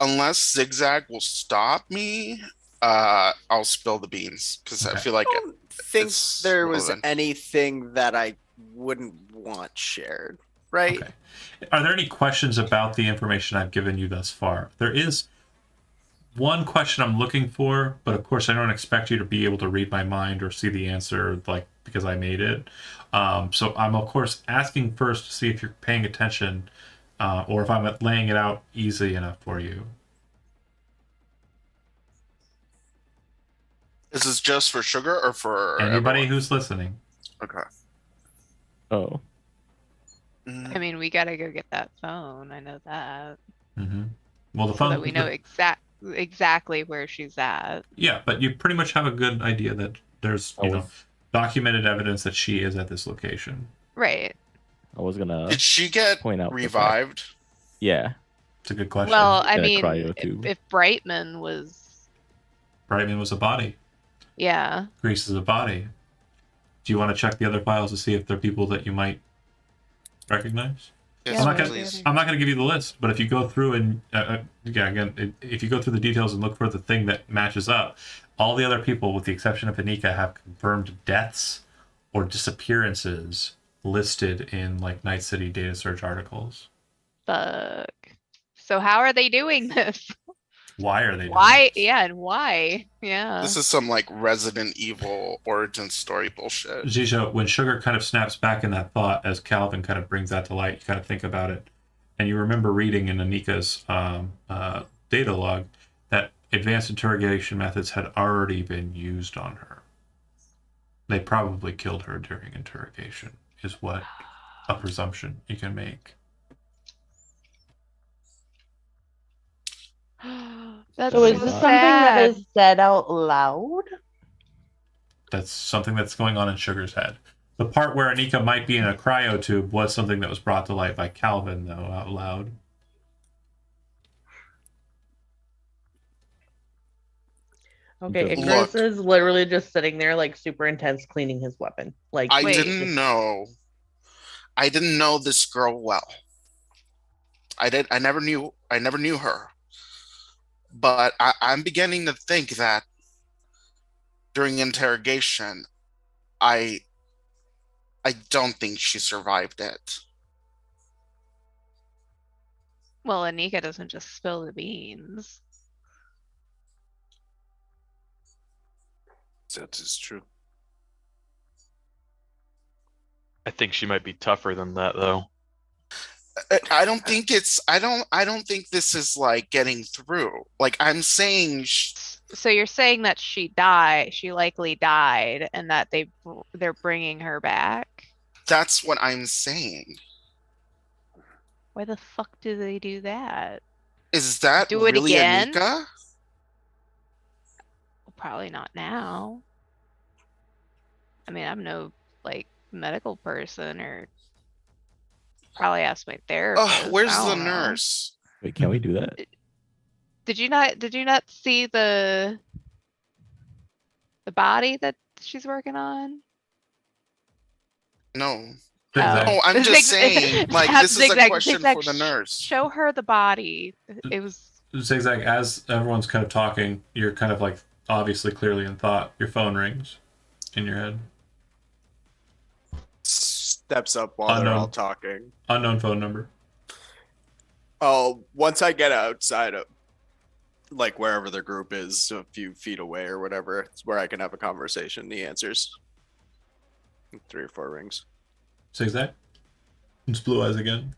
Unless Zigzag will stop me, I'll spill the beans because I Okay. feel like I don't think it's there was relevant. anything that I wouldn't want shared, right? Okay. Are there any questions about the information I've given you thus far? There is one question I'm looking for, but of course I don't expect you to be able to read my mind or see the answer like because I made it. So I'm of course asking first to see if you're paying attention, or if I'm laying it out easy enough for you. Is this just for Sugar or for Anybody everyone? who's listening. Okay. Oh, Mm, I mean, we gotta go get that phone. I know that. Mm-hmm. Well, the So phone. that we know exactly where she's at. Yeah, but you pretty much have a good idea that there's I was documented evidence that she is at this location. Right. I was gonna Did she get point out the fact- revived? Yeah, It's a good question. Well, I In a mean, cryo tube. if Brightman was, Brightman was a body. yeah. Grease is a body. Do you want to check the other files to see if they're people that you might recognize? Yes, I'm not what gonna. are the please. other- I'm not gonna give you the list, but if you go through and if you go through the details and look for the thing that matches up, all the other people, with the exception of Anika, have confirmed deaths or disappearances listed in like Night City data search articles. Fuck. So how are they doing this? Why are they? Doing Why? this? Yeah, and why? Yeah. This is some like Resident Evil origin story bullshit. Zisha, when Sugar kind of snaps back in that thought as Calvin kind of brings that to light, you kind of think about it, and you remember reading in Anika's data log that advanced interrogation methods had already been used on her. They probably killed her during interrogation, is what a presumption you can make. That's So is That's this not- something that sad. is said out loud? That's something that's going on in Sugar's head. The part where Anika might be in a cryo tube was something that was brought to light by Calvin, though, out loud. Okay, Doesn't- Icarus Look. is literally just sitting there like super intense cleaning his weapon. Like I Wait. didn't know. I didn't know this girl well. I never knew her. But I'm beginning to think that during interrogation, I don't think she survived it. Well, Anika doesn't just spill the beans. That is true. I think she might be tougher than that, though. I don't think it's. I don't think this is like getting through. Like I'm saying, So you're saying that she died, she likely died, and that they're bringing her back? that's what I'm saying. Why the fuck do they do that? Is that Do it really again? Anika? Well, probably not now. I mean, I'm no like medical person, or probably ask my therapist. Oh, where's I the don't know. nurse? Wait, can we do that? Did you not see the body that she's working on? No. Zigzag. Oh, I'm just saying, like, Have this is a Zigzag- question Zigzag, for the nurse. Show her the body. It was Zigzag, as everyone's kind of talking, you're kind of like obviously clearly in thought. Your phone rings in your head. Steps up while they're Unknown. all talking. Unknown phone number. Oh, once I get outside of like wherever the group is, a few feet away or whatever, it's where I can have a conversation. He answers. 3 or 4 rings. Zigzag. It's Blue Eyes again.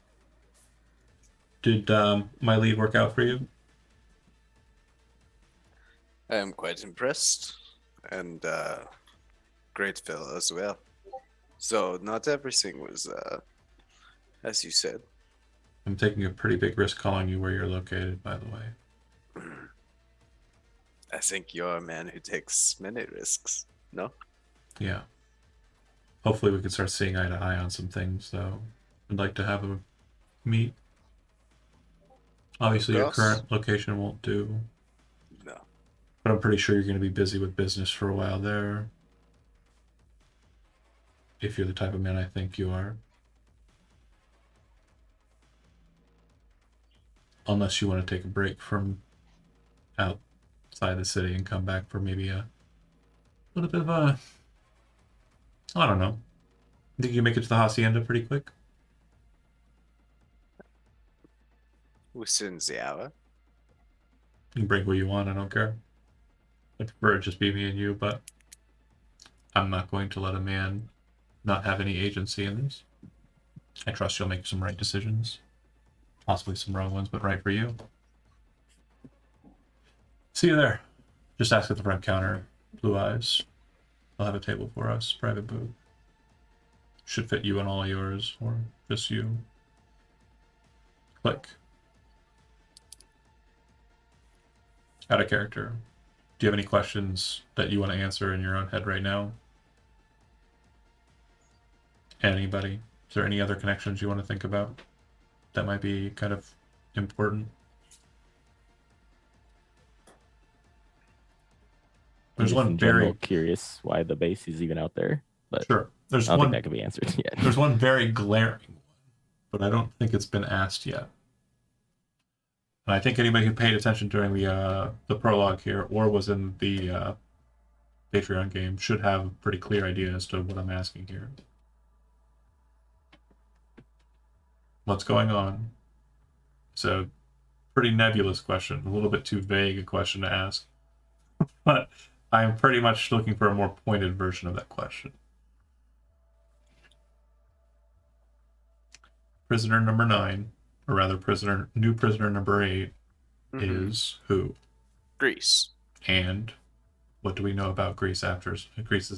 Did my lead work out for you? I am quite impressed, and great fellow as well. So not everything was as you said. I'm taking a pretty big risk calling you where you're located, by the way. I think you're a man who takes many risks. No? Yeah. Hopefully we can start seeing eye to eye on some things, though. I'd like to have a meet. Obviously, your course. current location won't do, No. but I'm pretty sure you're going to be busy with business for a while there. If you're the type of man I think you are. Unless you want to take a break from outside the city and come back for maybe a little bit of a, I don't know. Think you can make it to the hacienda pretty quick? Within the hour. You can break where you want, I don't care. I prefer it just be me and you, but I'm not going to let a man not have any agency in this. I trust you'll make some right decisions. Possibly some wrong ones, but right for you. See you there. Just ask at the front counter. Blue Eyes. They'll have a table for us. Private booth. Should fit you and all yours, or just you. Click. Out of character. Do you have any questions that you want to answer in your own head right now? Anybody? Is there any other connections you want to think about that might be kind of important? There's Just one in general very curious why the base is even out there, but sure. There's I don't one think that could be answered yet. There's one very glaring one, but I don't think it's been asked yet. And I think anybody who paid attention during the prologue here or was in the Patreon game should have a pretty clear idea as to what I'm asking here. What's going on? So, pretty nebulous question, a little bit too vague a question to ask. But I'm pretty much looking for a more pointed version of that question. Prisoner number 9, or rather new prisoner number 8, is who? Greece. And what do we know about Greece's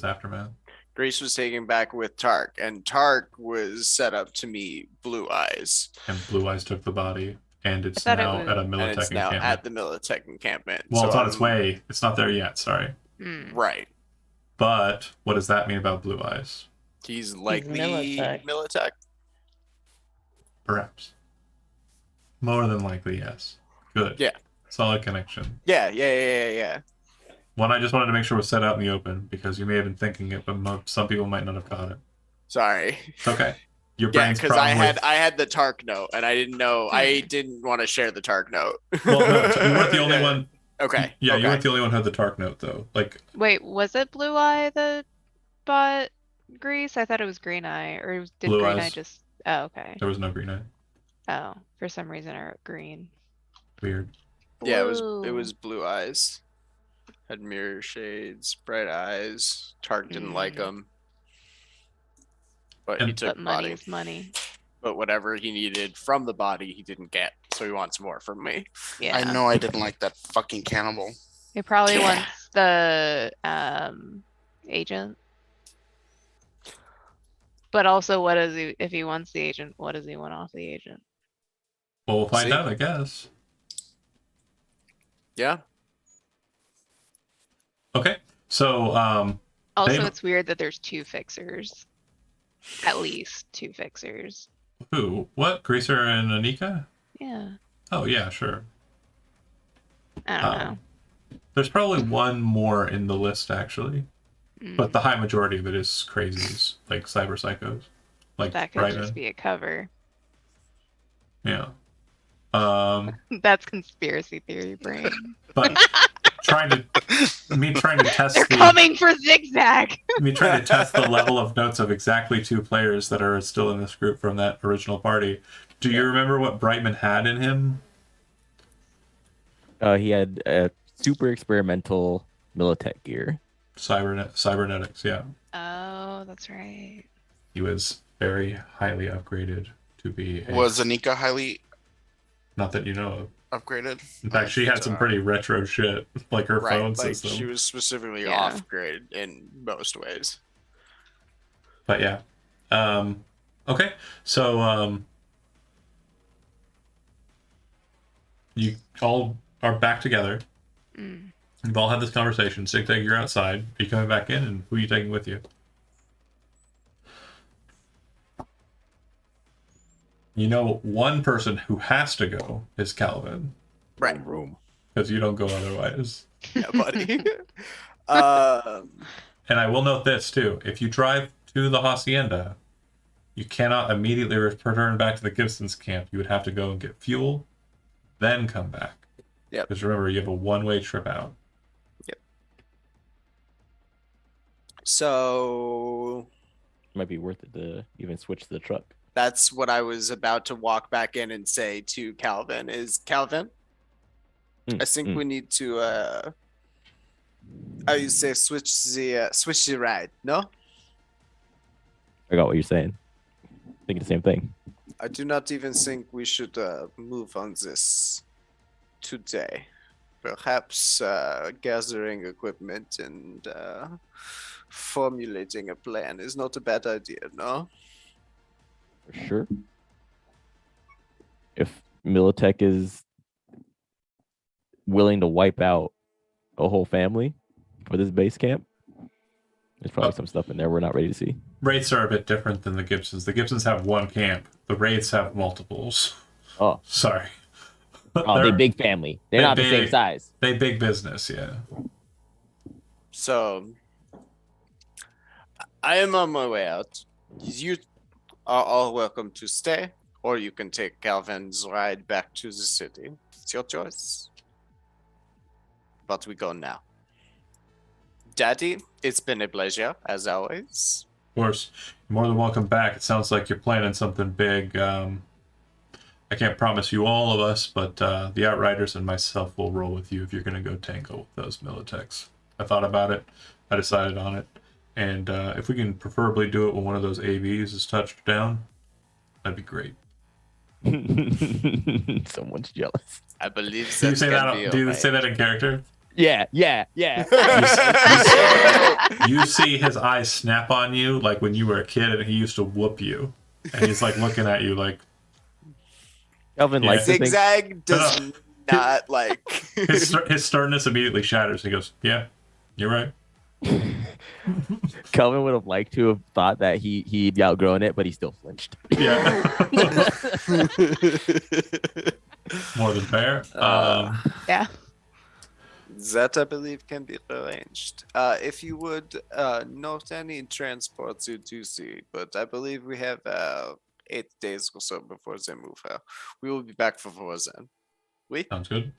aftermath? Greece was taken back with Tark, and Tark was set up to meet Blue Eyes. And Blue Eyes took the body, and it's thought it now was- at a And Militech it's now encampment. at the Militech encampment. Well, So it's on its way. It's not there yet, sorry. Right. But what does that mean about Blue Eyes? He's likely Militech. Militech. Perhaps. More than likely, yes. Good. Yeah. Solid connection. Yeah. One I just wanted to make sure was set out in the open, because you may have been thinking it, but some people might not have caught it. Sorry. It's okay. Your Yeah, brain's because probably... I had the Tark note, and I didn't know. I didn't want to share the Tark note. Well, no, you weren't the only Yeah. one. Okay. Yeah, okay. you weren't the only one who had the Tark note, though. Like, Wait, was it Blue Eye that bought Grease? I thought it was Green Eye, or did Blue Green Eye Eyes. just? Oh, okay. there was no green eye. Oh, for some reason I wrote green. Weird. Yeah, it Blue. was Blue Eyes. Had mirror shades, bright eyes. Tark didn't like him, but he And- took But the money body. is money. But whatever he needed from the body, he didn't get. So he wants more from me. Yeah. I know I didn't like that fucking cannibal. He probably Yeah. wants the agent. But also, what is he? If he wants the agent, what does he want off the agent? Well, we'll find See? out, I guess. Yeah. Okay. So, Also, They've- it's weird that there's two fixers. At least two fixers. who? What? Greaser and Anika? Yeah. Oh, yeah, sure. I don't know. Um, There's probably one more in the list, actually. Mm, But the high majority of it is crazies, like cyber psychos. Like that could Brightman. just be a cover. Yeah. That's conspiracy theory brain. But trying to test They're coming for Zigzag. trying to test the level of notes of exactly 2 players that are still in this group from that original party. Do you remember what Brightman had in him? He had super experimental Militech gear. Cybernetics, yeah. Oh, that's right. He was very highly upgraded to be a, Was Anika highly not that you know of. upgraded? In fact, she had some pretty retro shit, like her Right. phone Like system. she was specifically Yeah. off grid in most ways. But yeah. Okay. So you all are back together. Mm. We've all had this conversation. Zigzag, you're outside. Are you coming back in, and who are you taking with you? You know, one person who has to go is Calvin, Right. Room. because you don't go otherwise. Yeah, buddy. um, And I will note this too: if you drive to the hacienda, you cannot immediately return back to the Gibson's camp. You would have to go and get fuel, then come back. Yep. Because remember, you have a one-way trip out. so Might be worth it to even switch to the truck. that's what I was about to walk back in and say to Calvin is Calvin, I think we need to how you say switch the ride, no? I got what you're saying. Thinking the same thing. I do not even think we should move on this today. Perhaps gathering equipment and formulating a plan is not a bad idea, no? For sure. If Militech is willing to wipe out a whole family for this base camp, there's probably some stuff in there we're not ready to see. Wraiths are a bit different than the Gibsons. The Gibsons have one camp. The Wraiths have multiples. Oh, Sorry. they big family. They're They not the same big. size. They big business, yeah. So I am on my way out. You are all welcome to stay, or you can take Calvin's ride back to the city. It's your choice. But we go now. Daddy, it's been a pleasure, as always. Of course, you're more than welcome back. It sounds like you're planning something big. I can't promise you all of us, but the Outriders and myself will roll with you if you're going to go tango with those Militechs. I thought about it. I decided on it. And if we can preferably do it when one of those AVs is touched down, that'd be great. Someone's jealous. I believe Do you that's say gonna that? be Do you alright. say that in character? Yeah. You see his eyes snap on you like when you were a kid and he used to whoop you, and he's like looking at you like Kelvin Yeah. likes to think. Zigzag does No. not like. his sternness immediately shatters. He goes, "Yeah, you're right." Kelvin would have liked to have thought that he'd outgrown it, but he still flinched. Yeah, more than fair. Yeah. That I believe can be arranged. If you would note any transports you do see, but I believe we have 8 days or so before they move her. We will be back before then. We Sounds good.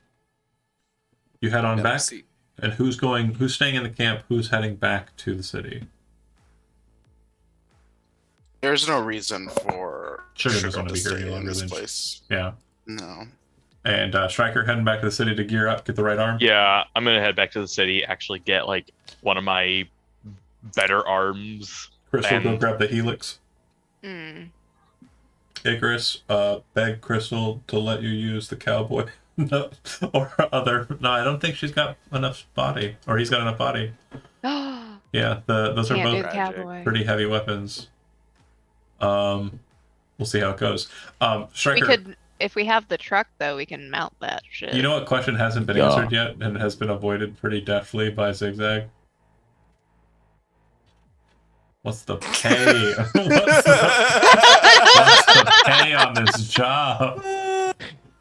You head on Now, back, see. and who's going? Who's staying in the camp? Who's heading back to the city? There's no reason for Sugar doesn't want to be stay here any in longer this than place. Yeah. No. And Striker heading back to the city to gear up, get the right arm. Yeah, I'm gonna head back to the city, actually get like one of my better arms. Crystal, go And- grab the helix. Mm. Icarus, beg Crystal to let you use the cowboy. No, or other. No, I don't think she's got enough body, or he's got enough body. Yeah, those are Can't do both the cowboy. pretty heavy weapons. We'll see how it goes. We Striker, could, if we have the truck though, we can mount that shit. you know what question hasn't been Yeah. answered yet and has been avoided pretty deftly by Zigzag? What's the pay? What's the pay on this job?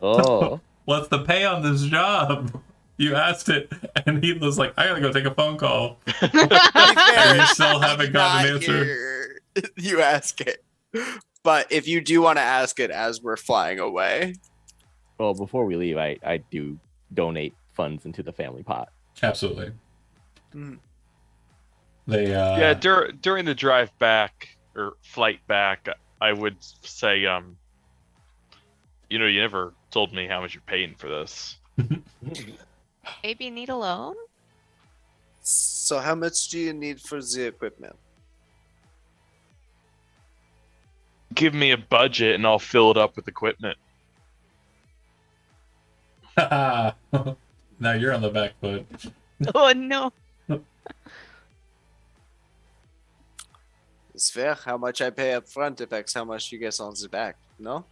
Oh, What's the pay on this job? You asked it, and he was like, I gotta go take a phone call. And you still haven't gotten an answer. You ask it. But if you do want to ask it as we're flying away, well, before we leave, I do donate funds into the family pot. Absolutely. Mhm. They Yeah, during the drive back or flight back, I would say, you never told me how much you're paying for this. Maybe need a loan? so how much do you need for the equipment? Give me a budget and I'll fill it up with equipment. now you're on the back foot. Oh no. It's fair. How much I pay up front affects how much you get on the back, no?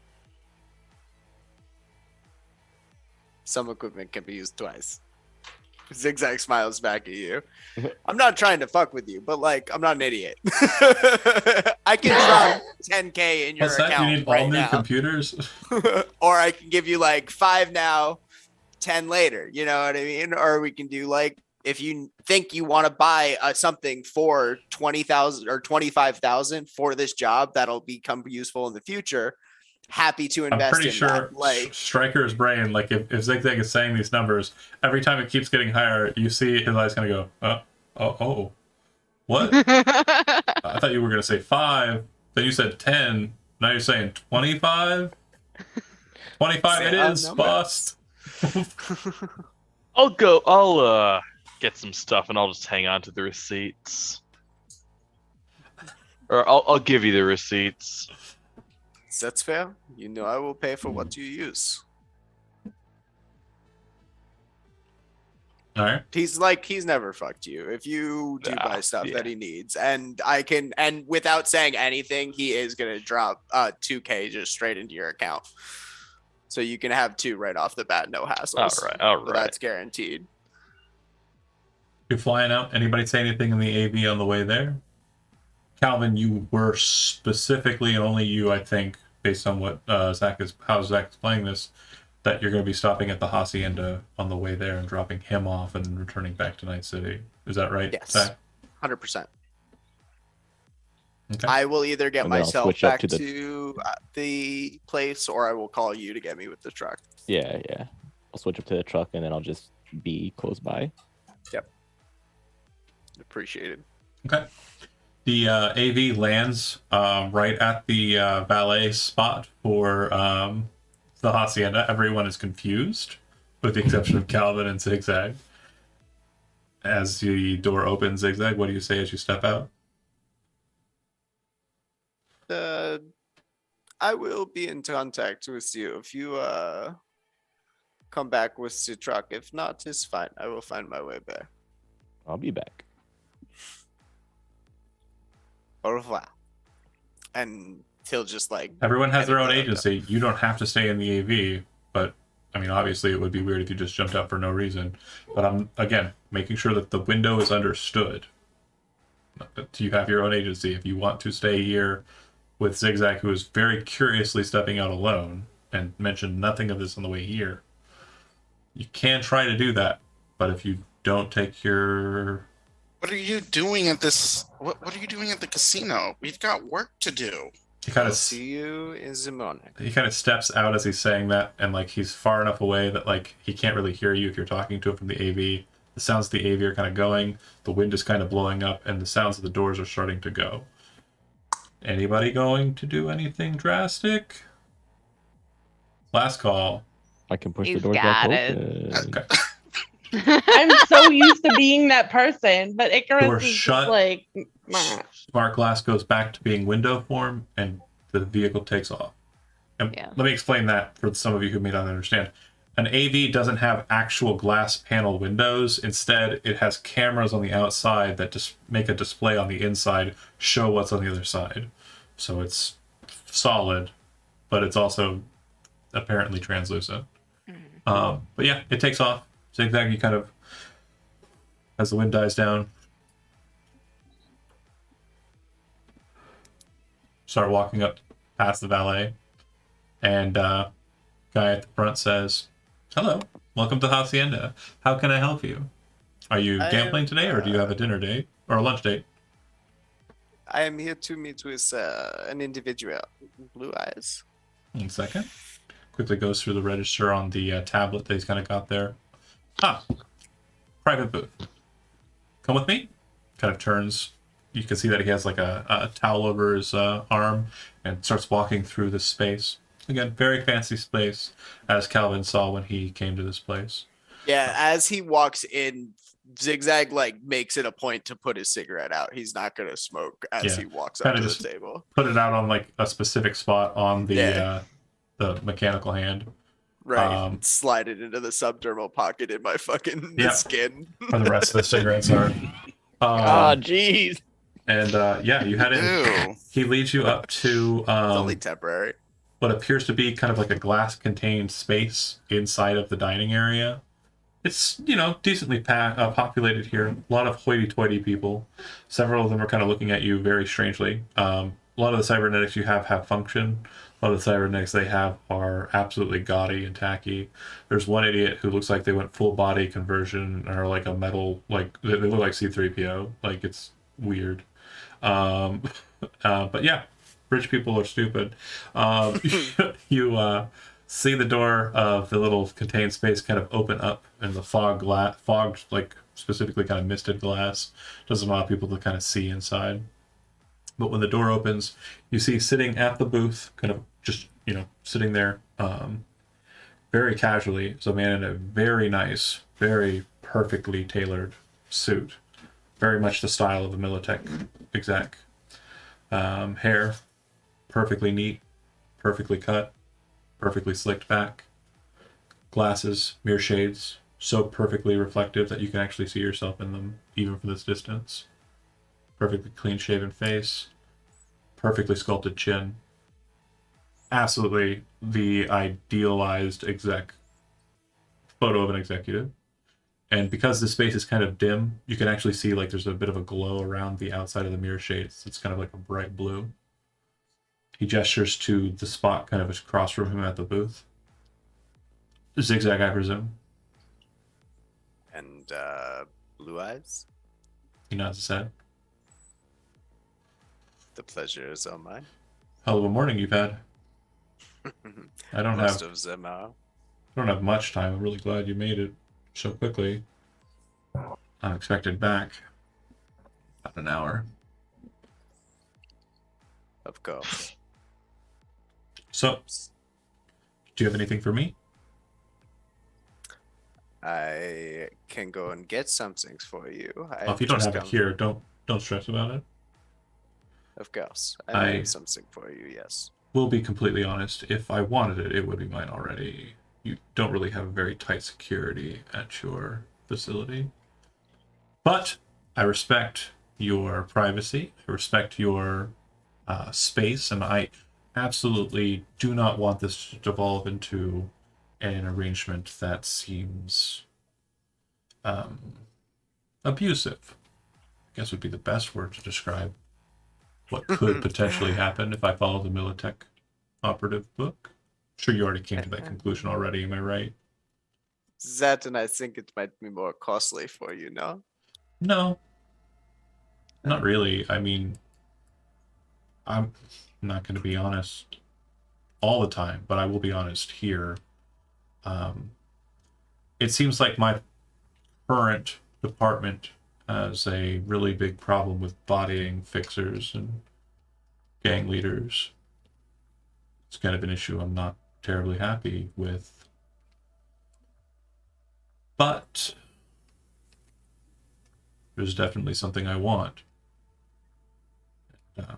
Some equipment can be used twice. Zigzag smiles back at you. I'm not trying to fuck with you, but like, I'm not an idiot. I can drop 10K in your What's that? You account need all right new now, computers? or I can give you like 5 now, 10 later. You know what I mean? Or we can do like, if you think you want to buy something for 20,000 or 25,000 for this job that'll become useful in the future, happy to I'm invest pretty in sure that. Like, Striker's brain, like if Zigzag is saying these numbers, every time it keeps getting higher, you see his eyes kind of go, oh, what? I thought you were going to say 5, then you said 10, now you're saying 25? 25 it is, bust. I'll get some stuff and I'll just hang on to the receipts. Or I'll give you the receipts. that's fair. You know, I will pay for what you use. All right. He's never fucked you if you do Ah, buy stuff yeah. that he needs, and without saying anything, he is gonna drop 2K just straight into your account, so you can have 2 right off the bat, no hassles. All So right. that's guaranteed. You're flying out. Anybody say anything in the AV on the way there? Calvin, you were specifically, and only you, I think, based on what how Zach is playing this, that you're going to be stopping at the Hacienda on the way there and dropping him off and then returning back to Night City. Is that right, Yes, Zach? 100%. Okay. I will either get And then I'll myself switch up back to to the place, or I will call you to get me with the truck. Yeah. I'll switch up to the truck and then I'll just be close by. Appreciated. Okay. The AV lands right at the valet spot for the Hacienda. Everyone is confused, with the exception of Calvin and Zigzag. As the door opens, Zigzag, what do you say as you step out? I will be in contact with you if you come back with the truck. If not, it's fine. I will find my way back. I'll be back. Au revoir. And he'll just like, Everyone has their own Okay. agency. You don't have to stay in the AV, but I mean, obviously, it would be weird if you just jumped out for no reason. But I'm again making sure that the window is understood. You have your own agency. If you want to stay here with Zigzag, who is very curiously stepping out alone and mentioned nothing of this on the way here, you can try to do that. But if you don't take your What are you doing at this? What are you doing at the casino? We've got work to do. he kind I'll of see you in the morning. he kind of steps out as he's saying that, and like he's far enough away that like he can't really hear you if you're talking to him from the AV. The sounds of the AV are kind of going, the wind is kind of blowing up, and the sounds of the doors are starting to go. Anybody going to do anything drastic? Last call. I can push the He's doors back got it. open. Okay. I'm so used to being that person, but Icarus Door is just shut. like, "Meh." Smart glass goes back to being window form, and the vehicle takes off. And Yeah. let me explain that for some of you who may not understand. An AV doesn't have actual glass panel windows. Instead, it has cameras on the outside that just make a display on the inside, show what's on the other side. So it's solid, but it's also apparently translucent. But yeah, it takes off. Zigzag, you kind of, as the wind dies down, start walking up past the valet, and guy at the front says, "Hello, welcome to Hacienda. How can I help you? Are you I gambling am, today, or do you have a dinner date or a lunch date?" I am here to meet with an individual. Blue eyes. 1 second. Quickly goes through the register on the tablet that he's kind of got there. Private booth. Come with me. Kind of turns. You can see that he has like a towel over his arm and starts walking through this space. Again, very fancy space, as Calvin saw when he came to this place. Yeah, as he walks in, Zigzag like makes it a point to put his cigarette out. He's not gonna smoke as Yeah, he walks up kinda to just- the table. Put it out on like a specific spot on the mechanical hand. Right. Slide it into the subdermal pocket in my fucking Yeah. skin. Where the rest of the cigarettes are. Oh, jeez. And yeah, you head in. Ew. He leads you up to It's only temporary. what appears to be kind of like a glass contained space inside of the dining area. It's, decently populated here. A lot of hoity-toity people. Several of them are kind of looking at you very strangely. A lot of the cybernetics you have function. A lot of the cybernetics they have are absolutely gaudy and tacky. There's one idiot who looks like they went full body conversion or like a metal, like they look like C3PO. Like it's weird. Um, but yeah, rich people are stupid. You see the door of the little contained space kind of open up, and the fogged, like specifically kind of misted glass, doesn't allow people to kind of see inside. But when the door opens, you see sitting at the booth, kind of just sitting there, very casually, is a man in a very nice, very perfectly tailored suit, very much the style of a Militech exec. Hair perfectly neat, perfectly cut, perfectly slicked back. Glasses, mirror shades, so perfectly reflective that you can actually see yourself in them, even from this distance. Perfectly clean shaven face, perfectly sculpted chin. Absolutely the idealized exec photo of an executive. And because the space is kind of dim, you can actually see like there's a bit of a glow around the outside of the mirror shades. It's kind of like a bright blue. He gestures to the spot kind of across from him at the booth. Zigzag, I presume. And blue eyes. He nods his head. The pleasure is all mine. Hell of a morning you've had. I don't Most have of them are. much time. I'm really glad you made it so quickly. Unexpected back. About an hour. Of course. So, do you have anything for me? I can go and get some things for you. Well, if you don't have it here, don't stress about it. Of course. I- I have something for you, yes. We'll be completely honest. If I wanted it, it would be mine already. You don't really have very tight security at your facility. But I respect your privacy. I respect your space, and I absolutely do not want this to devolve into an arrangement that seems abusive. I guess would be the best word to describe what could potentially happen if I follow the Militech operative book. Sure, you already came to that conclusion already. Am I right? That, and I think it might be more costly for you, no? No, not really. I mean, I'm not going to be honest all the time, but I will be honest here. Um, it seems like my current department has a really big problem with bodying fixers and gang leaders. It's kind of an issue I'm not terribly happy with. But there's definitely something I want. Uh,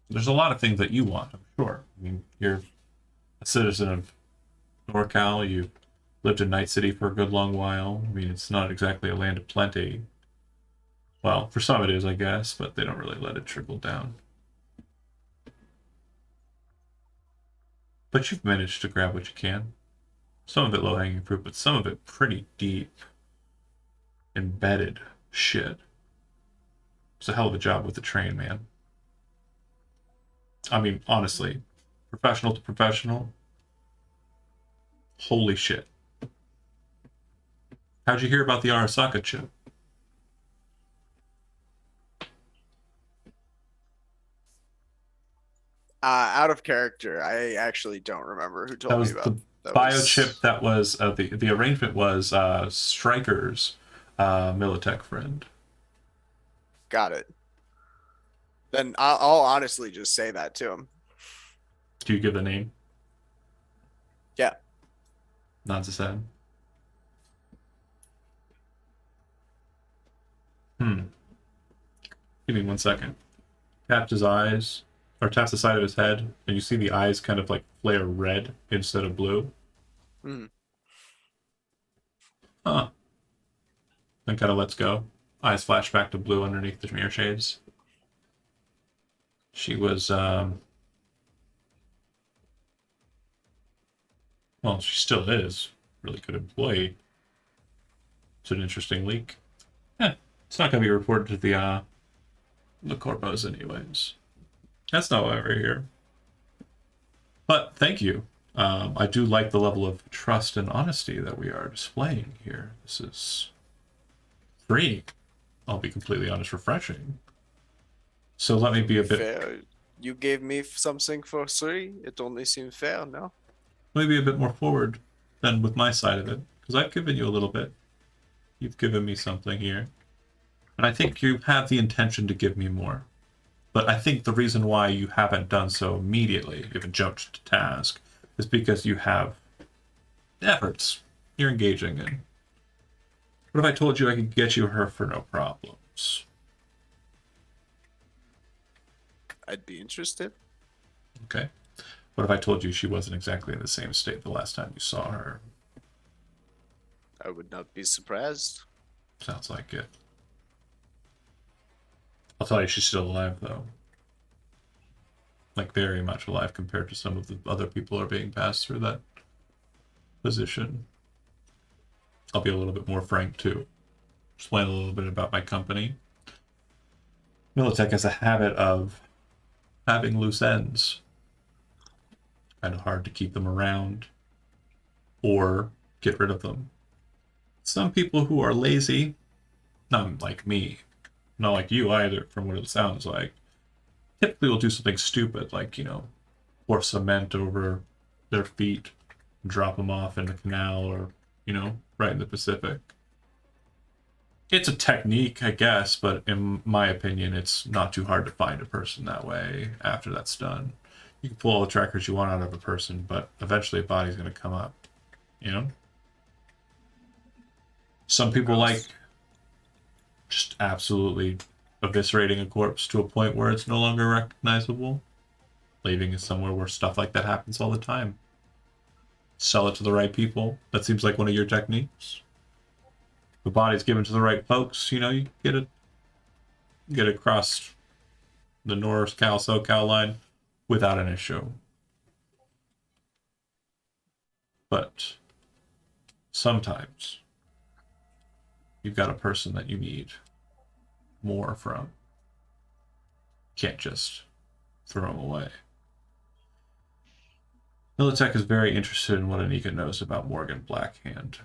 there's a lot of things that you want, I'm sure. I mean, you're a citizen of NorCal. You've lived in Night City for a good long while. I mean, it's not exactly a land of plenty. Well, for some it is, I guess, but they don't really let it trickle down. But you've managed to grab what you can. Some of it low-hanging fruit, but some of it pretty deep, embedded shit. It's a hell of a job with the train, man. I mean, honestly, professional to professional, holy shit. How'd you hear about the Arasaka chip? Out of character, I actually don't remember who That told me was about the that. biochip that was, the arrangement was Stryker's Militech friend. Got it. Then I'll honestly just say that to him. Do you give the name? Yeah. Nods his head. Give me 1 second. Taps his eyes, or taps the side of his head, and you see the eyes kind of like flare red instead of blue. Mhm. Huh. Then kind of lets go. Eyes flash back to blue underneath the mirror shades. She was, well, she still is really good employee. It's an interesting leak. Yeah, it's not going to be reported to the corpos anyways. That's not why we're here. But thank you. I do like the level of trust and honesty that we are displaying here. This is free. I'll be completely honest, refreshing. So let me be a bit fair. You gave me something for free. It only seemed fair, no? maybe a bit more forward than with my side of it, because I've given you a little bit. You've given me something here, and I think you have the intention to give me more. But I think the reason why you haven't done so immediately, you haven't jumped to task, is because you have efforts you're engaging in. What if I told you I could get you her for no problems? I'd be interested. Okay. What if I told you she wasn't exactly in the same state the last time you saw her? I would not be surprised. Sounds like it. I'll tell you, she's still alive, though. Like, very much alive compared to some of the other people who are being passed through that position. I'll be a little bit more frank, too. Explain a little bit about my company. Militech has a habit of having loose ends. Kind of hard to keep them around or get rid of them. Some people who are lazy, not like me, not like you either, from what it sounds like, typically will do something stupid, like, pour cement over their feet, drop them off in the canal or, right in the Pacific. It's a technique, I guess, but in my opinion, it's not too hard to find a person that way after that's done. You can pull all the trackers you want out of a person, but eventually a body's going to come up, Some people like just absolutely eviscerating a corpse to a point where it's no longer recognizable. Leaving it somewhere where stuff like that happens all the time. Sell it to the right people. That seems like one of your techniques. The body's given to the right folks, you get it across the North-Cal, SoCal line without an issue. But sometimes you've got a person that you need more from. Can't just throw them away. Militech is very interested in what Anika knows about Morgan Blackhand.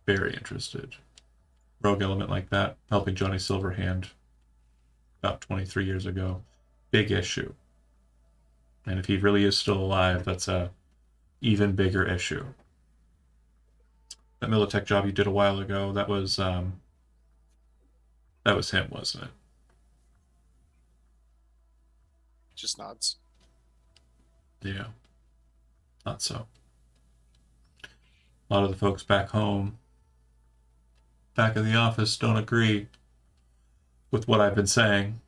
Very interested. Rogue element like that, helping Johnny Silverhand about 23 years ago. Big issue. And if he really is still alive, that's a even bigger issue. That Militech job you did a while ago, that was him, wasn't it? Just nods. Yeah. Not so. A lot of the folks back home, back in the office, don't agree with what I've been saying.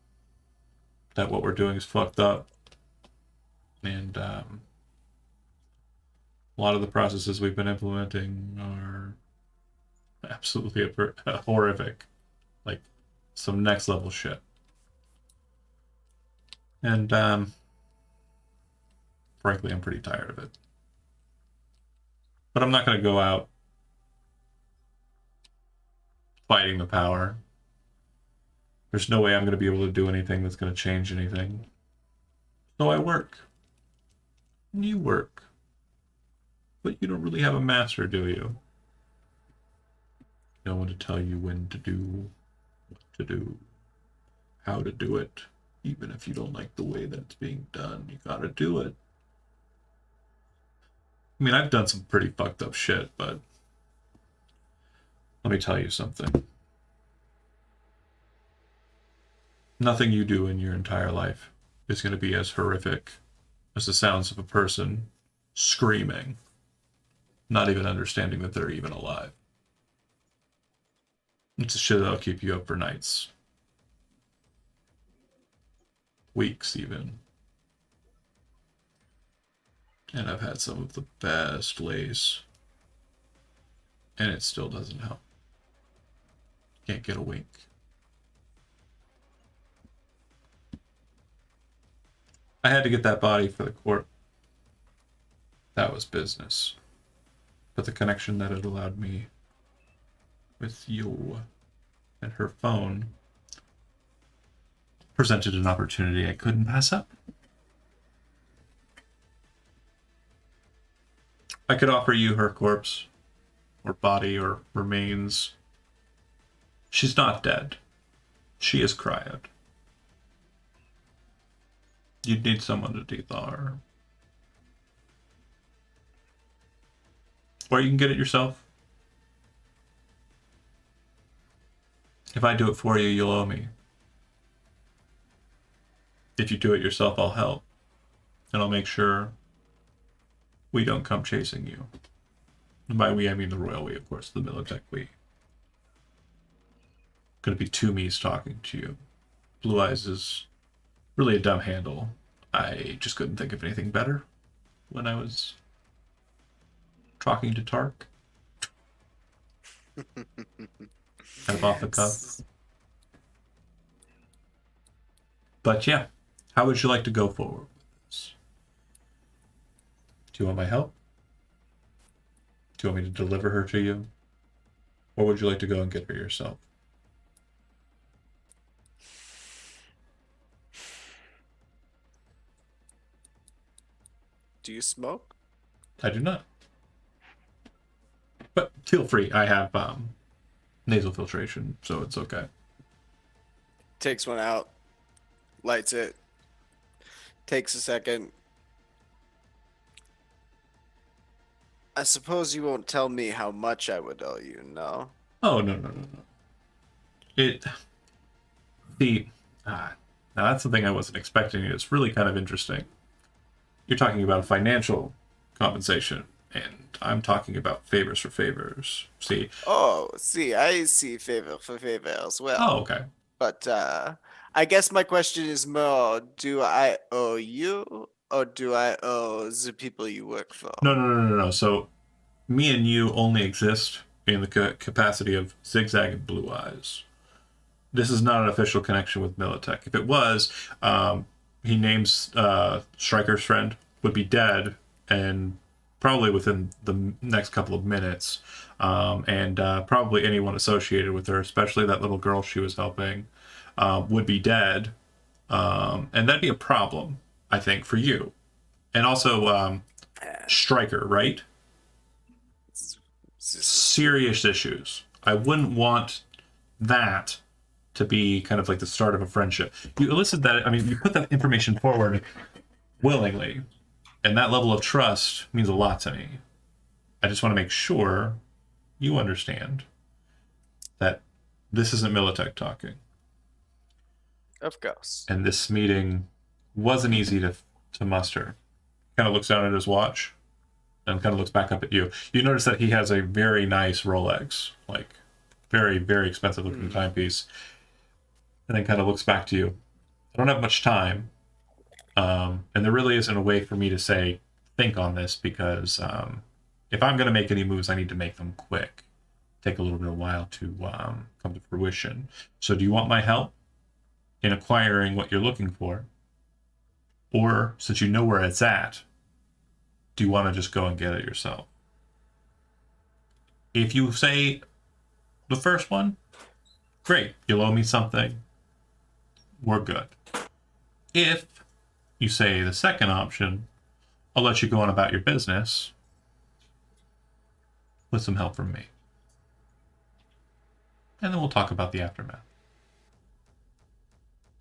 That what we're doing is fucked up. And a lot of the processes we've been implementing are absolutely horrific. Like some next level shit. And frankly, I'm pretty tired of it. But I'm not going to go out fighting the power. There's no way I'm going to be able to do anything that's going to change anything. So I work. And you work. But you don't really have a master, do you? No one to tell you when to do, what to do, how to do it. Even if you don't like the way that it's being done, you gotta do it. I mean, I've done some pretty fucked up shit, but let me tell you something. Nothing you do in your entire life is going to be as horrific as the sounds of a person screaming, not even understanding that they're even alive. It's a shit that'll keep you up for nights. Weeks, even. And I've had some of the best lays. And it still doesn't help. Can't get a wink. I had to get that body for the court. that was business. But the connection that it allowed me with you and her phone presented an opportunity I couldn't pass up. I could offer you her corpse, or body, or remains. She's not dead. She is cryoed. You'd need someone to de-thaw her. Or you can get it yourself. If I do it for you, you'll owe me. If you do it yourself, I'll help. And I'll make sure we don't come chasing you. And by we, I mean the royal we, of course, the Militech we. Gonna be two me's talking to you. Blue Eyes is really a dumb handle. I just couldn't think of anything better when I was talking to Tark. Kind of off the cuff. But yeah, how would you like to go forward with this? Do you want my help? Do you want me to deliver her to you? Or would you like to go and get her yourself? Do you smoke? I do not. But feel free. I have nasal filtration, so it's okay. Takes one out, lights it, takes a second. I suppose you won't tell me how much I would owe you, no? Oh, no. It... See... now that's something I wasn't expecting. It's really kind of interesting. You're talking about financial compensation, and I'm talking about favors for favors. See? Oh, see, I see favor for favor as well. Oh, okay. But I guess my question is more, do I owe you or do I owe the people you work for? No. So, me and you only exist in the capacity of Zigzag and Blue Eyes. This is not an official connection with Militech. If it was, he names Stryker's friend, would be dead, and probably within the next couple of minutes. And probably anyone associated with her, especially that little girl she was helping, would be dead. And that'd be a problem, I think, for you. And also, Stryker, right? Serious issues. I wouldn't want that to be kind of like the start of a friendship. You elicit that, I mean, you put that information forward willingly, and that level of trust means a lot to me. I just want to make sure you understand that this isn't Militech talking. Of course. And this meeting wasn't easy to muster. Kind of looks down at his watch and kind of looks back up at you. You notice that he has a very nice Rolex, like very, very expensive looking timepiece. And then kind of looks back to you. I don't have much time. And there really isn't a way for me to say, think on this, because if I'm going to make any moves, I need to make them quick. Take a little bit of a while to come to fruition. So do you want my help in acquiring what you're looking for? Or, since you know where it's at, do you want to just go and get it yourself? If you say the first one, great, you'll owe me something. We're good. If you say the second option, I'll let you go on about your business with some help from me. And then we'll talk about the aftermath.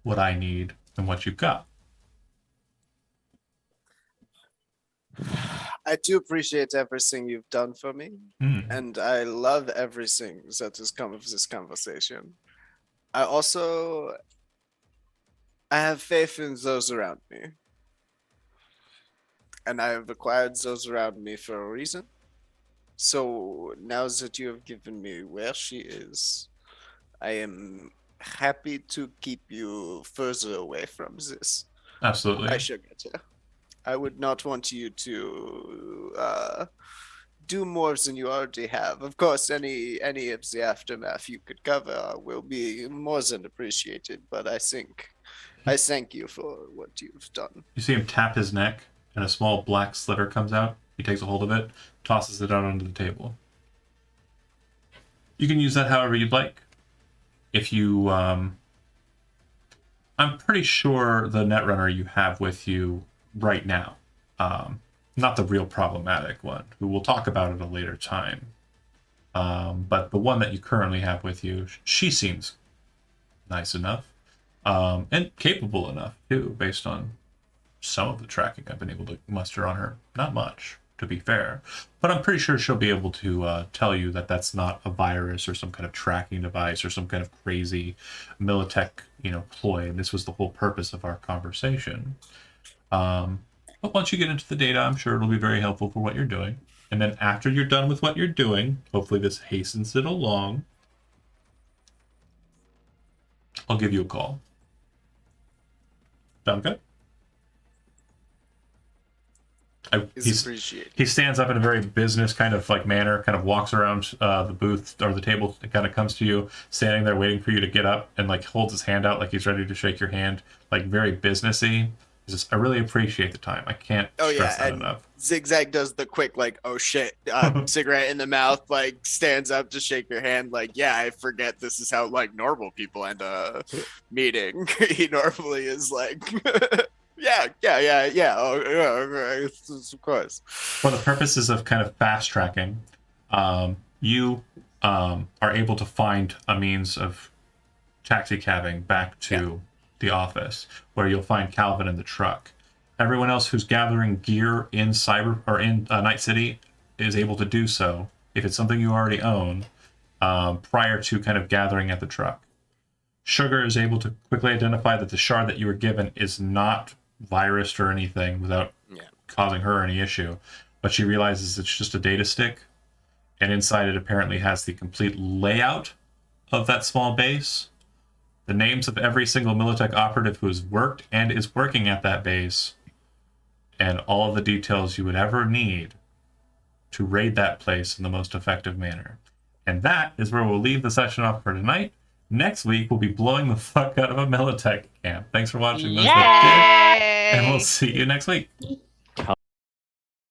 What I need and what you've got. I do appreciate everything you've done for me, and I love everything that has come of this conversation. I have faith in those around me, and I have acquired those around me for a reason. So now that you have given me where she is, I am happy to keep you further away from this. Absolutely. I shall get her. I would not want you to do more than you already have. Of course, any of the aftermath you could cover will be more than appreciated, but I thank you for what you've done. You see him tap his neck, and a small black sliver comes out. He takes a hold of it, tosses it out onto the table. You can use that however you'd like. If you, I'm pretty sure the Netrunner you have with you right now, not the real problematic one, who we'll talk about at a later time, but the one that you currently have with you, she seems nice enough, and capable enough too, based on some of the tracking I've been able to muster on her. Not much, to be fair, but I'm pretty sure she'll be able to tell you that that's not a virus or some kind of tracking device or some kind of crazy Militech, ploy. And this was the whole purpose of our conversation. But once you get into the data, I'm sure it'll be very helpful for what you're doing. And then after you're done with what you're doing, hopefully this hastens it along, I'll give you a call. Sound good? It's appreciated. He stands up in a very business kind of like manner, kind of walks around the booth or the table, and kind of comes to you, standing there waiting for you to get up, and like holds his hand out like he's ready to shake your hand, like very businessy. He's just, I really appreciate the time. I can't stress that enough. Zigzag does the quick like, oh shit, cigarette in the mouth, like stands up to shake your hand, like, yeah, I forget this is how like normal people end a meeting. He normally is like yeah. Oh, yeah, of course. For the purposes of kind of fast tracking, you are able to find a means of taxi cabbing back to the office, where you'll find Calvin in the truck. Everyone else who's gathering gear in Night City is able to do so if it's something you already own, prior to kind of gathering at the truck. Sugar is able to quickly identify that the shard that you were given is not virused or anything without causing her any issue, but she realizes it's just a data stick, and inside it apparently has the complete layout of that small base, the names of every single Militech operative who has worked and is working at that base, and all of the details you would ever need to raid that place in the most effective manner. And that is where we'll leave the session off for tonight. Next week, we'll be blowing the fuck out of a Militech camp. Thanks for watching. Those that did, and we'll see you next week.